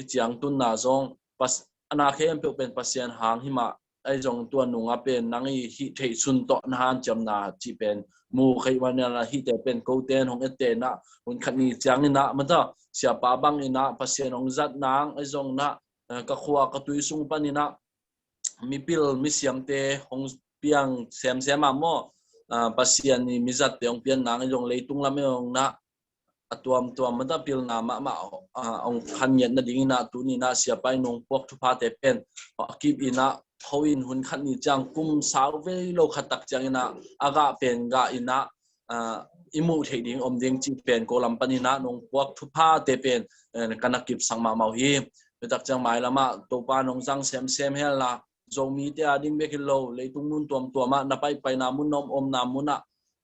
chiang tun na zong pas ana khem pe pen pasien hang hima ai zong tua nunga pen nang i hi thei sun to na han cham na chi pen mu khai wan na hi te pen ko ten hong ete na un khani chiang na mata sia pa bang ina pasien ong zat nang ai zong na ka khwa ka tui sung panina mi pil mi siam te hong piang sem ma mo pasien ni mi zat te ong pian nang ai zong leitung la me ong na tuam mata pil na ma ong khan yet na ding na tu ni na sia pai nong pok thu pha te pen akip ina hoin hun khan ni chang kum saw ve lo khatak chang ina aga pen ga ina imu thei ding om ding chi pen ko lam pani na nong pok thu pha te pen kanakip sang ma mau hi tak chang mai lama to pa nong jang sem hel la zo mi te ading be kilo le tung mun tuam ma na pai na mun nom om na muna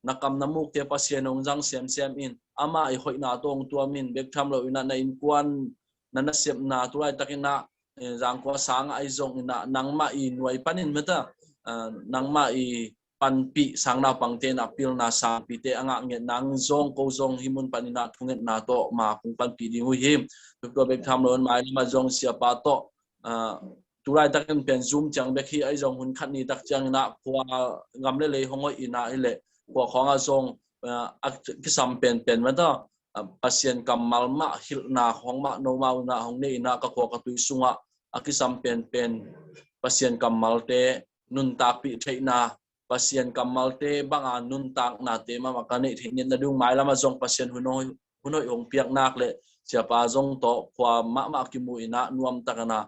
nakam namuk te pasien ong jang sem in ama I hoi na tong tuamin bek tham lo ina na in kwan na na sep na tuai takina jang ko sang ai zong ina nang ma I nuai panin meta nang ma I pan pi sang na pangte na pil na sang pi te anga nge nang zong ko zong himun panina thunget na to ma kung pan pi di hu him to bek tham lo mai ma zong sia pa to turai takin pen zoom chang bek hi ai zong hun khat ni tak chang na kwa ngam le hongoi ina ile kwa khonga zong ki sam pen ma da pasien kamal ma hil na hong ma no ma na hong ne na ka ko ka tu sunga aki sam pen pasien kamal te nun ta pi theina pasien kamal te banga nun tak na te ma ka ne thein na dung mai lama zong pasien hunoi ong piak nak le sia pa zong to kwa ma ki mu ina nuam takana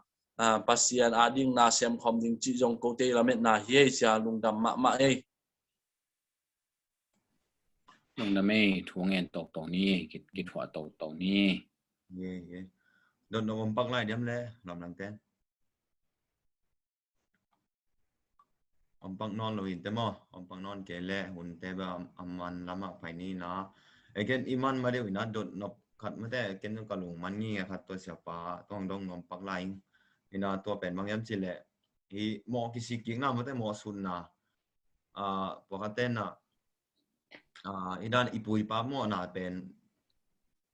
pasien ading na sem khom ding chi zong ko te la met na hi sia lung dam ma eiลงนะไม่ทวงเงินตกนี้กิดหัวตกนี้เย่โดนอมปักไล่เดี๋ยวเลยลำลังเต้นอมปักนอนเราอินเตมอมปักนอนเกลเลยหุ่นเตบอมมันละมักไปนี่นะไอ้เกนอิมันมาเดี๋ยวนะโดนนบขัดมาแต่เกนต้องกระลุงมันงี้ขัดตัวเสียป้าต้องอมปักไล่นี่นะตัวเป็นบางอย่างสิแหละอีหมอกิสิกิงนะมาแต่หมอสุนนะปกตินะอีด้านอีปุยปาโมน่าเป็น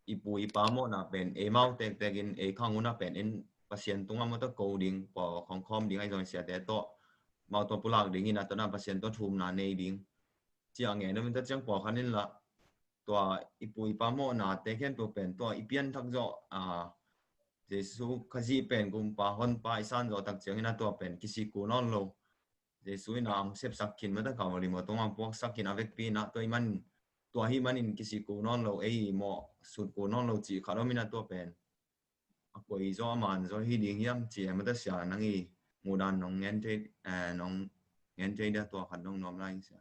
อีปุยปาโมน่าเป็นเอเมาแต่กินเอข้างนู้นน่าเป็นเอ็นpasien ตรงนั้นมันต้องโกดิ้งปอของคอมดิ้งไอ้ตรงเสียแต่ตัวมาตัวปุลากดิ้งนี่นะตัวนั้นpasien ตัวทุ่มน่าเนยดิ้งเจียงเงี้ยนั่นมันจะจังปอคันนี้ละตัวอีปุยปาโมน่าแต่แค่ตัวเป็นตัวอีเปียนทักจ่อเจสุขจีเป็นกุมปาฮอนปาอิสันจ่อทักเจียงนี่นะตัวเป็นกิสิกูนอนโลเจ เจสุยนางเซฟสักกินมาตั้งเก่าลิมต้องมาพวกสักกินอเวกปีนะตัวมันตัวที่มันอินกิสิกูนอนเราหมอสุดกูนอนเราจีขาเราไม่น่าตัวเป็นก็อีจอมันจอที่ดิ้งยำจีมันต้องเสียนั่งมูดานน้องเงินใจน้องเงินใจเดียตัวขัดน้องน้อมไล่เสีย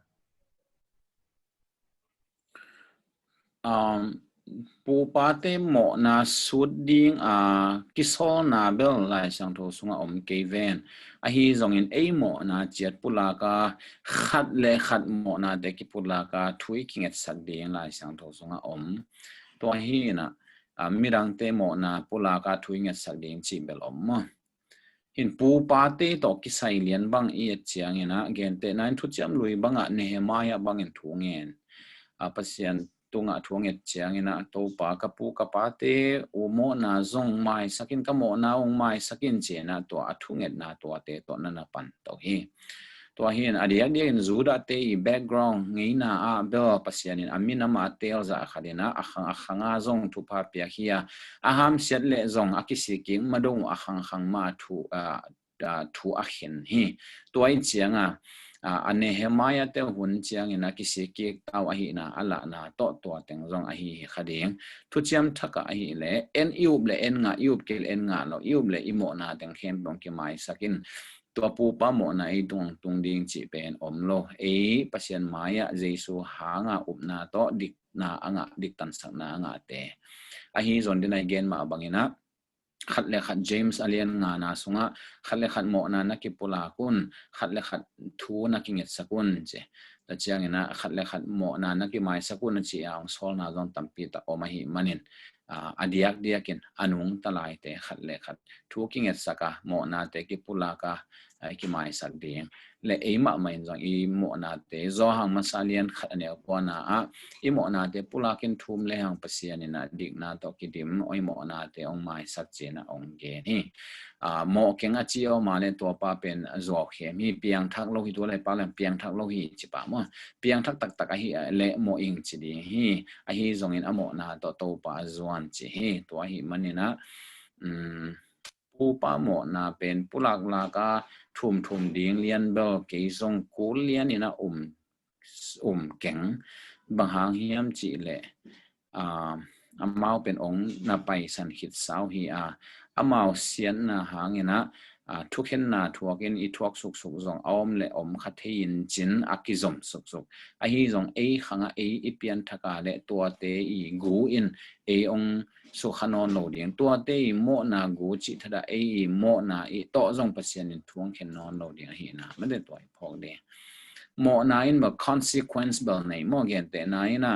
ปูปาเตหมอนาสุดดิ้งกิโซนาเบลไลช่างโทสุงอมเกเวนฮีจงอินหมอนาเจียดปุลากาขัดเลขัดหมอนาเด็กปุลากาทุยกิงเอสักดิ้งไลช่างโทสุงอมตัวฮีนะมิรังเตหมอนาปุลากาทุยกิงเอสักดิ้งจีเบลอมหินปูปาเตตกิไซเลียนบังเอียดเจียงนะเกนเตนันทุจามลุยบังอะเนหมายบังอินทุงเงินปัสยันตุงะทุงเอ็ดเจียงนะตัวปากกับปูกับปาเตอุโมนาจงไม่สักินกับโมนาองไม่สักินเจนะตัวทุงเอ็ดนะตัวเตตัวนั้นปันตัวฮีตัวฮีนอดีตเดียนจูดาเตอีแบ็กกราวด์งี้นะเบลปัสยันอามินามาเตลจะขัดนะขังจงทุพาเปียฮีหามเสียเลจงกิสิกิงมาดงขังมาทุขินฮีตัวไอเจียงอันนี้เฮมายาเตหุ่นเจียงนะกิสิกิเอาอหินะอัลละนะตัวเต็งจงอหิขัดเองทุจยมทักอหิเลอิวเบลงาอิวเกลงาโลอิวเบลอิโมนาเต็งเข้มตรงกิไมสักินตัวปูปะโมนาตรงดิ่งจีเป็นอมโลปัสยันมายาเจสุหางอุบนาโตดิกนาดิกตันสักนาเตอหิจนดินายเกนมาบังอินะขัดเลขัดเจมส์อเลียนงานาสุงะขัดเลขัดโมนานักิปุลากุนขัดเลขัดทูนักิเงสกุนเจแต่เจียงนะขัดเลขัดโมนานักิไมสกุนจีอาองโซลนาจงตัมปีตะโอมาหิมันินอดียกกินอนุงตลายเตขัดเลขัดทูกิเงสกะโมนาเตกิปุลากะกิไมสักเดียงและมาไม่จงโมนาเตโซหังมาซาเลียนขัดเนอปวนาโมนาเตปุลากินทุมเลหังปัสยานินะดิกนาตกิดิมโมนาเตองไมสักเจนะองเกนี่โมเก่งอาชีพมาเลตัวป้าเป็นจอกเขมีเปียงทักโลหิตัวอะไรป้าเลยเปียงทักโลหิจิปะมั่วเปียงทักตักฮีเละโมอิงจิดีฮีจงอินโมนาตัวป้าจวนจิตัวฮีมันนี่นะปูป้าโมนาเป็นปุลักลากาทุ่มดิ่งเลียนเบลเกยจงกูเลียนนี่นะเก่งบางหางเฮียมจิเละเมาเป็นองค์นาไปสันขิดสาวฮีเมาเสียนหางเนะทุกเห็นนาทัวกินอีทวกสุกจงอมเลอมขัดเทียนจินอากิจมสุกฮีจงขังอีเปียนทักาเลตัวเตอีกูอินองสุขนอนโลเดียงตัวเตอีโมนากูจิทดาโมนาโตจงปัสยันทวงเข็นนอนโลเดียงฮีนะไม่ได้ตัวพอเดียโมนาอินแบบ consequence แบบไหนโมเกนเตนาอินะ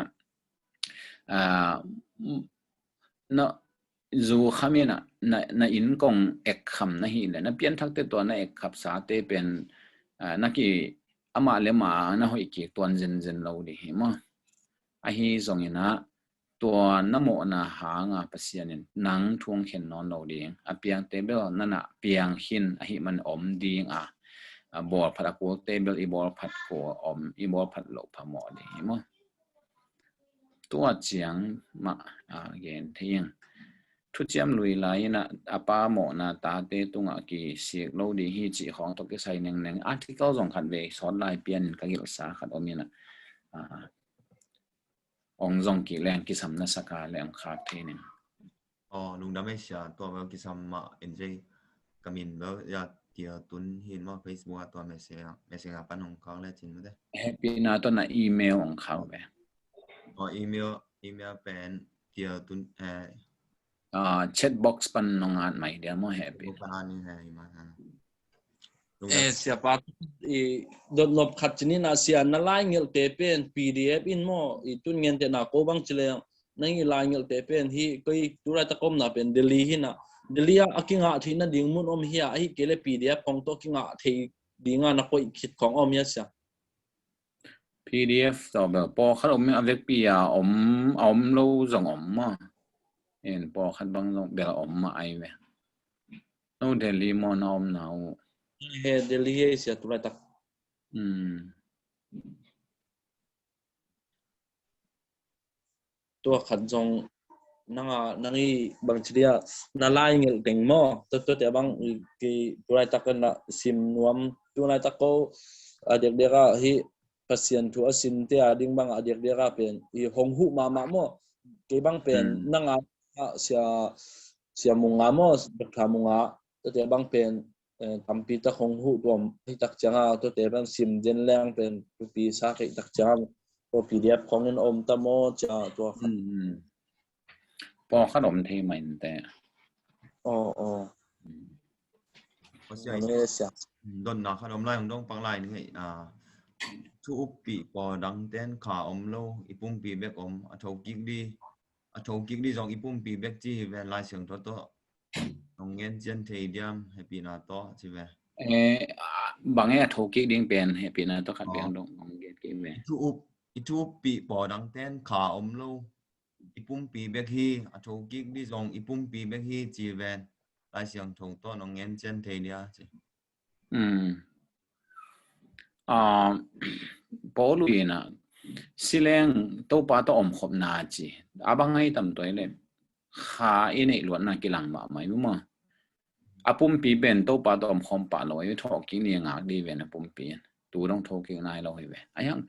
นะจูขมิ้นนะอินกงเอกคำนะฮีเลยนะเปลี่ยนทักเตตัวนะเอกขับสาเตเป็นนักกีมาเลมานะหอยกีตัวเจนเราดิเหมั้งฮีจงอินะตัวนโมนาหางปัสยานินนังทวงเข็นนอนเราดิเปียงเตเบลนั่นเปียงหินฮีมันอมดิงบอลพัดกูเตเบลอีบอลพัดกูอีบอลพัดโลพมอดิเหมั้งตัวเจียงมาเกนเทียงทุจยมลุยไลนะป้าโมนาตาเตตุงกีเสียโลดีฮีจีของตกิไซหนึ่งอาร์ติเคิลส่งขัดเวสอนไลเปียนกักิลสาขัดอมินะองจงกีแรงกิสัมนัสกาแรงขาดเทนึงลุงดำไม่เสียตัวเบลกิสัมมาเอ็นเจกามินเบลยาเดียวตุนหินว่าเฟซบุ๊กตัวเมสเซจปันของเขาเลยจริงไหมเด้แฮปปี้นาตัวน่ะอีเมลของเขาไปอีเมลเป็นเดียวตุนแชทบ็อกซ์ปันนงานใหม่เดี๋ยวมั่วแฮปปี้ปันนี่ไงมาเสียปัดโดนลบขัดชนิดน่ะเสียนั่นไล่เงี้ยเตเป็น PDF อินโมตุนเงี้ยเตน่ะโกบังเฉลี่ยนั่งไล่เงี้ยเตเป็นที่ก็ตัวไรตะกมน่ะเป็นเดลีหินะเดลีอะกิงะที่นั่นดิ่งมุนอมเฮียไอ้เกล PDF ของตัวกิงะที่ดิ่งะนักก็คิดของอมเฮียเสีย PDF ต่อแบบพอขัดอมเอาเล็กปีอมเราส่งอมมาเอ็นพอขัดบางส่งเบลอมมาไอเว้ยโน้เดลีมอนอมหนาวเดลีเสียตัวไรตะตัวขัดจงนั่งบางทีน่าไล่เงี้ยเต็งหม้อตัวแต่บางกี่ตัวไรตะกันละซิมนวม tu nai tako adik dera hi pasien tu asin te ading bang adik dera pen I hong hu ma mo ke bang pen nanga sia munga mo bekha munga te bang pen tampi ta hong hu tom hi tak changa to te bang sim den lang pen tu pi sa ke tak chang to pdf khong en om ta mo cha to พอขนมเทมันแต่ เพราะเสียดนนะขนมลายของดงปังลายนี่ทุกปีปอดังเต้นขาอมโลอีปุ่มปีเบกอมอโทกิกดีจงอีปุ่มปีเบกจีเวลายเสียงตัวน้องเงินเจนเทียมให้ปีนาโตใช่ไหมบางแง่โทกิกดิ้งเป็นให้ปีนาโตขัดเบียงดงน้องเงินกี่เวทุกปีปอดังเต้นขาอมโลอีปุ่มปีเบกฮีอโทกิกดีจงอีปุ่มปีเบกฮีจีเวนลายเสียงทงตัวน้องเงินเจนเทียใช่ปอลุยนะสิเลงตัวป้าตัวอมขบนาจีอาบังไงทำตัวเลยขาอินไอหลวนนักกีฬามาไม่รู้มั้งอาปุ่มปีเป็นตัวป้าตัวอมขมป่าลอยทอกกิ้งเนี่ยงาดีเวนอาปุ่มปีตัวต้องทอกกิ้งนายลอยเวนไอ้ยัง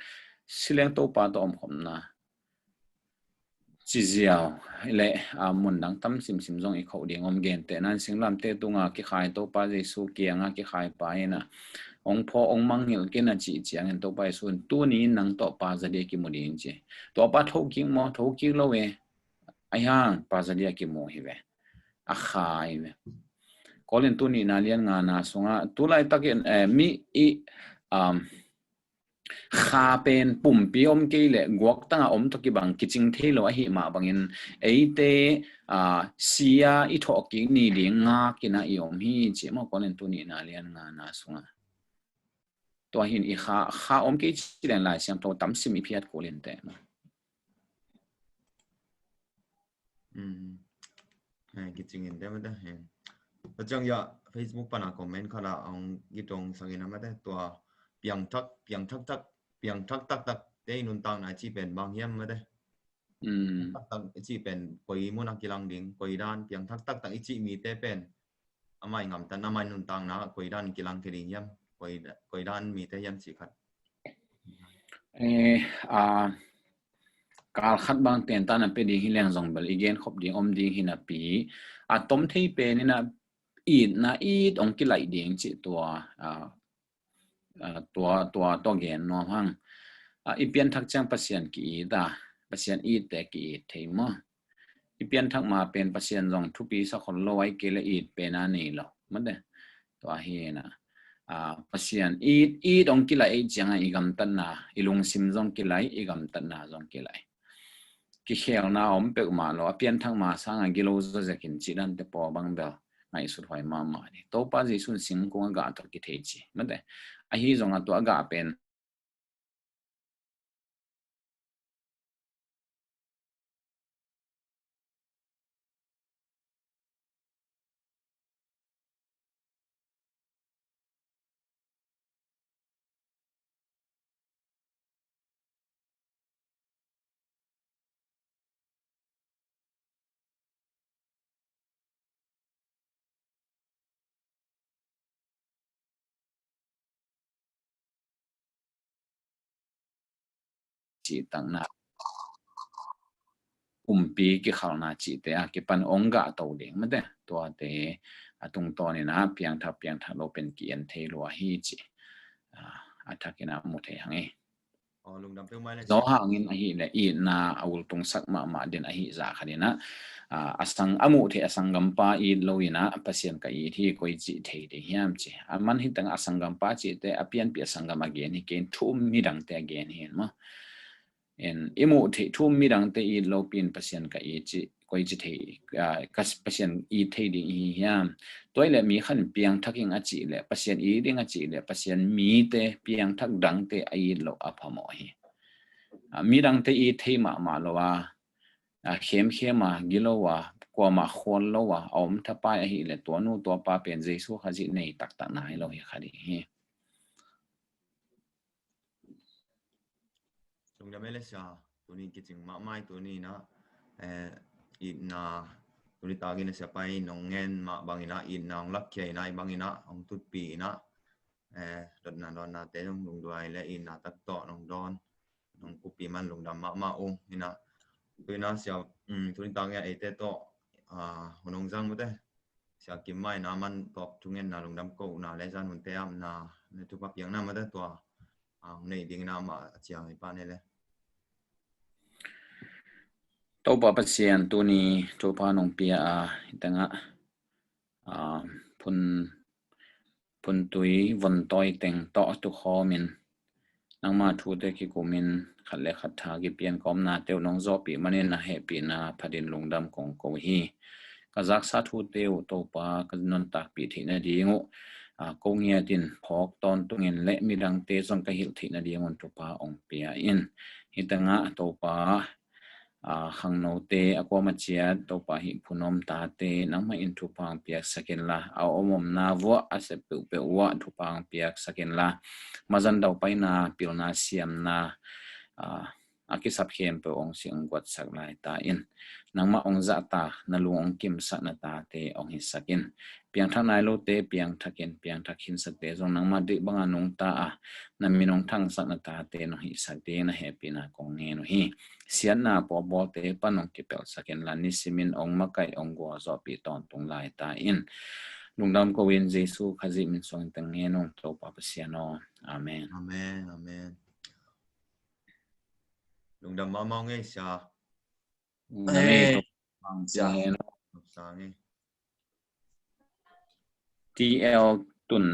สิเลงตัวป้าตัวอมขบนาจีเจียวเลยมุนดังตั้มซิมจงอีกเขาเดียงอมเกนแต่นั้นสิ่งลำเตตุงาคิขายตัวป้าเจสุเกียงาคิขายไปนะองพ่อองมังเหิลกินจีเจียงตัวไปส่วนตัวนี้นังตัวป้าจะเดียกิโมดีนเจตัวป้าทอกกิ้งมอทอกกิ้งเราเวไอ้ยังป้าจะเดียกิโมหิเวอาขายเวก็เล่นตัวนี้นาเลียนงานนาสงะตัวไรตะเกียนมีข้าเป็นปุ่มปีอมเกลี่ยกวักตั้งอมตะกี้บังกิจิงเทโลหิมาบังอินไอเตเสียอีทอกกิ้งนี่เดียงงากินะอีอมฮีเจมาก็เล่นตัวนี้นาเลียนงานนาสงะตัวหินอีข้าอมเกจิเล่นลายเสียงตัวตั้มซิมีเพียรก็เล่นแต่กิจงินได้ไหมได้เห็นแล้วจังอย่า Facebook ปะนะคอมเมนต์เขาละเอากิจงสังเกตนะไม่ได้ตัวเปียงทักได้นุนตังไหนที่เป็นบางเยี่ยมไม่ได้ตังที่เป็นกุยมุนักกีฬาดิ่งกุยด้านเปียงทักตังอีที่มีแต่เป็นอาไม่งามแต่น้ำไม่นุนตังนะกุยด้านกีฬาที่ดิ่งเยี่ยมกุยด้านมีแต่เยี่ยมสิครับการขัดบางเตียนตานับเป็นดิ่งหิเลงซองเบลอีเกนขบดิ่งอมดิ่งหินาปีต้มที่เป็นนี่นะอีดองกิไลดิ่งจิตัวเกนน้องฮังอีเปียนทักจังปัสยันกีตาปัสยันอีแต่กีเทมอีเปียนทักมาเป็นปัสยันจงทุปีสักคนลอยเกลอีเป็นอันนี้หรอมันเด้ตัวเฮนะปัสยันอีดองกิไลจังอีกำตันนาอีลุงซิมจงกิไลอีกำตันนาจงกิไลกิเขียวนาอมเปกมาแล้วเปียนทักมาสร้างกิโลจะกินจีดันเตปอบังเบลไงสุดหอยมาดิตัวป้าจีสุนสิงกงกาตัวกิเทจีมันเด้ไอ้ที่จงตัวกาเป็นจีตังนาปีกี่ข่าวนาจีแต่กี่ปันองกาตัวเลี้ยงมันเด้ตัวเตะตรงตัวนี่นะเพียงถ้าเราเป็นเกียนเทลัวฮีจีถ้ากินหมดเองเราห่างเงินฮีเลยอีน่าเอาตรงสักมาเดินฮีจากขันนะสังมุเทสังกัมปาอีโลวินะปัสยันกับอีที่กุยจีเทเดียมจีมันหิตังสังกัมปาจีแต่เปลี่ยนสังกัมเกณฑ์นี่เกณฑ์ทุ่มมีดังแต่เกณฑ์เห็นมั้ยอิมุเททุ่มมีดังแต่อีโลเปลี่ยนปัสยันกับอีจีกุยจีเทกับปัสยันอีเทดีเฮียมตัวเลยมีขันเปียงทักยังอจีเลยปัสยันอีดิ้งอจีเลยปัสยันมีแต่เปียงทักดังแต่อีโลอภามอยมีดังแต่อีเทมาโลว่าเข้มมากิโลว่ากว่ามาคนโลว่าอมถ้าป้ายอะไรเลยตัวนู้ตัวป้าเป็นเจสุขจิตในตักนายเราเห็นคดีตรงจะไม่เล่นชาตัวนี้กิจมาไม่ตัวนี้นะอีน่าตัวนี้ตากินเสียไปน้องเงินมาบางอีน่าอีน่าลักเขียนบางอีน่าองตุดปีนะ รถนาดอนนาเตลงลุงด้วยและอินนาตักต่อน้องดอนน้องกุปีมันลุงดำมาองนี่นะคือนะเสียทุนตังเนี่ยไอเตโตน้องจังมุเตเสียกิมไม่นะมันตอบทุกเงินนะลุงดำกูนะและจันหุ่นเตียมนะในทุกปักยังน้ามาได้ตัวในดิ่งน้ามาเสียให้ป้าเนี่ยเลยตัวปะเสียนตัวนี้ตัวพานองเปียแต่งพุนตุยวันต่อยแต่งต่อตุคอมินนังมาทูเตกิกุมินขัดเล็กขัดทากิเปียนกอมนาเตียวน้องจอปีมันเนนะเฮปีนาพดินลงดำของโกฮีกษักษาทูเตียวตัวปากนนตักปีถินาดีงุกงเงียดินพอกตอนตุเงินและมีดังเตจงกะหิลถินาดีงุนตัวปาองเปียอินฮิตังะตัวปาขังโนเตอากวมาเชียตัวปะหิพุนอมตาเตนังมาอินทุปังเปียกสกินละเอาอมนาวัวอาเสปิวเปวะทุปังเปียกสกินละมาจันดาวไปนาปิลนาเซียมนาอากิสับเข้มเปองสิงกวดสักลายตาอินนังมาองจัตานลุงองกิมสักนาตาเตองหิสกินเปียงทักนายโลเตเปียงทักเกินเปียงทักหินสักเตจงนังมาดิบังานงตานามินงทั้งสักนาตาเตนหิสักเตนะเฮปีนากงเงนหิเสียนาปอบอเตปนงกิเปลสักเกินลานิสิมินองมาไกองกัวจอปีตอนตรงลายตาอินลุงดำก็เวนเจซูขจิมินทรงตังเงนงโตปาปเสียนออาเมนอาเมนอาเมนลุงดำมามองไงเสียTL